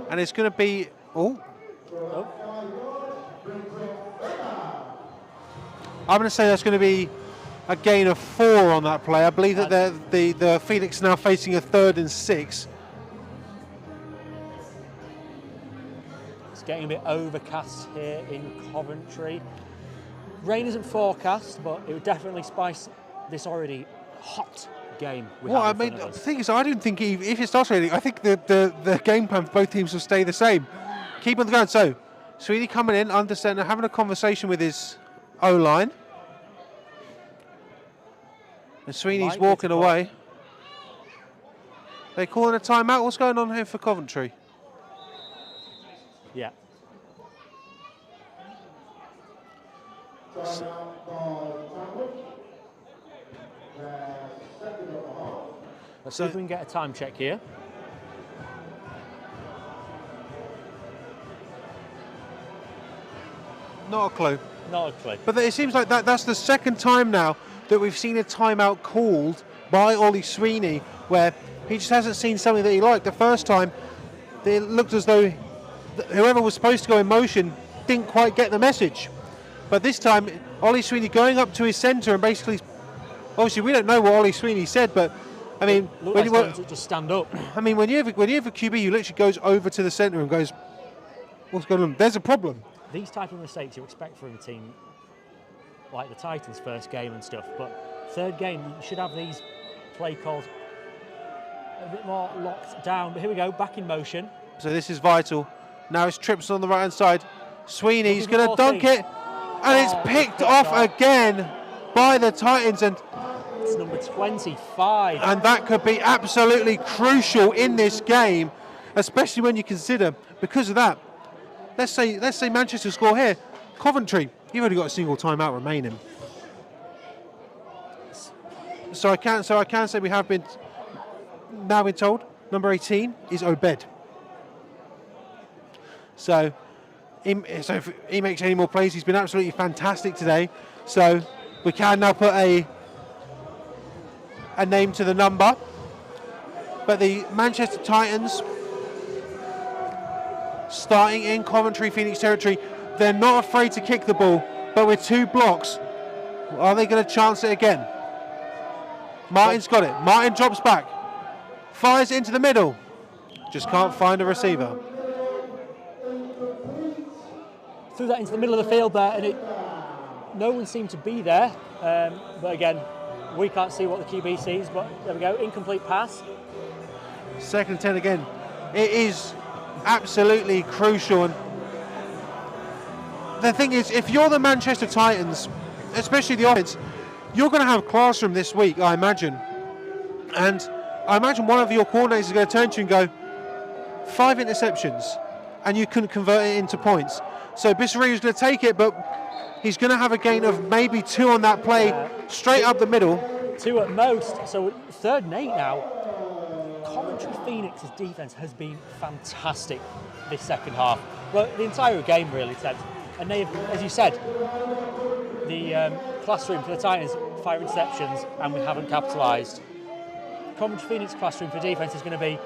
And it's going to be... I'm going to say that's going to be a gain of 4 on that play. I believe that the Phoenix now facing a 3rd and 6. It's getting a bit overcast here in Coventry. Rain isn't forecast, but it would definitely spice this already hot game. The thing is, I don't think if it starts raining, I think the game plan for both teams will stay the same. Keep on the ground. So, Sweeney coming in, understanding, having a conversation with his O-line. And Sweeney's walking away. They calling a timeout. What's going on here for Coventry? Yeah. Let's see if we can get a time check here. Not a clue. Not a clue. But it seems like that's the second time now that we've seen a timeout called by Ollie Sweeney, where he just hasn't seen something that he liked. The first time, it looked as though whoever was supposed to go in motion didn't quite get the message. But this time, Ollie Sweeney going up to his centre and basically, obviously we don't know what Ollie Sweeney said, but I mean, when you just stand up. I mean, when you have a QB, you literally goes over to the centre and goes, "What's going on? There's a problem." These type of mistakes you expect from a team like the Titans' first game and stuff, but third game you should have these play calls a bit more locked down. But here we go, back in motion. So this is vital. Now it's trips on the right hand side. Sweeney's going to dunk it, and it's picked off again by the Titans, and it's number 25. And that could be absolutely crucial in this game, especially when you consider, because of that, let's say Manchester score here, Coventry, you've only got a single timeout remaining. So I can say we have been told number 18 is Obed. So if he makes any more plays, he's been absolutely fantastic today. So we can now put a name to the number. But the Manchester Titans, starting in Coventry Phoenix territory, they're not afraid to kick the ball, but with 2 blocks, are they going to chance it again? Martin's got it. Martin drops back, fires it into the middle, just can't find a receiver. Threw that into the middle of the field there, and no one seemed to be there, but again, we can't see what the QB sees, but there we go, incomplete pass. 2nd and 10 again. It is absolutely crucial. And the thing is, if you're the Manchester Titans, especially the offense, you're going to have classroom this week, I imagine. And I imagine one of your coordinators is going to turn to you and go, 5 interceptions, and you couldn't convert it into points. So Bissari's going to take it, but he's going to have a gain of maybe 2 on that play, straight up the middle. 2 at most, so 3rd and 8 now. Coventry Phoenix's defence has been fantastic this second half. Well, the entire game really, Ted. And they've, as you said, the classroom for the Titans, 5 interceptions, and we haven't capitalised. Coventry Phoenix classroom for defence is going to be,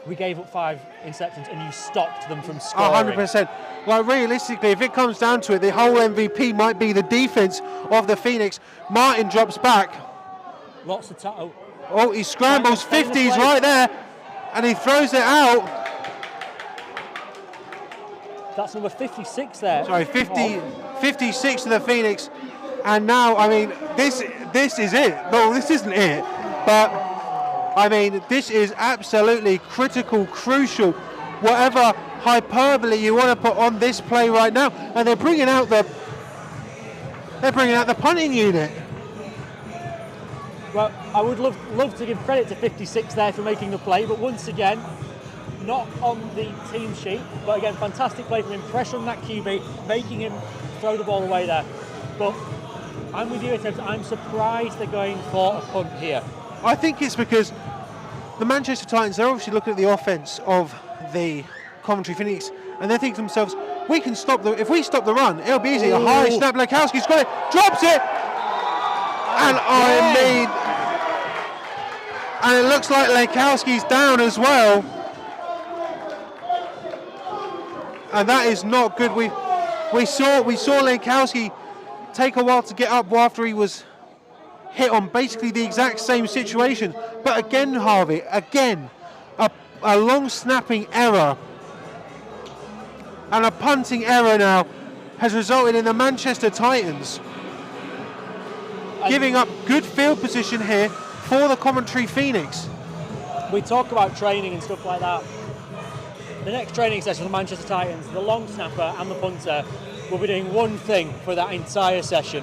we gave up 5 interceptions and you stopped them from scoring. 100%. Well, realistically, if it comes down to it, the whole MVP might be the defence of the Phoenix. Martin drops back. Lots of time. Oh, he scrambles, 50s right there, and he throws it out. That's number 56 there. Sorry, 56 to the Phoenix. And now, I mean, this is it. No, this isn't it. But, I mean, this is absolutely critical, crucial, whatever hyperbole you want to put on this play right now. And they're bringing out the punting unit. Well, I would love to give credit to 56 there for making the play, but once again, not on the team sheet. But again, fantastic play from him, pressure on that QB, making him throw the ball away there. But I'm with you, Tim. I'm surprised they're going for a punt here. I think it's because the Manchester Titans, they're obviously looking at the offense of the Coventry Phoenix, and they're thinking to themselves, we can if we stop the run, it'll be easy. A high snap, Lekowski's got it, drops it, and and it looks like Lekowski's down as well. And that is not good. We saw Lekowski take a while to get up after he was hit on basically the exact same situation. But again, Harvey, a long snapping error and a punting error now has resulted in the Manchester Titans giving up good field position here for the Coventry Phoenix. We talk about training and stuff like that. The next training session for the Manchester Titans, the long snapper and the punter will be doing one thing for that entire session.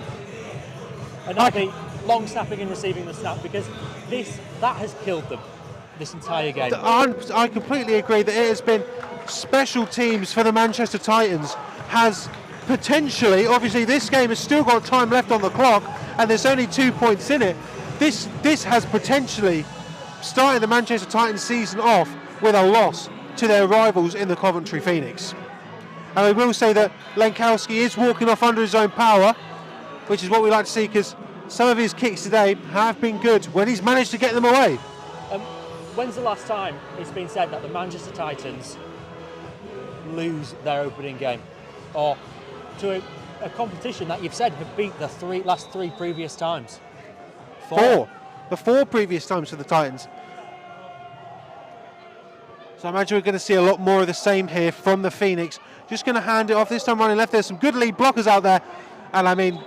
And that'll be long snapping and receiving the snap, because that has killed them this entire game. I completely agree that it has been special teams for the Manchester Titans has potentially, obviously this game has still got time left on the clock and there's only 2 points in it. This has potentially started the Manchester Titans season off with a loss to their rivals in the Coventry Phoenix. And I will say that Lekowski is walking off under his own power, which is what we like to see, because some of his kicks today have been good when he's managed to get them away. When's the last time it's been said that the Manchester Titans lose their opening game? Or to a competition that you've said have beat the last three previous times? Four. The 4 previous times for the Titans. So I imagine we're going to see a lot more of the same here from the Phoenix. Just going to hand it off, this time running left. There's some good lead blockers out there. And I mean,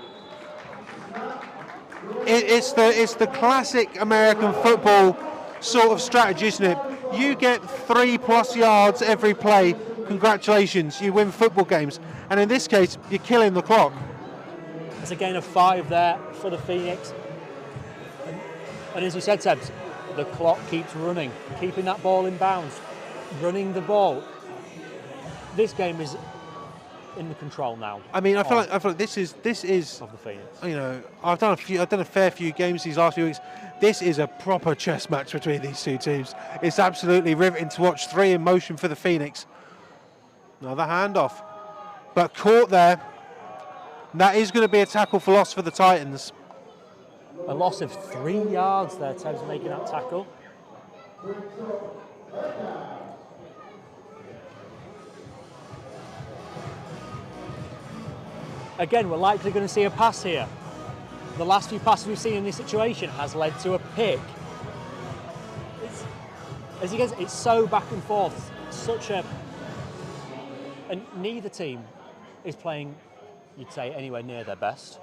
it's the classic American football sort of strategy, isn't it? You get 3+ yards every play, congratulations, you win football games. And in this case, you're killing the clock. It's a gain of 5 there for the Phoenix. And as you said, Sebs, the clock keeps running, keeping that ball in bounds, running the ball. This game is in the control now. I mean, I feel like this is of the Phoenix. You know, I've done a fair few games these last few weeks. This is a proper chess match between these two teams. It's absolutely riveting to watch. 3 in motion for the Phoenix. Another handoff, but caught there. That is going to be a tackle for loss for the Titans. A loss of 3 yards there, Tebs making that tackle. Again, we're likely going to see a pass here. The last few passes we've seen in this situation has led to a pick. As you guys, it's so back and forth, and neither team is playing you'd say, anywhere near their best.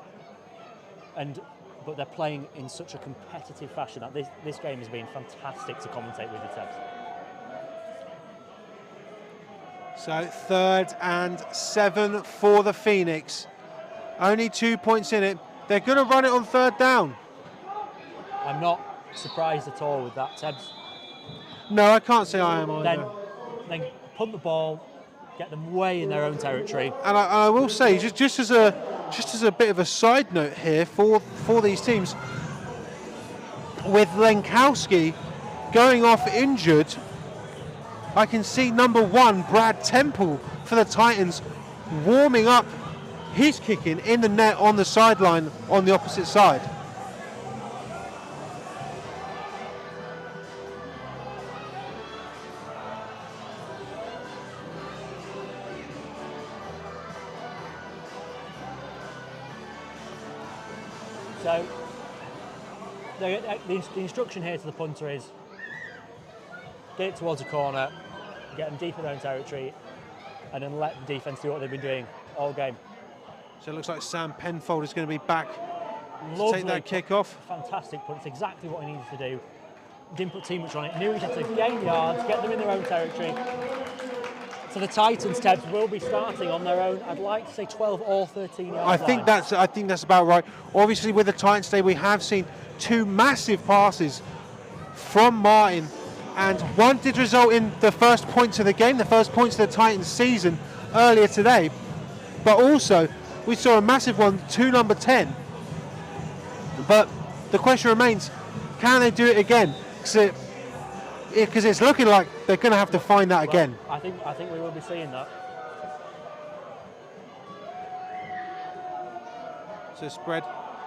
But they're playing in such a competitive fashion. This game has been fantastic to commentate with the Tebs. So 3rd and 7 for the Phoenix. Only 2 points in it. They're going to run it on 3rd down. I'm not surprised at all with that, Tebs. No, I can't say I am either. Then punt the ball, get them way in their own territory. And I will say, just as a bit of a side note here for these teams, with Lenkowski going off injured, I can see number 1, Brad Temple for the Titans, warming up his kicking in the net on the sideline on the opposite side. So the instruction here to the punter is get it towards a corner, get them deep in their own territory, and then let the defence do what they've been doing all game. So it looks like Sam Penfold is going to be back Lovely, to take that kick off. Fantastic punt. It's exactly what he needed to do. Didn't put too much on it. Knew he had to gain yards, get them in their own territory. So the Titans, Tebs, will be starting on their own. I'd like to say 12 or 13 yards. I think that's about right. Obviously, with the Titans today, we have seen 2 massive passes from Martin, and one did result in the first points of the game, the first points of the Titans season earlier today. But also, we saw a massive one to number 10. But the question remains, can they do it again? Because it's looking like they're going to have to find that again. I think we will be seeing that. So spread.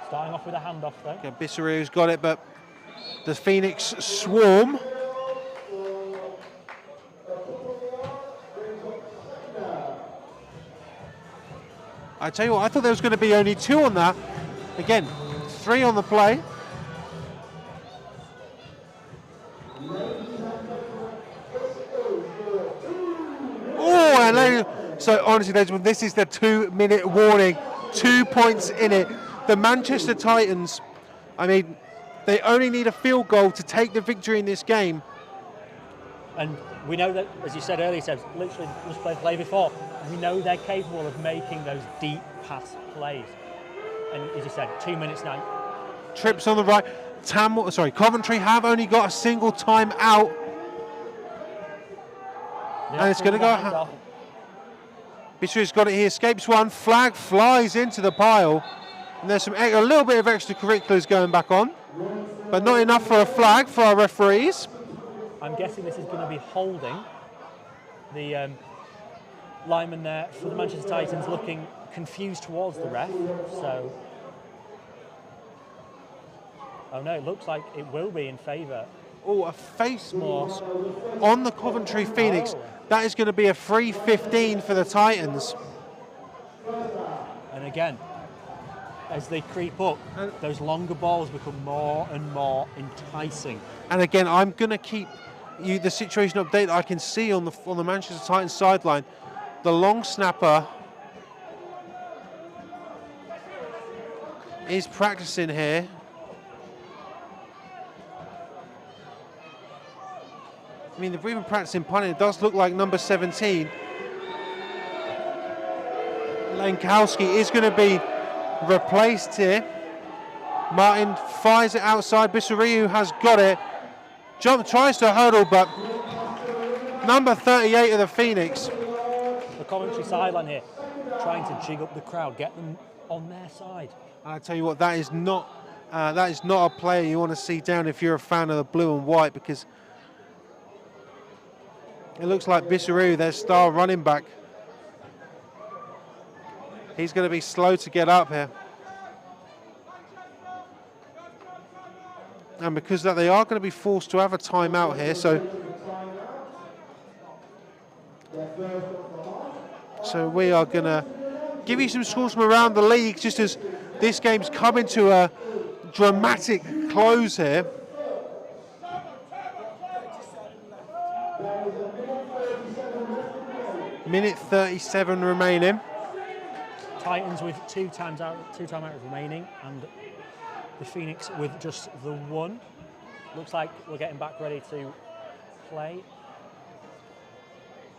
Starting off with a handoff though. Okay, Bissariu's got it, but the Phoenix swarm. I tell you what, I thought there was going to be only 2 on that. Again, 3 on the play. Oh, and so honestly, this is the 2-minute warning. 2 points in it. The Manchester Titans, I mean, they only need a field goal to take the victory in this game. And we know that, as you said earlier, Seb, literally just played play before. We know they're capable of making those deep pass plays. And as you said, 2 minutes now. Trips on the right. Coventry have only got a single time out. And it's going to go. Bishop's got it. He escapes one. Flag flies into the pile. And there's a little bit of extracurriculars going back on. But not enough for a flag for our referees. I'm guessing this is going to be holding. The lineman there for the Manchester Titans looking confused towards the ref. So, oh no, it looks like it will be in favour. Oh, a face mask on the Coventry Phoenix. Oh. That is going to be a free 15 for the Titans. And again, as they creep up, those longer balls become more and more enticing. And again, I'm going to keep you the situation update that I can see on the Manchester Titans sideline. The long snapper is practicing here. I mean, they've even practicing punting. It does look like number 17. Lenkowski is going to be replaced here. Martin fires it outside. Bissariu has got it. Tries to hurdle, but number 38 of the Phoenix. The Coventry sideline here, trying to jig up the crowd, get them on their side. And I tell you what, that is not a player you want to see down if you're a fan of the blue and white, because it looks like Bissariu, their star running back. He's going to be slow to get up here. And because of that, they are going to be forced to have a timeout here. So we are going to give you some scores from around the league, just as this game's coming to a dramatic close here. Minute 37 remaining. Titans with two timeouts remaining, and the Phoenix with just the one. Looks like we're getting back ready to play.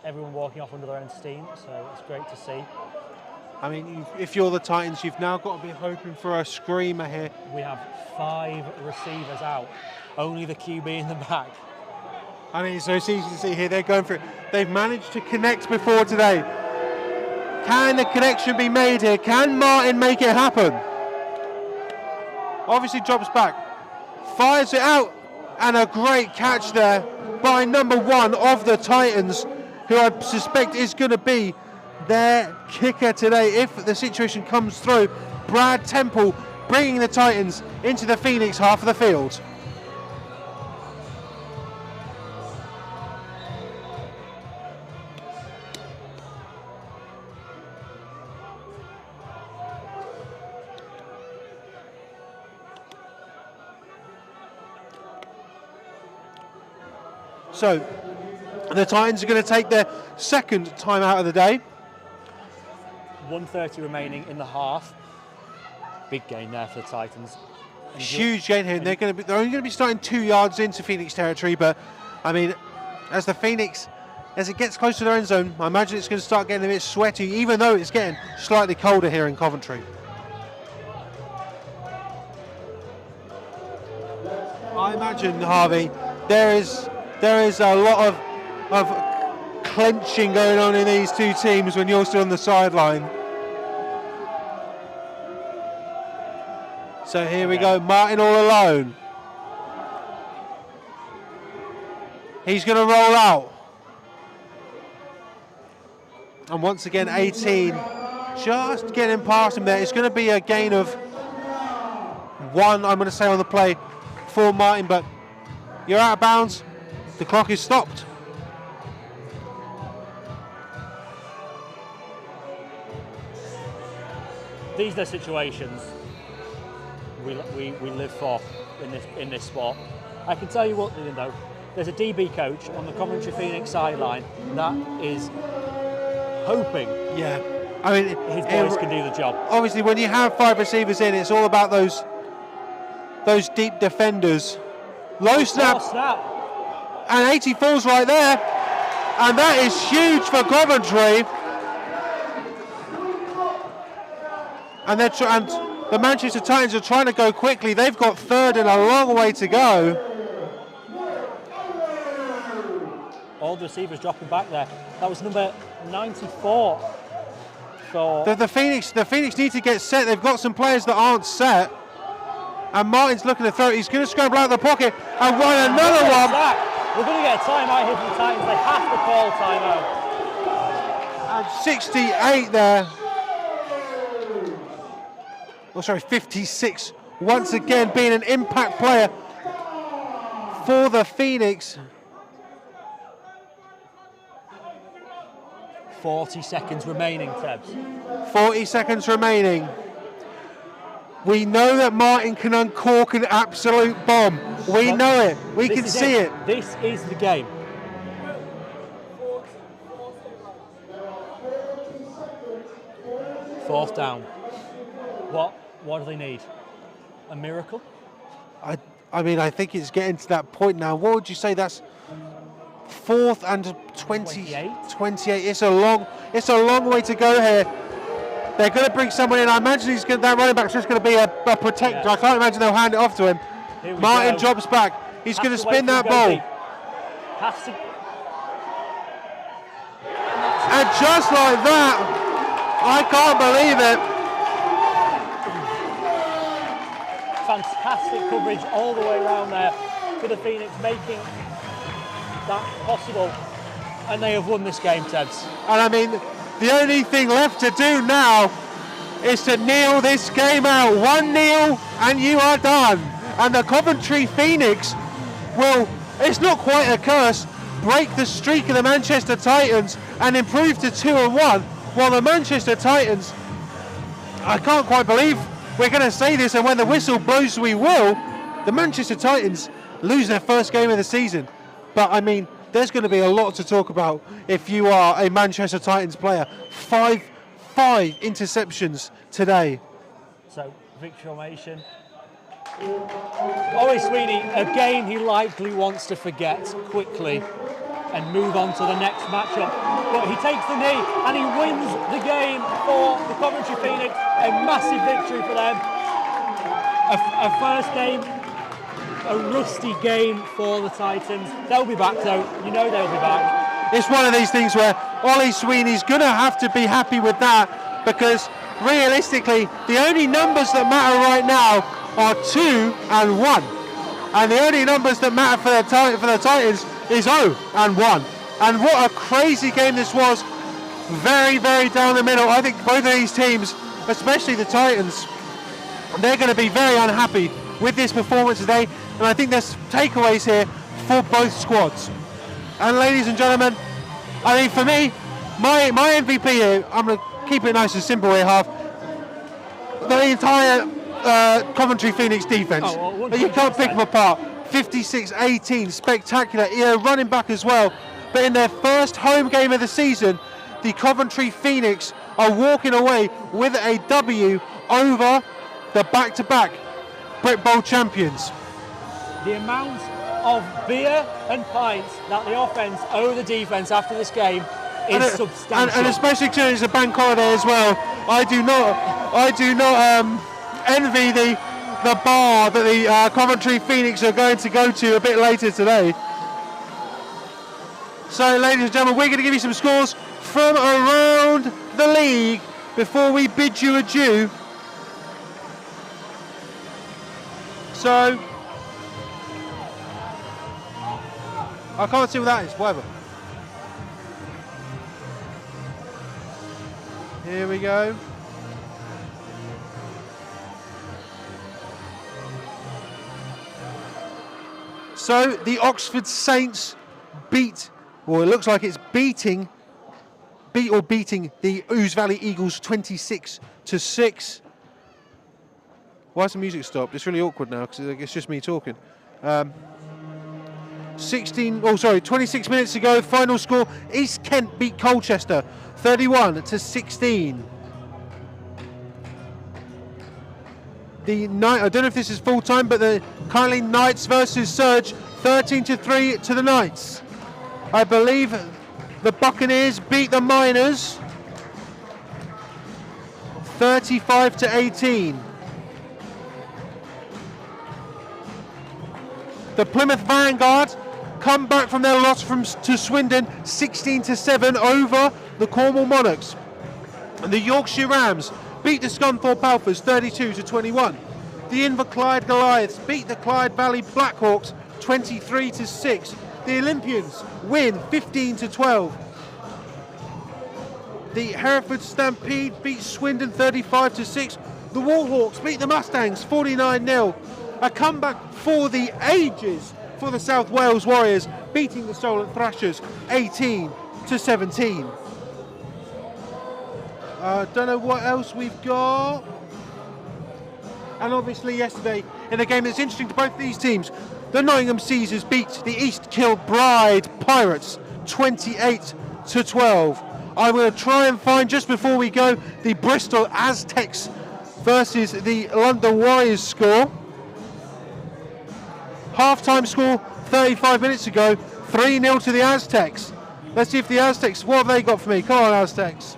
Everyone walking off under their own steam, so it's great to see. I mean, if you're the Titans, you've now got to be hoping for a screamer here. We have 5 receivers out, only the QB in the back. I mean, so it's easy to see here, they're going for it. They've managed to connect before today. Can the connection be made here? Can Martin make it happen? Obviously drops back, fires it out, and a great catch there by number 1 of the Titans, who I suspect is going to be their kicker today if the situation comes through. Brad Temple bringing the Titans into the Phoenix half of the field. So the Titans are going to take their second time out of the day. 1:30 remaining in the half. Big gain there for the Titans. Huge gain here. They're only going to be starting 2 yards into Phoenix territory, but I mean, as the Phoenix, as it gets close to their end zone, I imagine it's going to start getting a bit sweaty, even though it's getting slightly colder here in Coventry. I imagine, Harvey, there is a lot of clenching going on in these two teams when you're still on the sideline. So here we go, Martin all alone. He's going to roll out. And once again, 18, just getting past him there. It's going to be a gain of 1, I'm going to say, on the play for Martin, but you're out of bounds. The clock is stopped. These are the situations we live for in this sport. I can tell you what, though, there's a DB coach on the Coventry Phoenix sideline that is hoping I mean, his boys can do the job. Obviously, when you have 5 receivers in, it's all about those deep defenders. Low snap. And 84's right there. And that is huge for Coventry. And the Manchester Titans are trying to go quickly. They've got 3rd and a long way to go. All the receivers dropping back there. That was number 94 for The Phoenix need to get set. They've got some players that aren't set. And Martin's looking to throw it. He's going to scramble out of the pocket and run another one. We're going to get a timeout here from the Titans. They have to call timeout. And 68 there. Oh, sorry, 56. Once again, being an impact player for the Phoenix. 40 seconds remaining, Tebs. 40 seconds remaining. We know that Martin can uncork an absolute bomb. We know it. We can see it. This is the game. Fourth down. What do they need? A miracle? I mean, I think it's getting to that point now. What would you say? That's 4th and 28. It's a long way to go here. They're going to bring someone in. I imagine that running back's just going to be a protector. Yeah. I can't imagine they'll hand it off to him. Martin drops back. He's going to spin that ball. And just like that, I can't believe it. Fantastic coverage all the way around there for the Phoenix, making that possible. And they have won this game, Tebs. And I mean, the only thing left to do now is to kneel this game out. 1-0 and you are done. And the Coventry Phoenix will, it's not quite a curse, break the streak of the Manchester Titans and improve to 2-1, while the Manchester Titans, I can't quite believe we're going to say this, and when the whistle blows we will, the Manchester Titans lose their first game of the season. But I mean, there's going to be a lot to talk about if you are a Manchester Titans player. 5 5 interceptions today. So, victory formation. Ollie Sweeney, a game he likely wants to forget quickly and move on to the next matchup. But he takes the knee and he wins the game for the Coventry Phoenix. A massive victory for them. A first game, a rusty game for the Titans. They'll be back though, you know they'll be back. It's one of these things where Ollie Sweeney's going to have to be happy with that, because realistically, the only numbers that matter right now are 2 and 1. And the only numbers that matter for the Titans is 0 and 1. And what a crazy game this was. Very, very down the middle. I think both of these teams, especially the Titans, they're going to be very unhappy with this performance today. And I think there's takeaways here for both squads. And ladies and gentlemen, I think for me, my MVP here, I'm going to keep it nice and simple here, Half. The entire Coventry Phoenix defence. Oh, well, you can't pick them apart. 56-18, spectacular. Running back as well. But in their first home game of the season, the Coventry Phoenix are walking away with a W over the back-to-back Brit Bowl champions. The amount of beer and pints that the offence owe the defence after this game is substantial. And especially considering it's a bank holiday as well, I do not envy the bar that the Coventry Phoenix are going to go to a bit later today. So, ladies and gentlemen, we're going to give you some scores from around the league before we bid you adieu. So, I can't see what that is, whatever. Here we go. So the Oxford Saints beat the Ouse Valley Eagles 26-6. Why has the music stopped? It's really awkward now because it's just me talking. 26 minutes ago, final score, East Kent beat Colchester 31-16. I don't know if this is full time, but the currently Knights versus Surge, 13-3 to the Knights. I believe the Buccaneers beat the Miners 35-18. The Plymouth Vanguard come back from their loss to Swindon 16-7 over the Cornwall Monarchs. And the Yorkshire Rams beat the Scunthorpe Alphas 32-21. The Inverclyde Goliaths beat the Clyde Valley Blackhawks 23-6. The Olympians win 15-12. The Hereford Stampede beat Swindon 35-6. The Warhawks beat the Mustangs 49-0. A comeback for the ages for the South Wales Warriors, beating the Solent Thrashers 18-17. Don't know what else we've got. And obviously yesterday, in a game that's interesting to both these teams, the Nottingham Caesars beat the East Kilbride Pirates 28-12. I'm going to try and find, just before we go, the Bristol Aztecs versus the London Warriors score. Half-time score 35 minutes ago, 3-0 to the Aztecs. Let's see if the Aztecs, what have they got for me? Come on, Aztecs.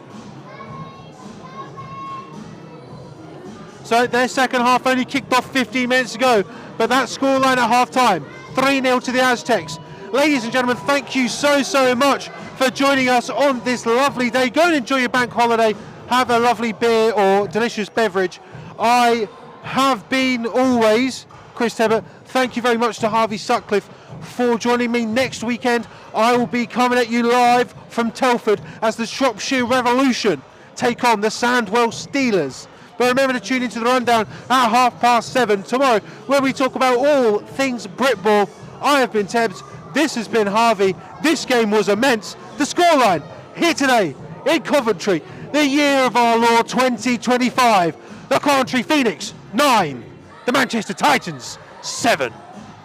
So their second half only kicked off 15 minutes ago, but that scoreline at half-time, 3-0 to the Aztecs. Ladies and gentlemen, thank you so much for joining us on this lovely day. Go and enjoy your bank holiday. Have a lovely beer or delicious beverage. I have been always Chris Tebbett. Thank you very much to Harvey Sutcliffe for joining me. Next weekend, I will be coming at you live from Telford as the Shropshire Revolution take on the Sandwell Steelers. But remember to tune into the rundown at 7:30 tomorrow, where we talk about all things Britball. I have been Tebbs. This has been Harvey. This game was immense. The scoreline here today in Coventry, the year of our Lord 2025. The Coventry Phoenix 9, the Manchester Titans 7.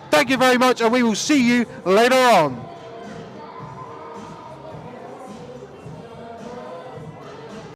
Thank you very much, and we will see you later on.